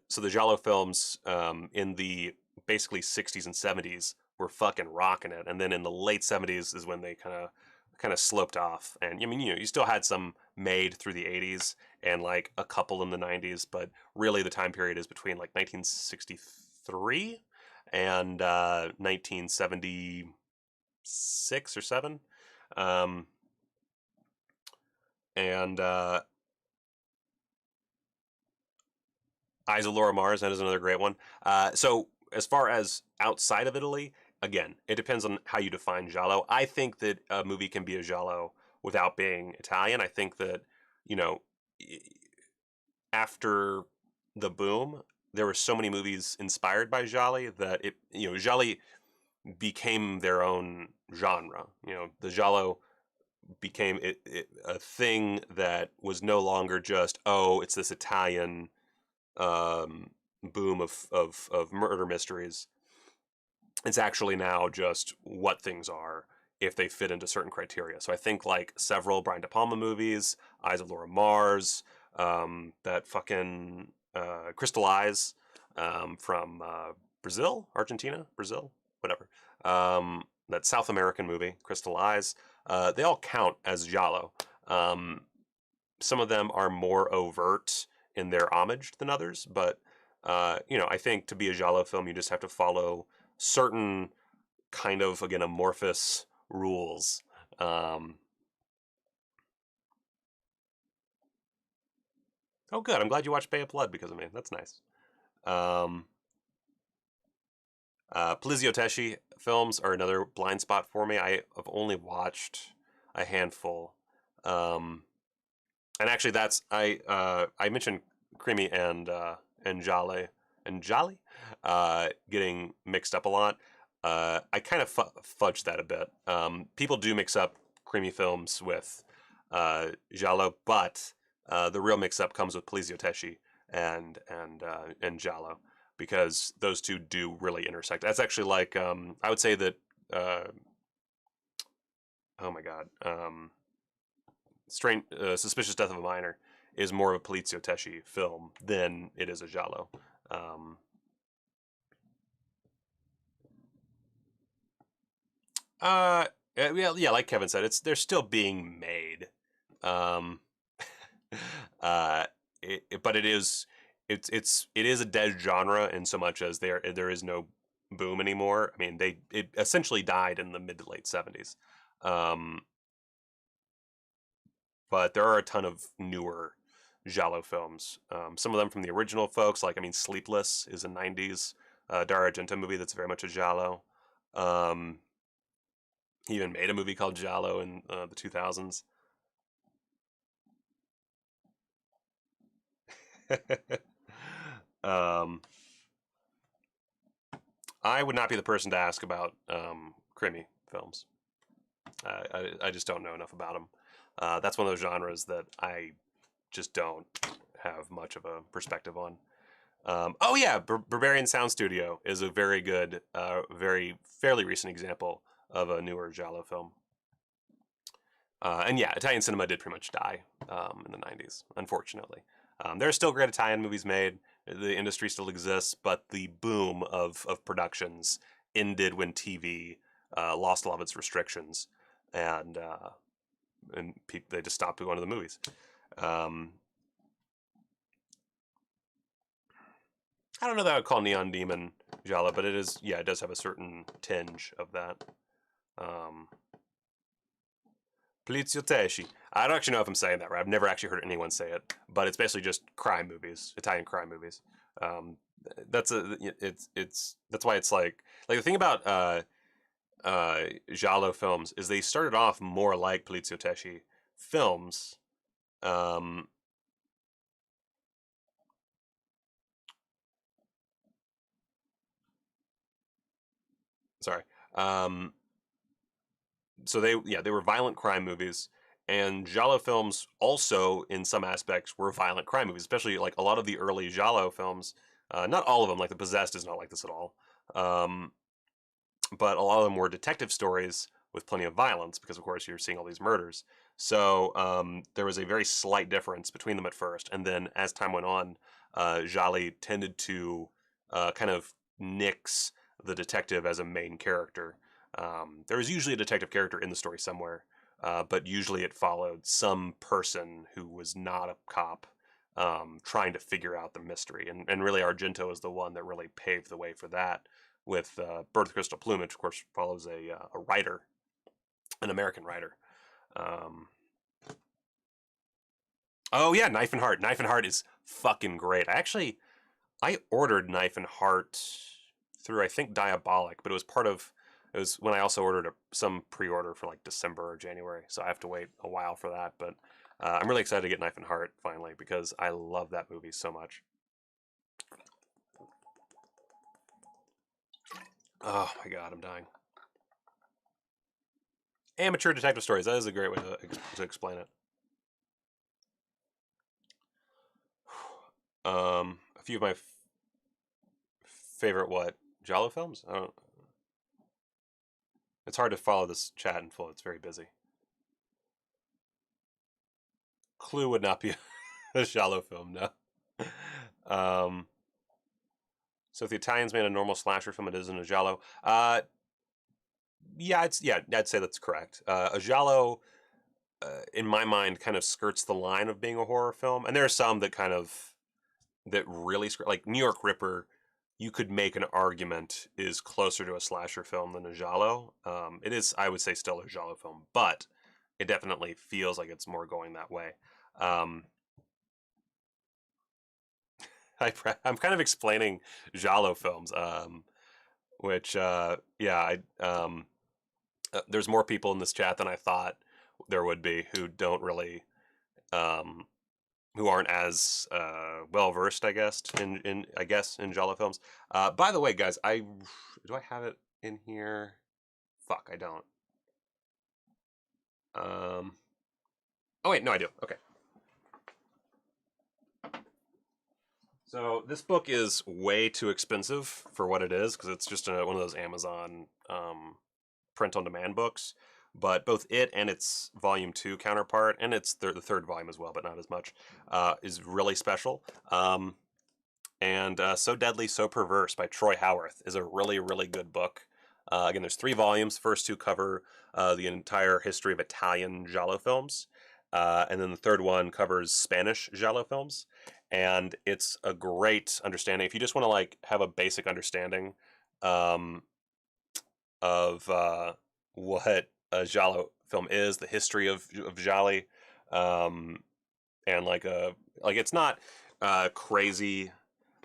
[SPEAKER 1] so the giallo films in the basically '60s and '70s were fucking rocking it, and then in the late '70s is when they kind of sloped off. And I mean, you still had some made through the '80s and like a couple in the '90s, but really the time period is between like 1963 and 1976 or seven. Um, and Eyes of Laura Mars, that is another great one. So as far as outside of Italy, again, it depends on how you define giallo. I think that a movie can be a giallo without being Italian. I think that, you know, after the boom, there were so many movies inspired by gialli that gialli became their own genre. The giallo became a thing that was no longer just, oh, it's this Italian um, boom of murder mysteries. It's actually now just what things are if they fit into certain criteria. So I think like several Brian De Palma movies, Eyes of Laura Mars, that fucking Crystal Eyes from Brazil, Argentina, Brazil, whatever. That South American movie, Crystal Eyes, they all count as giallo. Um, some of them are more overt in their homage than others, but I think to be a giallo film, you just have to follow certain kind of again amorphous rules. Um, oh, good. I'm glad you watched Bay of Blood because of me. That's nice. Um, Poliziotteschi films are another blind spot for me. I have only watched a handful. Um, and actually, I mentioned Creamy and Jolly getting mixed up a lot. I kind of fudge that a bit. People do mix up Creamy films with Giallo, but the real mix-up comes with Poliziotteschi and Giallo, because those two do really intersect. That's actually like I would say that uh, oh my god, Suspicious Death of a Minor is more of a Poliziotteschi film than it is a Giallo. Um, uh, yeah, like Kevin said, they're still being made. Um, uh, but it is a dead genre in so much as there is no boom anymore. I mean, it essentially died in the mid to late 70s. Um, but there are a ton of newer Giallo films. Some of them from the original folks, like, I mean, Sleepless is a 90s Dario Argento movie that's very much a Giallo. Um, he even made a movie called Giallo in the 2000s. um, I would not be the person to ask about Krimi films. I just don't know enough about them. That's one of those genres that I just don't have much of a perspective on. Oh yeah, Barbarian Sound Studio is a very good, very fairly recent example of a newer Giallo film. And yeah, Italian cinema did pretty much die in the 90s, unfortunately. There are still great Italian movies made. The industry still exists, but the boom of productions ended when TV lost a lot of its restrictions, and they just stopped going to the movies. Um, I don't know that I would call Neon Demon Giallo, but it does have a certain tinge of that. Um, Poliziotteschi. I don't actually know if I'm saying that right. I've never actually heard anyone say it, but it's basically just crime movies, Italian crime movies. Um, that's why it's like the thing about Giallo films is they started off more like Poliziotteschi films. Um, sorry. Um, so they were violent crime movies, and Giallo films also in some aspects were violent crime movies, especially like a lot of the early Giallo films. Not all of them, like The Possessed is not like this at all. Um, but a lot of them were detective stories with plenty of violence because, of course, you're seeing all these murders. So there was a very slight difference between them at first, and then as time went on, Jolly tended to kind of nix the detective as a main character. There was usually a detective character in the story somewhere, but usually it followed some person who was not a cop trying to figure out the mystery. And really, Argento is the one that really paved the way for that with Bird of the Crystal Plume, which of course follows a writer, an American writer. Um, oh yeah, Knife and Heart. Knife and Heart is fucking great. I ordered Knife and Heart through, I think, Diabolic, but it was when I also ordered some pre-order for like December or January, so I have to wait a while for that. But I'm really excited to get Knife and Heart finally because I love that movie so much. Oh my god, I'm dying. Amateur detective stories. That is a great way to explain it. A few of my favorite Giallo films. I don't. It's hard to follow this chat in full. It's very busy. Clue would not be a Giallo film, no. Um, so if the Italians made a normal slasher film, it isn't a Giallo. Yeah, I'd say that's correct. A Giallo, in my mind, kind of skirts the line of being a horror film, and there are some that really like New York Ripper. You could make an argument is closer to a slasher film than a Giallo. It is, I would say, still a Giallo film, but it definitely feels like it's more going that way. Um, I'm kind of explaining giallo films, which yeah, there's more people in this chat than I thought there would be who don't really um, who aren't as well versed, I guess, in giallo films. By the way, guys, do I have it in here? Fuck, I don't. Oh wait, no, I do. Okay. So this book is way too expensive for what it is because it's just one of those Amazon print-on-demand books. But both it and its Volume 2 counterpart, and it's the third volume as well, but not as much, is really special. And So Deadly, So Perverse by Troy Howarth is a really, really good book. Again, there's 3 volumes. First 2 cover the entire history of Italian giallo films. And then the third one covers Spanish giallo films. And it's a great understanding. If you just want to like have a basic understanding of what a giallo film is, the history of gialli, and like it's not crazy.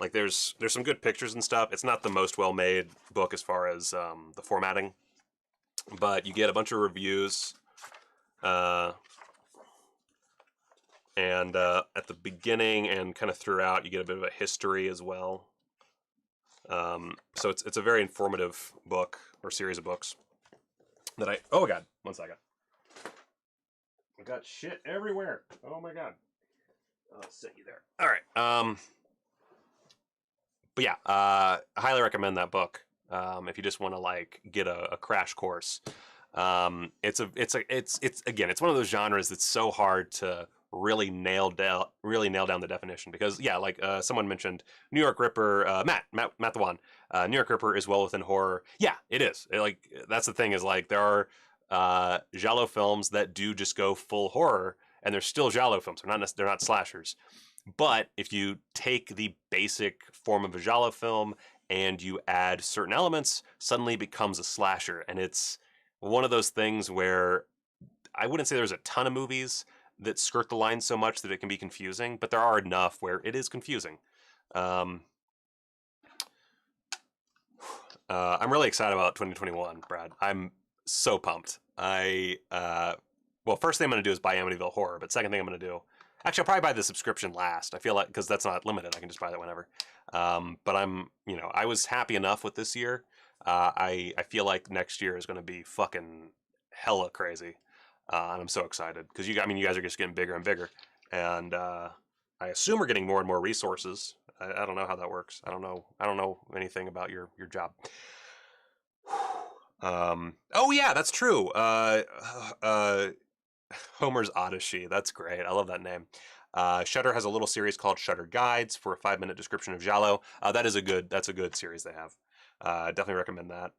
[SPEAKER 1] Like there's some good pictures and stuff. It's not the most well made book as far as the formatting, but you get a bunch of reviews. And at the beginning and kind of throughout, you get a bit of a history as well. So it's a very informative book or series of books that oh my god, 1 second. I got shit everywhere. Oh my god. I'll set you there. All right. But yeah, I highly recommend that book. If you just want to like get a crash course. It's again, it's one of those genres that's so hard to really nail down the definition because yeah, like someone mentioned New York Ripper, Matt the One, New York Ripper is well within horror. Yeah, it is. That's the thing is like there are giallo films that do just go full horror and they're still giallo films. They're not slashers. But if you take the basic form of a giallo film and you add certain elements, suddenly it becomes a slasher, and it's one of those things where I wouldn't say there's a ton of movies that skirt the line so much that it can be confusing, but there are enough where it is confusing. I'm really excited about 2021, Brad. I'm so pumped. Well, first thing I'm going to do is buy Amityville Horror, but second thing I'm going to do, actually, I'll probably buy the subscription last. I feel like, because that's not limited, I can just buy that whenever. But I was happy enough with this year. I feel like next year is going to be fucking hella crazy. And I'm so excited because you guys are just getting bigger and bigger, and I assume we're getting more and more resources. I don't know how that works. I don't know anything about your job. Oh yeah, that's true. Homer's Odyssey. That's great. I love that name. Shudder has a little series called Shudder Guides for a 5-minute description of giallo. That's a good series they have. Definitely recommend that.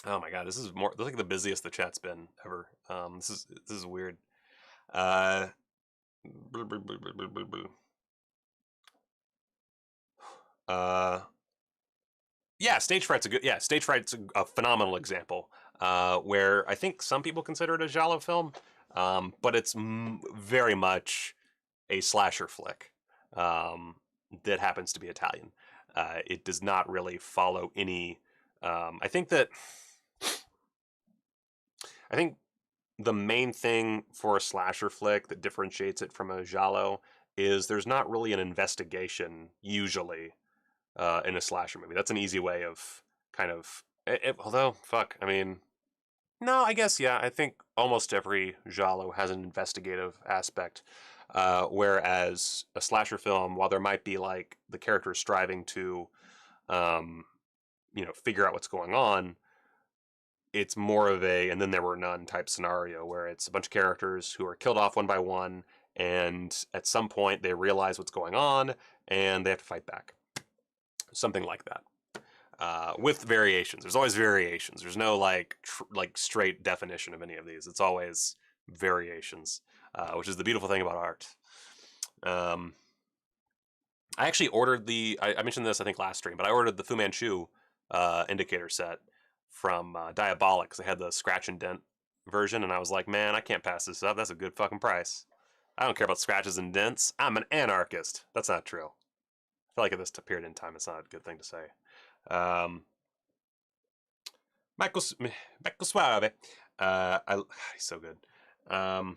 [SPEAKER 1] Oh my god, this is like the busiest the chat's been ever. This is weird. Yeah, Stage Fright's a phenomenal example. Where I think some people consider it a giallo film, but it's very much a slasher flick that happens to be Italian. It does not really follow any. I think the main thing for a slasher flick that differentiates it from a giallo is there's not really an investigation usually in a slasher movie. That's an easy way of kind of. Although, fuck, I mean, no, I guess yeah. I think almost every giallo has an investigative aspect, whereas a slasher film, while there might be like the character striving to, figure out what's going on, it's more of a and then there were none type scenario where it's a bunch of characters who are killed off one by one, and at some point they realize what's going on and they have to fight back. Something like that. With variations. There's always variations. There's no like straight definition of any of these. It's always variations, which is the beautiful thing about art. I actually ordered I mentioned this I think last stream, but I ordered the Fu Manchu indicator set from Diabolic because they had the scratch and dent version, and I was like, man, I can't pass this up. That's a good fucking price. I don't care about scratches and dents. I'm an anarchist. That's not true. feel like at this period in time, it's not a good thing to say. Michael Suave. He's so good. Rad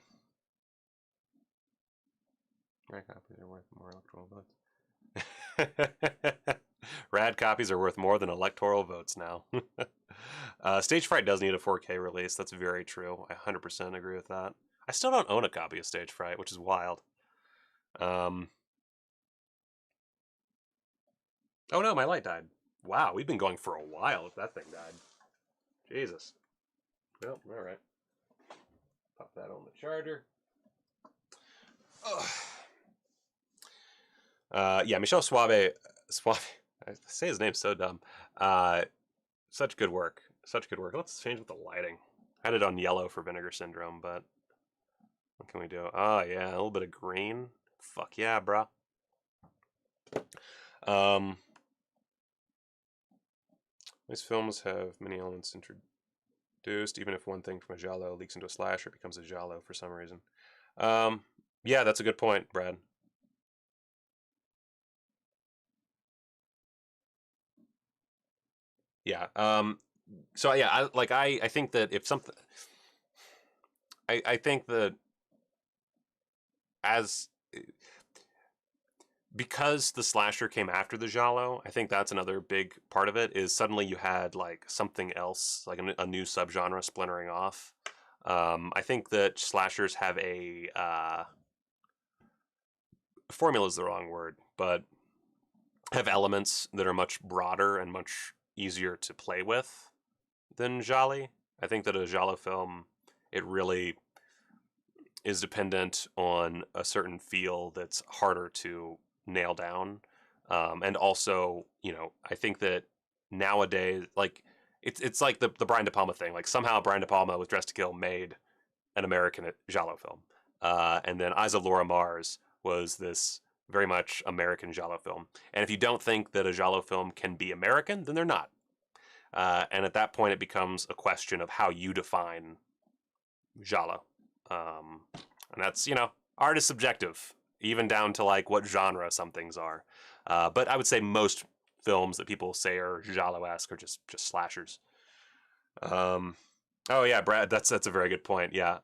[SPEAKER 1] copies are worth more electoral votes. Rad copies are worth more than electoral votes now. Stage Fright does need a 4K release. That's very true. I 100% agree with that. I still don't own a copy of Stage Fright, which is wild. Oh no, my light died. Wow, we've been going for a while if that thing died. Jesus. Well, alright. Pop that on the charger. Yeah, Michel Suave. I say his name so dumb. Such good work. Such good work. Let's change with the lighting. I had it on yellow for Vinegar Syndrome, but what can we do? Oh, yeah, a little bit of green. Fuck yeah, bro. These films have many elements introduced. Even if one thing from a giallo leaks into a slasher, it becomes a giallo for some reason. Yeah, that's a good point, Brad. Yeah. So yeah, I think that if something, I think that as because the slasher came after the giallo, I think that's another big part of it. Is suddenly you had like something else, like a new subgenre splintering off. I think that slashers have a formula is the wrong word, but have elements that are much broader and much easier to play with than gialli. I think that a giallo film, it really is dependent on a certain feel that's harder to nail down. And also, I think that nowadays, like it's like the Brian De Palma thing. Like somehow Brian De Palma with Dressed to Kill made an American giallo film, and then Eyes of Laura Mars was this very much American giallo film. And if you don't think that a giallo film can be American, then they're not. And at that point, it becomes a question of how you define giallo. And that's, art is subjective, even down to like what genre some things are. But I would say most films that people say are giallo-esque are just slashers. Oh yeah, Brad, that's a very good point. Yeah.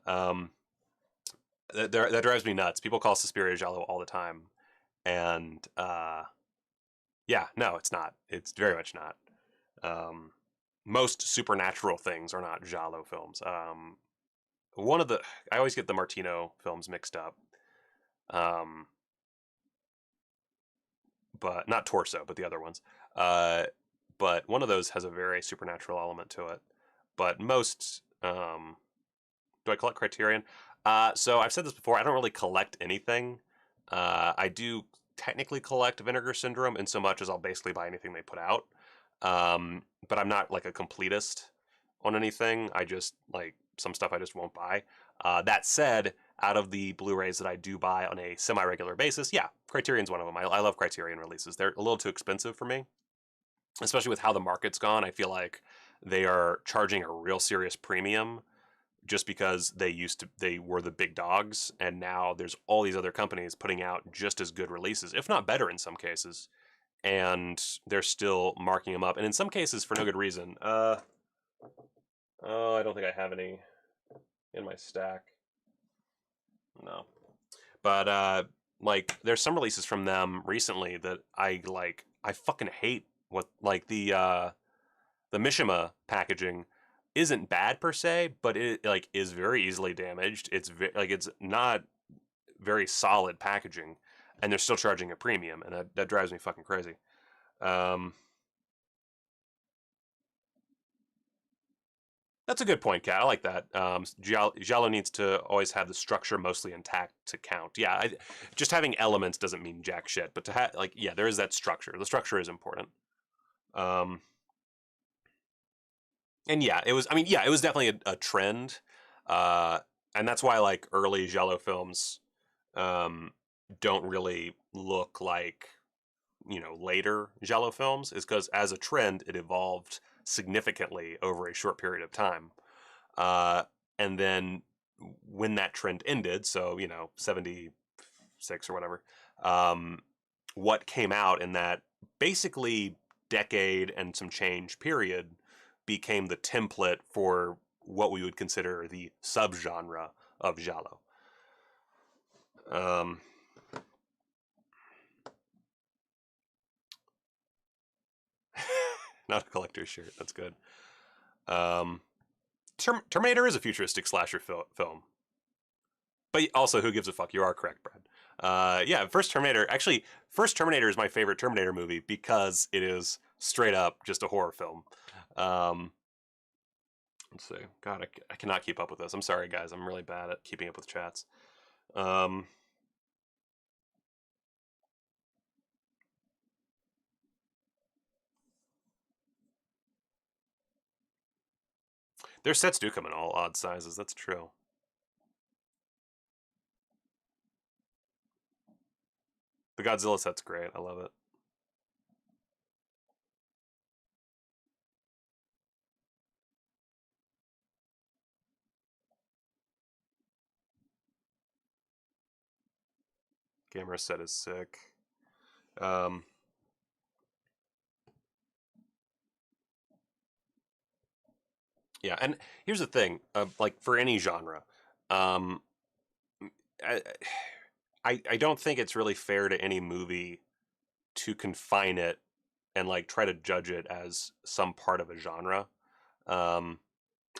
[SPEAKER 1] That drives me nuts. People call Suspiria giallo all the time. And yeah, no, it's not. It's very much not. Most supernatural things are not giallo films. I always get the Martino films mixed up. But not Torso, but the other ones. But one of those has a very supernatural element to it. But most, do I collect Criterion? So I've said this before, I don't really collect anything. I do technically collect Vinegar Syndrome in so much as I'll basically buy anything they put out. But I'm not like a completist on anything. I just like some stuff I just won't buy. That said, out of the Blu-rays that I do buy on a semi-regular basis, yeah, Criterion's one of them. I love Criterion releases. They're a little too expensive for me, especially with how the market's gone. I feel like they are charging a real serious premium just because they were the big dogs, and now there's all these other companies putting out just as good releases, if not better in some cases, and they're still marking them up, and in some cases for no good reason. Oh, I don't think I have any in my stack. No. But like there's some releases from them recently that I like. I fucking hate what like the Mishima packaging isn't bad per se, but it like is very easily damaged. It's it's not very solid packaging, and they're still charging a premium, and that drives me fucking crazy. That's a good point, Kat. I like that. Giallo needs to always have the structure mostly intact to count. Yeah, just having elements doesn't mean jack shit, but to have yeah, there is that structure. The structure is important. And yeah, it was. I mean, yeah, it was definitely a trend, and that's why like early giallo films don't really look like later giallo films, is because as a trend it evolved significantly over a short period of time, and then when that trend ended, so 76 or whatever, what came out in that basically decade and some change period became the template for what we would consider the subgenre of giallo. Not a collector's shirt. That's good. Terminator is a futuristic slasher film. But also, who gives a fuck? You are correct, Brad. Yeah, first Terminator is my favorite Terminator movie because it is straight up just a horror film. Let's see. God, I cannot keep up with this. I'm sorry, guys. I'm really bad at keeping up with chats. Their sets do come in all odd sizes. That's true. The Godzilla set's great. I love it. Camera set is sick. Yeah, and here's the thing, like for any genre, um, I, I don't think it's really fair to any movie to confine it and like try to judge it as some part of a genre. I'm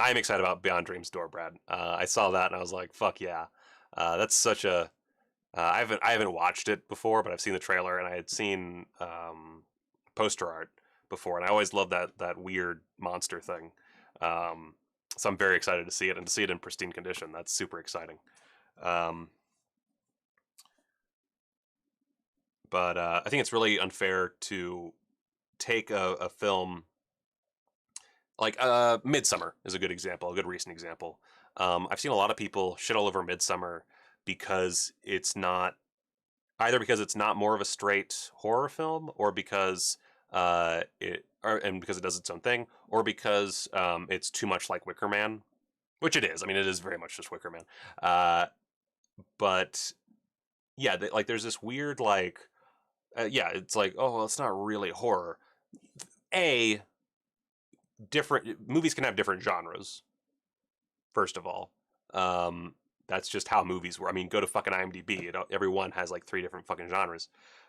[SPEAKER 1] excited about Beyond Dreams Door, Brad. I saw that and I was like, fuck yeah, that's such a. I haven't watched it before, but I've seen the trailer and I had seen poster art before, and I always love that weird monster thing. So I'm very excited to see it and to see it in pristine condition. That's super exciting. But I think it's really unfair to take a film like Midsummer is a good example, a good recent example. I've seen a lot of people shit all over Midsummer because it's not because it's not more of a straight horror film, or because and because it does its own thing, or because it's too much like Wicker Man, which it is. I mean, it is very much just Wicker Man. But yeah, like there's this weird like, yeah, it's like, oh, well, it's not really horror. Different movies can have different genres. First of all, that's just how movies work. I mean, go to fucking IMDb. Every one has like 3 different fucking genres.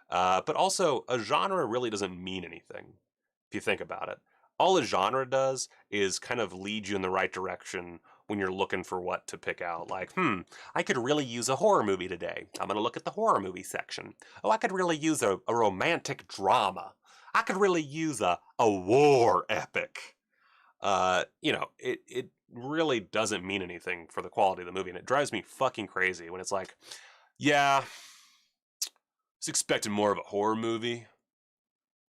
[SPEAKER 1] But also, a genre really doesn't mean anything if you think about it. All a genre does is kind of lead you in the right direction when you're looking for what to pick out. Like, I could really use a horror movie today. I'm going to look at the horror movie section. Oh, I could really use a romantic drama. I could really use a war epic. It really doesn't mean anything for the quality of the movie, and it drives me fucking crazy when it's like, yeah, I was expecting more of a horror movie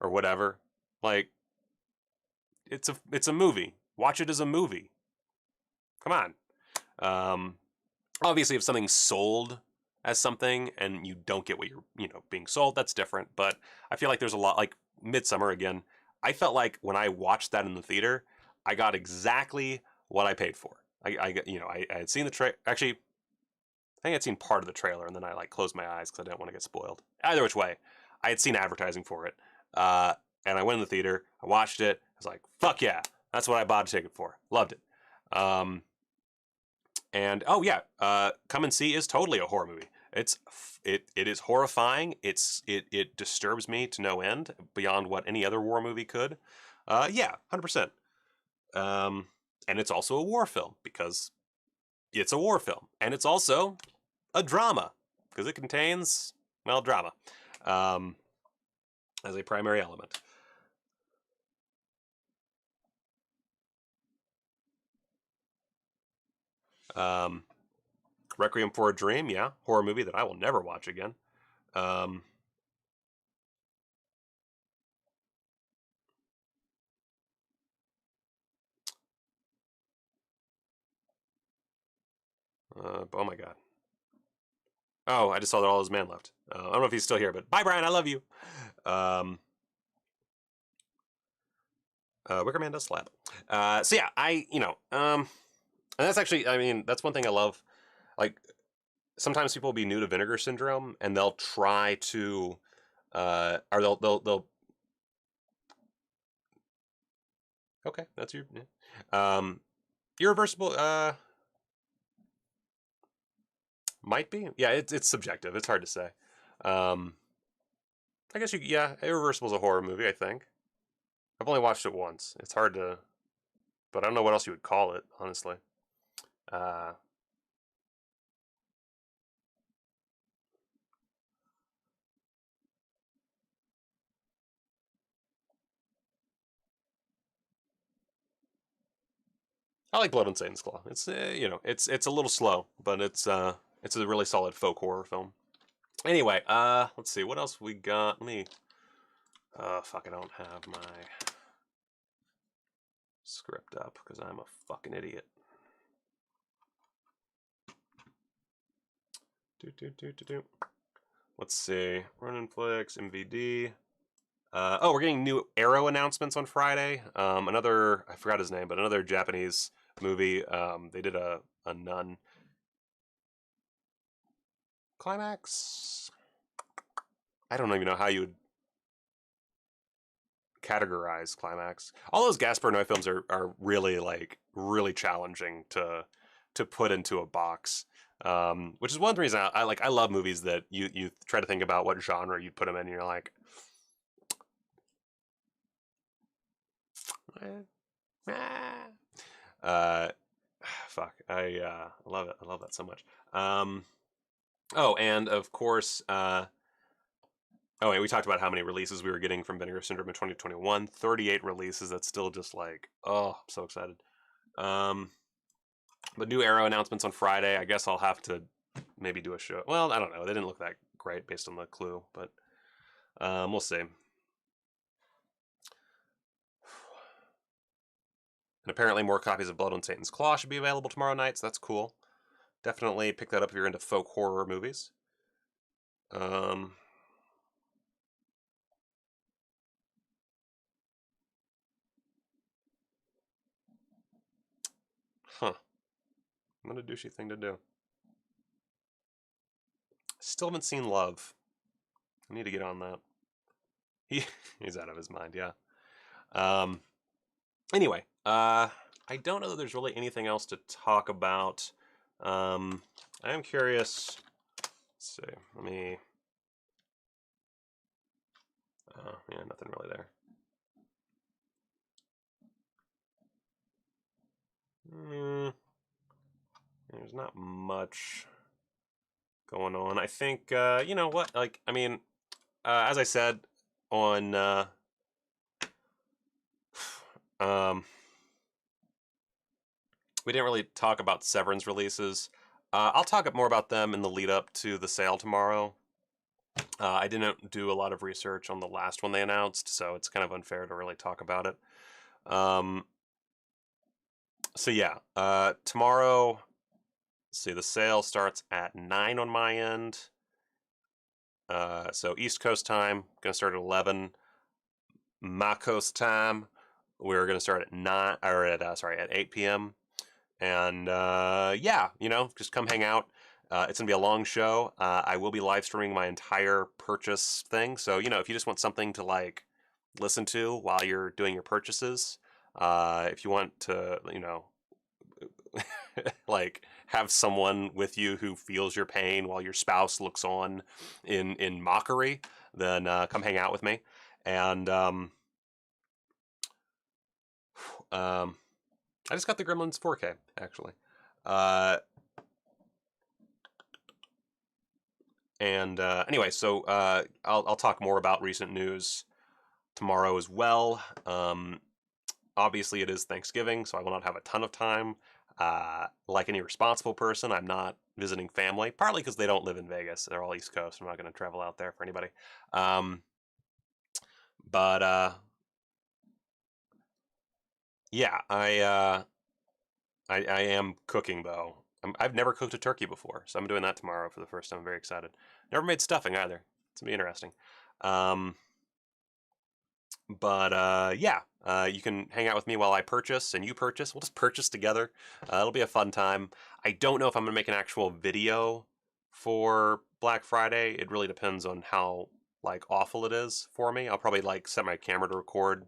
[SPEAKER 1] or whatever. Like, it's a movie. Watch it as a movie. Come on. Obviously, if something's sold as something and you don't get what you're being sold, that's different. But I feel like there's a lot, like Midsummer again. I felt like when I watched that in the theater, I got exactly what I paid for. I had seen the trailer. Actually, I think I'd seen part of the trailer, and then I like closed my eyes because I didn't want to get spoiled. Either which way, I had seen advertising for it, and I went in the theater. I watched it. I was like, "Fuck yeah, that's what I bought a ticket for." Loved it. And oh yeah, Come and See is totally a horror movie. It is horrifying. It disturbs me to no end, beyond what any other war movie could. Yeah, 100%. And it's also a war film because it's a war film, and it's also a drama because it contains drama as a primary element. Requiem for a Dream, yeah, horror movie that I will never watch again. Oh my god. Oh, I just saw that all his man left. I don't know if he's still here, but bye, Brian. I love you. Wicker Man does slap. So yeah, and that's actually, I mean, that's one thing I love. Like, sometimes people will be new to Vinegar Syndrome, and they'll try to or they'll. Okay, that's your. Yeah. Irreversible. Might be. Yeah, it's subjective. It's hard to say. I guess you. Yeah, Irreversible's a horror movie. I think. I've only watched it once. It's hard to, but I don't know what else you would call it, honestly. Uh, I like Blood on Satan's Claw. It's it's a little slow, but it's a really solid folk horror film. Anyway, let's see what else we got. Let me. Fuck, I don't have my script up because I'm a fucking idiot. Let's see. Ronin Flicks, MVD. Oh, we're getting new Arrow announcements on Friday. Another, I forgot his name, but another Japanese movie. They did a nun climax. I don't even know how you would categorize climax. All those Gaspar Noé films are really really challenging to put into a box. Which is one reason I like. I love movies that you try to think about what genre you'd put them in, and you're like, fuck. I love it. I love that so much. Oh, and of course, oh, and we talked about how many releases we were getting from Vinegar Syndrome in 2021. 38 releases. That's still just like, oh, I'm so excited. But new Arrow announcements on Friday. I guess I'll have to maybe do a show. Well, I don't know. They didn't look that great based on the clue, but we'll see. And apparently more copies of Blood on Satan's Claw should be available tomorrow night, so that's cool. Definitely pick that up if you're into folk horror movies. Huh. What a douchey thing to do. Still haven't seen Love. I need to get on that. He's out of his mind, yeah. Anyway, I don't know that there's really anything else to talk about. I am curious. Let's see. Let me. Yeah, nothing really there. There's not much going on. I think you know what? Like, I mean, as I said on we didn't really talk about Severin's releases. I'll talk more about them in the lead up to the sale tomorrow. I didn't do a lot of research on the last one they announced, so it's kind of unfair to really talk about it. So yeah, tomorrow, let's see, the sale starts at 9 on my end. So East Coast time, gonna start at 11. My Coast time, we're gonna start at 9 or at 8 p.m. And yeah, you know, just come hang out. It's gonna be a long show. I will be live streaming my entire purchase thing. So you know, if you just want something to like listen to while you're doing your purchases, if you want to, you know, like have someone with you who feels your pain while your spouse looks on in mockery, then come hang out with me. And I just got the Gremlins 4K actually. And anyway, so I'll talk more about recent news tomorrow as well. Obviously, it is Thanksgiving, so I will not have a ton of time. Like any responsible person, I'm not visiting family, partly because they don't live in Vegas. They're all East Coast. I'm not going to travel out there for anybody. But yeah, I am cooking though. I've never cooked a turkey before, so I'm doing that tomorrow for the first time. I'm very excited. Never made stuffing either. It's gonna be interesting. But yeah, you can hang out with me while I purchase and you purchase. We'll just purchase together. It'll be a fun time. I don't know if I'm gonna make an actual video for Black Friday. It really depends on how like awful it is for me. I'll probably like set my camera to record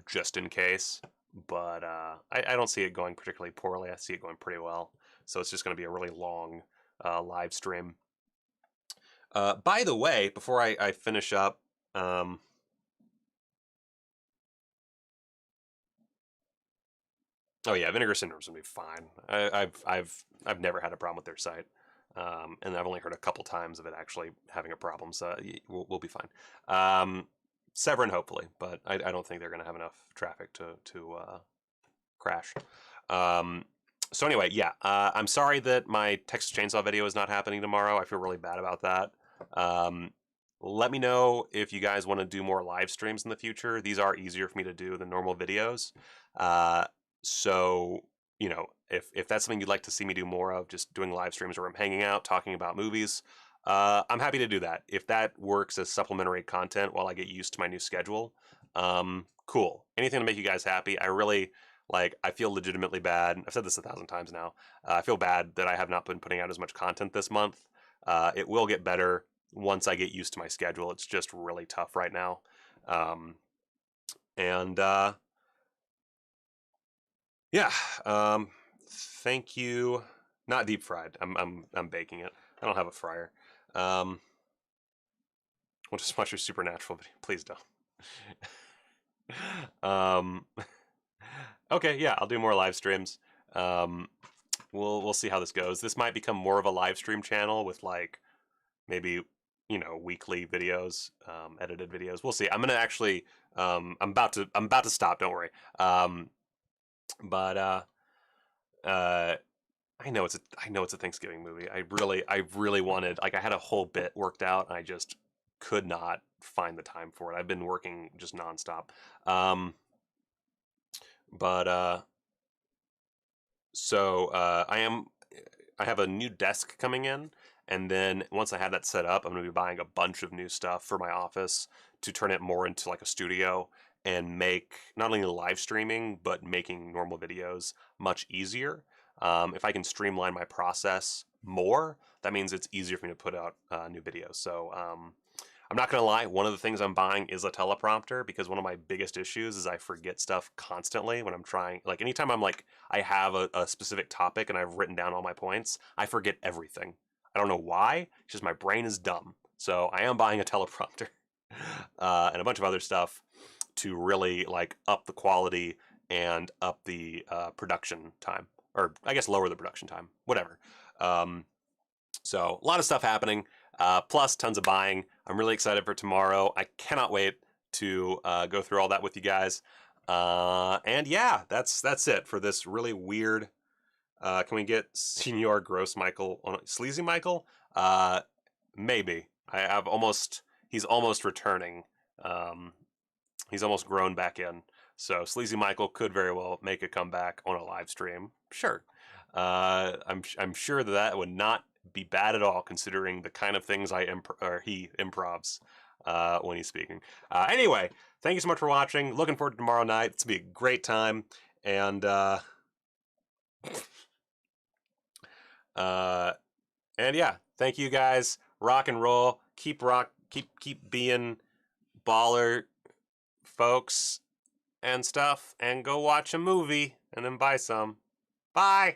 [SPEAKER 1] just in case, but I don't see it going particularly poorly. I see it going pretty well. So it's just going to be a really long live stream. By the way, before I finish up, oh yeah, Vinegar Syndrome's gonna be fine. I've never had a problem with their site, and I've only heard a couple times of it actually having a problem. So we'll be fine. Severin hopefully, but I don't think they're gonna have enough traffic to crash. So anyway, yeah, I'm sorry that my Texas Chainsaw video is not happening tomorrow. I feel really bad about that. Let me know if you guys want to do more live streams in the future. These are easier for me to do than normal videos. So, you know, if that's something you'd like to see me do more of, just doing live streams where I'm hanging out, talking about movies, I'm happy to do that. If that works as supplementary content while I get used to my new schedule, cool. Anything to make you guys happy. I really, like, I feel legitimately bad. I've said this 1,000 times now. I feel bad that I have not been putting out as much content this month. It will get better once I get used to my schedule. It's just really tough right now. Yeah, thank you. Not deep fried. I'm baking it. I don't have a fryer. We'll just watch your supernatural video. Please don't. Okay, yeah, I'll do more live streams. We'll see how this goes. This might become more of a live stream channel with like maybe, you know, weekly videos, edited videos. We'll see. I'm gonna actually I'm about to stop, don't worry. But I know it's a Thanksgiving movie. I really wanted, like, I had a whole bit worked out and I just could not find the time for it. I've been working just nonstop. So I have a new desk coming in, and then once I have that set up, I'm going to be buying a bunch of new stuff for my office to turn it more into like a studio and make not only live streaming, but making normal videos much easier. If I can streamline my process more, that means it's easier for me to put out new videos. So I'm not going to lie, one of the things I'm buying is a teleprompter, because one of my biggest issues is I forget stuff constantly when I'm trying. Like, anytime I'm like, I have a specific topic and I've written down all my points, I forget everything. I don't know why, it's just my brain is dumb. So I am buying a teleprompter and a bunch of other stuff to really like up the quality and up the production time, or I guess lower the production time, whatever. So a lot of stuff happening, plus tons of buying. I'm really excited for tomorrow. I cannot wait to go through all that with you guys. And yeah, that's it for this really weird. Can we get Senior Gross Michael on Sleazy Michael? Maybe. He's almost returning. He's almost grown back in. So Sleazy Michael could very well make a comeback on a live stream. Sure. I'm sure that would not be bad at all, considering the kind of things he improvs when he's speaking. Anyway, thank you so much for watching. Looking forward to tomorrow night. It's gonna be a great time. And and yeah, thank you guys. Rock and roll. Keep being baller folks and stuff, and go watch a movie and then buy some. Bye.